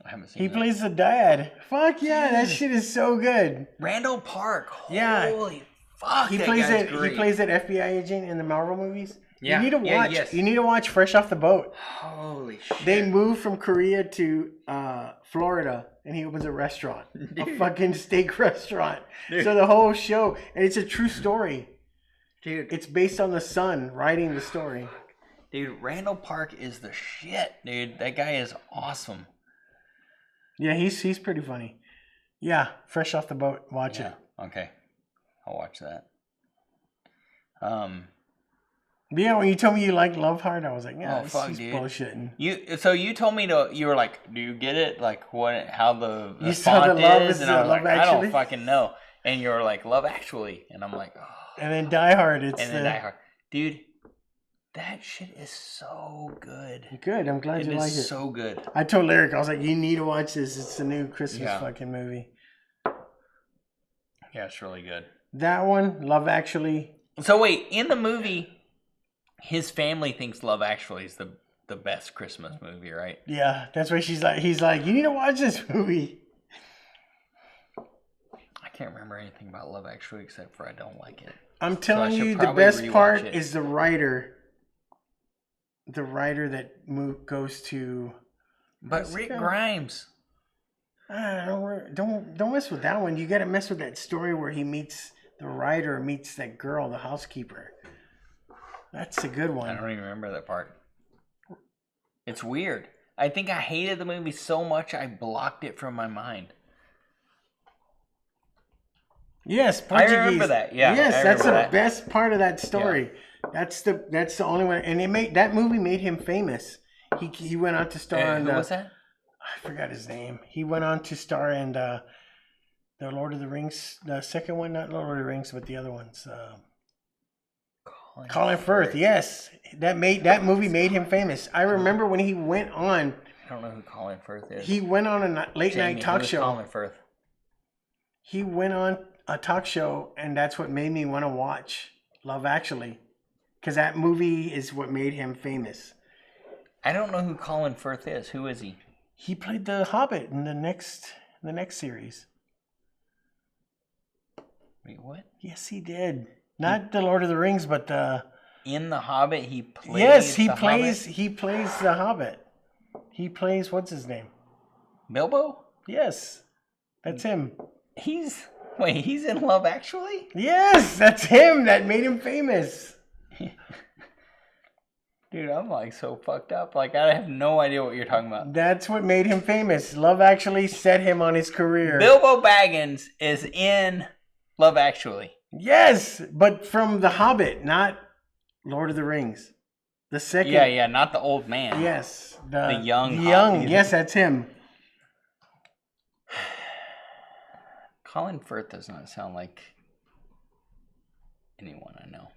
I haven't seen He that. plays the dad. Fuck yeah, that shit is so good. Randall Park. Yeah. Holy fuck. He that plays guy's it. great. He plays that FBI agent in the Marvel movies. Yeah. You need to watch. Yeah, yes. You need to watch Fresh Off the Boat. Holy shit. They moved from Korea to Florida, and he opens a restaurant, a fucking steak restaurant. Dude. So the whole show, and it's a true story. Dude. It's based on the son writing the story. Dude, Randall Park is the shit, dude. That guy is awesome. Yeah, he's pretty funny. Yeah, Fresh Off the Boat. Watch it. Okay. I'll watch that. Yeah, when you told me you like Love Hard, I was like, yeah, fuck, he's dude. bullshitting. So you told me you were like, do you get it? Like how the You saw font the love is? is And I was Love like, I Actually? don't fucking know. And you were like, Love Actually. And I'm like, oh. And then Die Hard, And then Die Hard. Dude, that shit is so good. Good, I'm glad you like it. It is so good. I told Lyric, I was like, you need to watch this. It's a new Christmas fucking movie. Yeah, it's really good. That one, Love Actually. So wait, in the movie, his family thinks Love Actually is the best Christmas movie, right? Yeah, that's why he's like, you need to watch this movie. I can't remember anything about Love Actually except for I don't like it. I'm telling you, the best part is the writer. The writer that goes to. But Rick Grimes. Don't mess with that one. You got to mess with that story where he meets the writer, meets that girl, the housekeeper. That's a good one. I don't even remember that part. It's weird. I think I hated the movie so much I blocked it from my mind. Yes, Portuguese. I remember that. Yeah, yes, that's the best part of that story. Yeah. That's the only one, and that movie made him famous. He went on to star in. Who was that? I forgot his name. He went on to star in the Lord of the Rings, the second one, not Lord of the Rings, but the other ones. Colin Firth. Yes, that movie made him famous. I remember when he went on. I don't know who Colin Firth is. He went on a late night talk show. Colin Firth. He went on a talk show, and that's what made me want to watch Love Actually, because that movie is what made him famous. I don't know who Colin Firth is. Who is he? He played the Hobbit in the next series. Wait, what? Yes, he did. Not the Lord of the Rings, but the. In the Hobbit, he plays. Yes, he plays. Hobbit? He plays the Hobbit. He plays what's his name? Bilbo. Yes, that's him. He's in Love Actually. Yes, that's him. That made him famous. Dude, I'm like so fucked up. Like, I have no idea what you're talking about. That's what made him famous. Love Actually set him on his career. Bilbo Baggins is in Love Actually. Yes, but from The Hobbit, not Lord of the Rings. The second. Yeah, not the old man. Yes. The young. Yes, that's him. Colin Firth does not sound like anyone I know.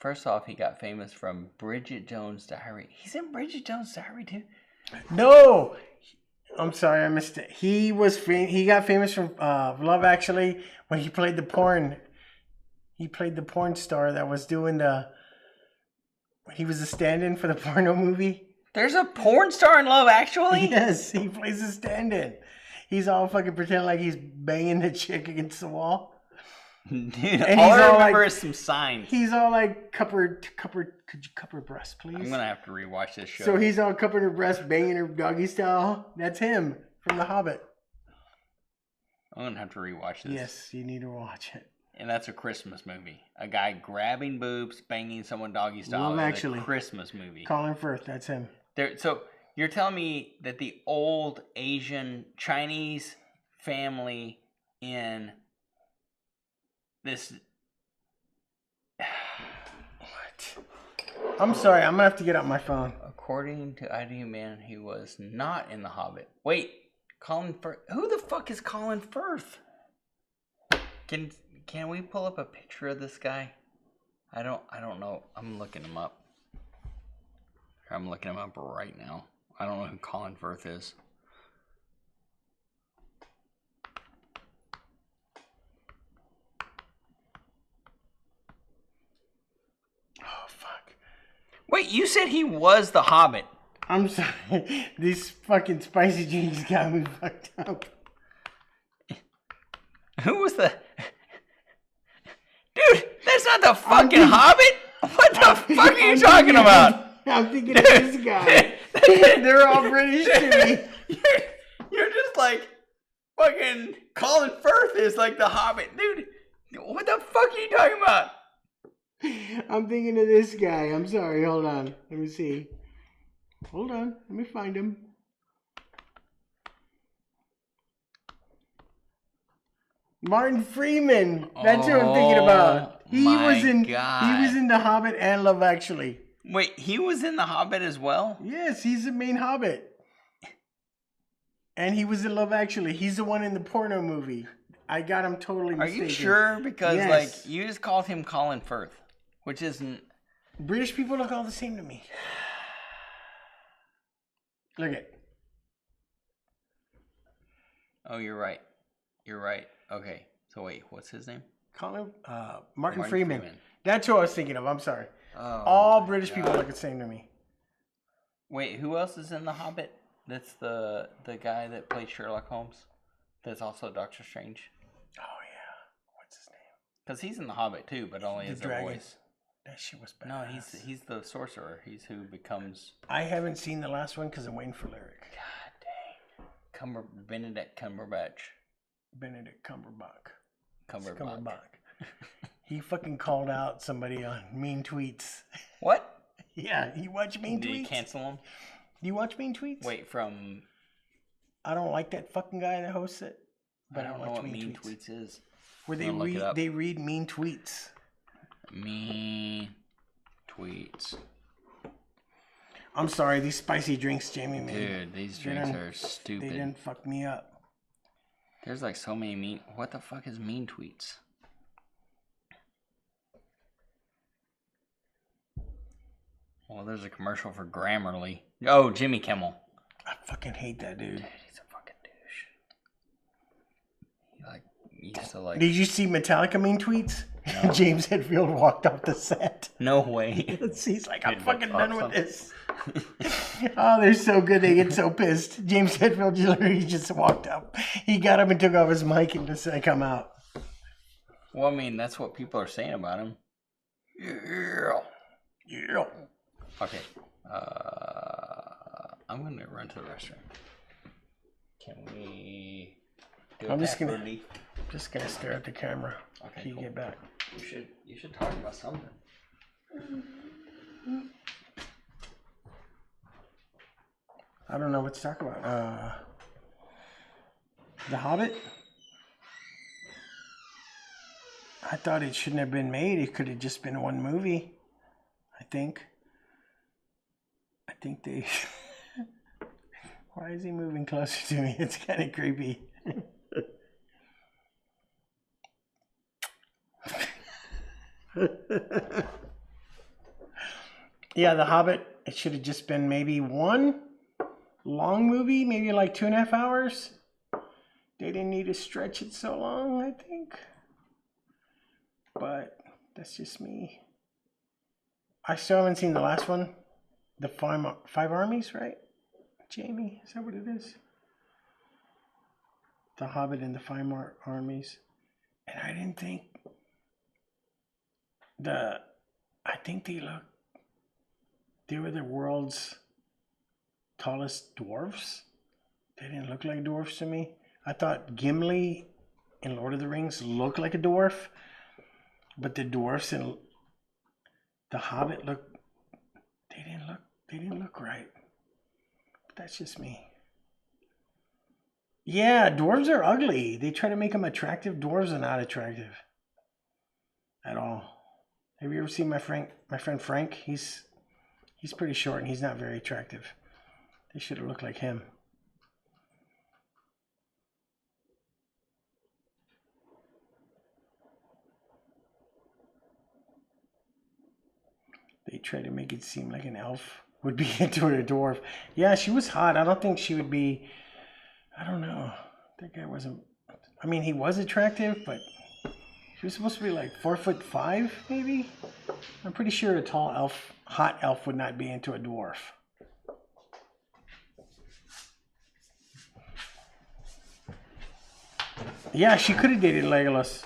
First off, he got famous from Bridget Jones' Diary. He's in Bridget Jones' Diary too. No, I'm sorry, I missed it. He got famous from Love Actually when he played the porn. He played the porn star that was doing the. He was a stand-in for the porno movie. There's a porn star in Love Actually? Yes, he plays a stand-in. He's all fucking pretending like he's banging the chick against the wall. Dude, And all he's I all remember like- is some signs. He's all like, could you cup her breast, please? I'm gonna have to rewatch this show. So he's all cupping her breast, banging her doggy style. That's him from The Hobbit. I'm gonna have to rewatch this. Yes, you need to watch it. And that's a Christmas movie. A guy grabbing boobs, banging someone doggy style. Love is Actually. a Christmas movie. Colin Firth, that's him. So you're telling me that the old Asian Chinese family in this. What? I'm sorry, I'm gonna have to get out my phone. According to ID Man, he was not in The Hobbit. Wait, Colin Firth. Who the fuck is Colin Firth? Can we pull up a picture of this guy? I don't know. I'm looking him up. I'm looking him up right now. I don't know who Colin Firth is. Oh fuck. Wait, you said he was the Hobbit. I'm sorry. These fucking spicy jeans got me fucked up. Who was the... Dude, that's not the fucking Hobbit! What the fuck are you talking about? I'm thinking of this guy. They're all British to me. You're just like... Fucking Colin Firth is like the Hobbit. Dude, what the fuck are you talking about? I'm thinking of this guy. I'm sorry. Hold on. Let me see. Hold on. Let me find him. Martin Freeman. That's who I'm thinking about. He was in The Hobbit and Love Actually. Wait, he was in The Hobbit as well? Yes, he's the main Hobbit. And he was in Love Actually. He's the one in the porno movie. I got him totally mistaken. Are you sure? Because Yes. like you just called him Colin Firth, which isn't. British people look all the same to me. Look at. Oh, you're right. You're right. Okay. So wait, what's his name? Martin Freeman. That's who I was thinking of. I'm sorry. Oh, All British people look the same to me. Wait, who else is in The Hobbit? That's the guy that played Sherlock Holmes. That's also Doctor Strange. Oh yeah, what's his name? Because he's in The Hobbit too, but only as a voice. That shit was bad. No, he's the sorcerer. He's who becomes. I haven't seen the last one because I'm waiting for Lyric. God dang. Benedict Cumberbatch. Benedict Cumberbatch. Cumberbatch. He fucking called out somebody on Mean Tweets. What? Yeah, you watch Mean Tweets? Did you cancel him? Do you watch Mean Tweets? Wait, from... I don't like that fucking guy that hosts it. But I don't know what Mean Tweets is. Where they read mean tweets. Mean Tweets. I'm sorry, these spicy drinks Jamie made. Dude, these drinks are stupid. They didn't fuck me up. There's like so many mean... What the fuck is Mean Tweets? Well, there's a commercial for Grammarly. Oh, Jimmy Kimmel. I fucking hate that dude. Dude, he's a fucking douche. He used to like... Did you see Metallica Mean Tweets? No. James Hetfield walked off the set. No way. He's like, I'm fucking done with this. Oh, they're so good. They get so pissed. James Hetfield literally just walked up. He got up and took off his mic and just said, come out. Well, I mean, that's what people are saying about him. Yeah. Yeah. Okay. I'm going to run to the restroom. Can we do I'm just gonna stare at the camera. Okay, till you get back. You should talk about something. I don't know what to talk about. The Hobbit. I thought it shouldn't have been made. It could have just been one movie. I think they. Why is he moving closer to me? It's kind of creepy. Yeah, The Hobbit. It should have just been maybe one long movie, maybe like 2.5 hours. They didn't need to stretch it so long, I think. But that's just me. I still haven't seen the last one. The five armies, right? Jamie, is that what it is? The Hobbit and the five armies. And I didn't think I think they were the world's tallest dwarfs. They didn't look like dwarfs to me. I thought Gimli in Lord of the Rings looked like a dwarf, but the dwarfs in The Hobbit they didn't look right. But that's just me. Yeah, dwarves are ugly. They try to make them attractive. Dwarves are not attractive at all. Have you ever seen my friend Frank? He's pretty short and he's not very attractive. They should have looked like him. They try to make it seem like an elf would be into a dwarf. Yeah, she was hot. I don't think she would be. I don't know. That guy wasn't. I mean, he was attractive, but she was supposed to be like 4'5", maybe. I'm pretty sure a tall elf, hot elf, would not be into a dwarf. Yeah, she could have dated Legolas.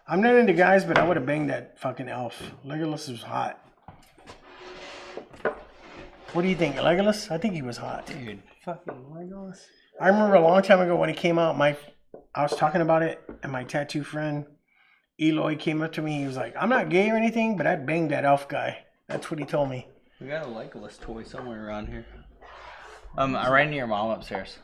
I'm not into guys, but I would have banged that fucking elf. Legolas was hot. What do you think, Legolas? I think he was hot. Dude. Fucking Legolas. I remember a long time ago when it came out, I was talking about it, and my tattoo friend, Eloy, came up to me. He was like, I'm not gay or anything, but I'd bang that elf guy. That's what he told me. We got a Legolas toy somewhere around here. I ran into your mom upstairs.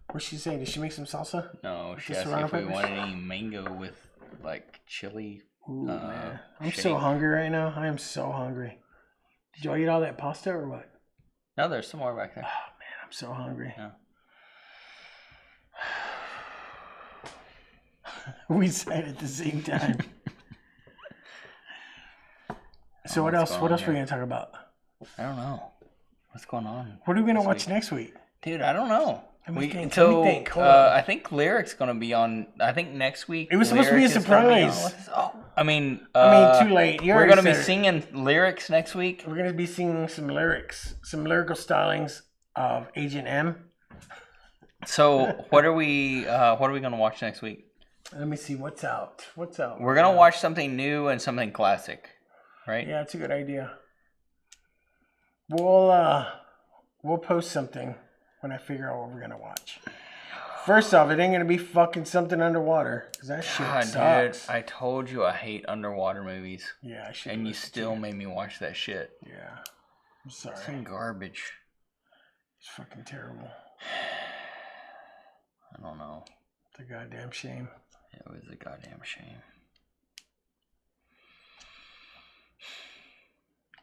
What'd she say? Did she make some salsa? No, she asked if we wanted any mango with, like, chili. Ooh, man. I'm shake. so hungry right now. I am so hungry. Did y'all eat all that pasta or what? No, there's some more back there. Oh, man, I'm so hungry. Yeah. We said at the same time. So what else? What else are we gonna talk about? I don't know. What's going on? What are we gonna watch next week? Dude, I don't know. Let me think. I think Lyric's gonna be on. I think next week. It was supposed to be a surprise. I mean, too late. We're gonna be singing Lyrics next week. We're gonna be singing some lyrics, some lyrical stylings of Agent M. So what are we gonna watch next week? Let me see what's out. What's out? We're gonna watch something new and something classic, right? Yeah, it's a good idea. We'll post something when I figure out what we're gonna watch. First off, it ain't gonna be fucking something underwater, cause that shit sucks. Dude, I told you I hate underwater movies. Yeah, I should. And you still made me watch that shit. Yeah, I'm sorry. It's some garbage. It's fucking terrible. I don't know. It's a goddamn shame. It was a goddamn shame.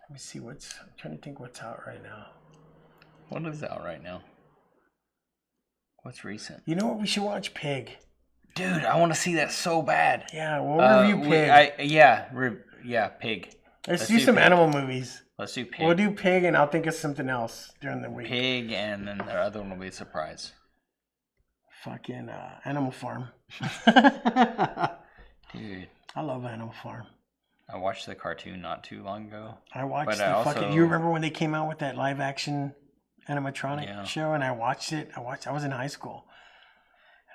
Let me see I'm trying to think what's out right now. What is out right now? What's recent? You know what? We should watch Pig. Dude, I want to see that so bad. Yeah, we'll review Pig. Pig. Let's do some animal movies. Let's do Pig. We'll do Pig, and I'll think of something else during the week. Pig, and then the other one will be a surprise. Fucking Animal Farm. Dude. I love Animal Farm. I watched the cartoon not too long ago. I watched you remember when they came out with that live action animatronic show, and I watched it. I was in high school.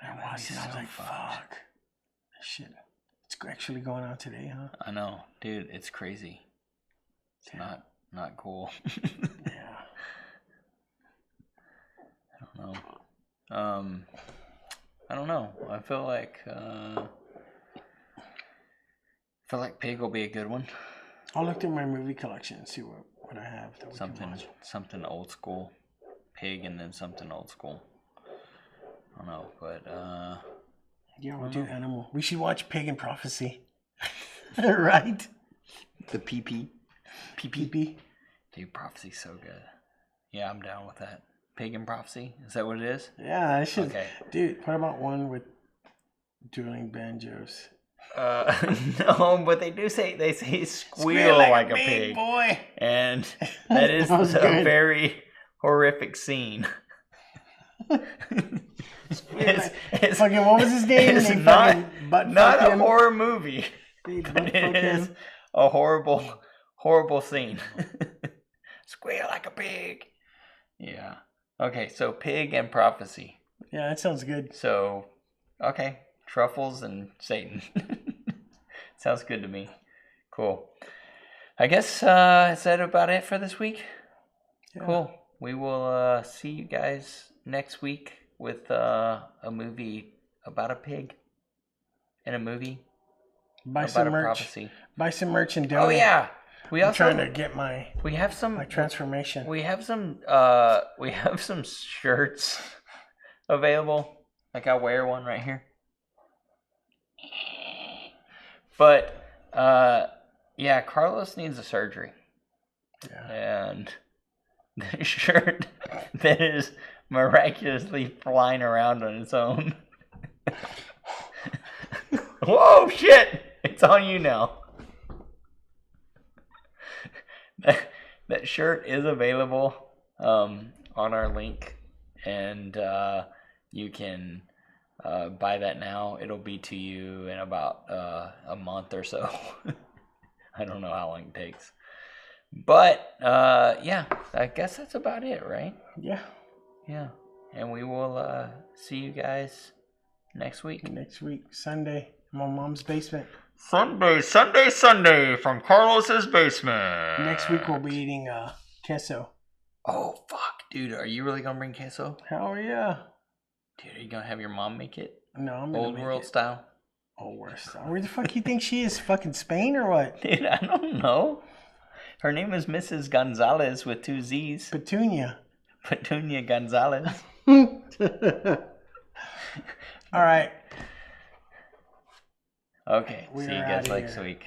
And I watched it, I was like, fuck. Shit. It's actually going on today, huh? I know. Dude, it's crazy. It's not cool. Yeah. I don't know. I feel like Pig will be a good one. I'll look through my movie collection and see what I have. Something old school. pig and then something old school. I don't know, but Yeah, we'll do animal. We should watch Pig and Prophecy. Right? the PP. PP. Dude, Prophecy's so good. Yeah, I'm down with that. Pig and Prophecy? Is that what it is? Yeah, I should. Okay. Dude, what about one with dueling banjos? No, but they say squeal like a pig. Boy. And that is That was a good. very horrific scene. It's fucking, what was his name? It's They not fucking butt a fuck him. horror movie. They butt But it fuck is him. a horrible scene. Squeal like a pig. Yeah. Okay, so Pig and Prophecy. Yeah, that sounds good. So, okay, Truffles and Satan. Sounds good to me. Cool. I guess, is that about it for this week? Yeah. Cool. We will see you guys next week with a movie about a pig and a movie Buy about some a merch. prophecy. Buy some merch and donate. Oh yeah, we I'm also trying to get my have some transformation. We have some shirts available. Like I'll wear one right here. But yeah, Carlos needs a surgery. Yeah. And the shirt that is miraculously flying around on its own. Whoa, shit! It's on you now. That shirt is available on our link, and you can buy that now. It'll be to you in about a month or so. I don't know how long it takes. But, yeah, I guess that's about it, right? Yeah. Yeah. And we will see you guys next week. Next week, Sunday, I'm on Mom's basement. Sunday from Carlos's basement. Next week we'll be eating queso. Oh, fuck. Dude, are you really going to bring queso? Hell yeah. Dude, are you going to have your mom make it? No, I'm gonna Old make world it. style? Old world style. Where the fuck you think she is? Fucking Spain or what? Dude, I don't know. Her name is Mrs. Gonzalez with 2 Z's. Petunia. Petunia Gonzalez. All right. Okay, We see you are guys outta next here. week.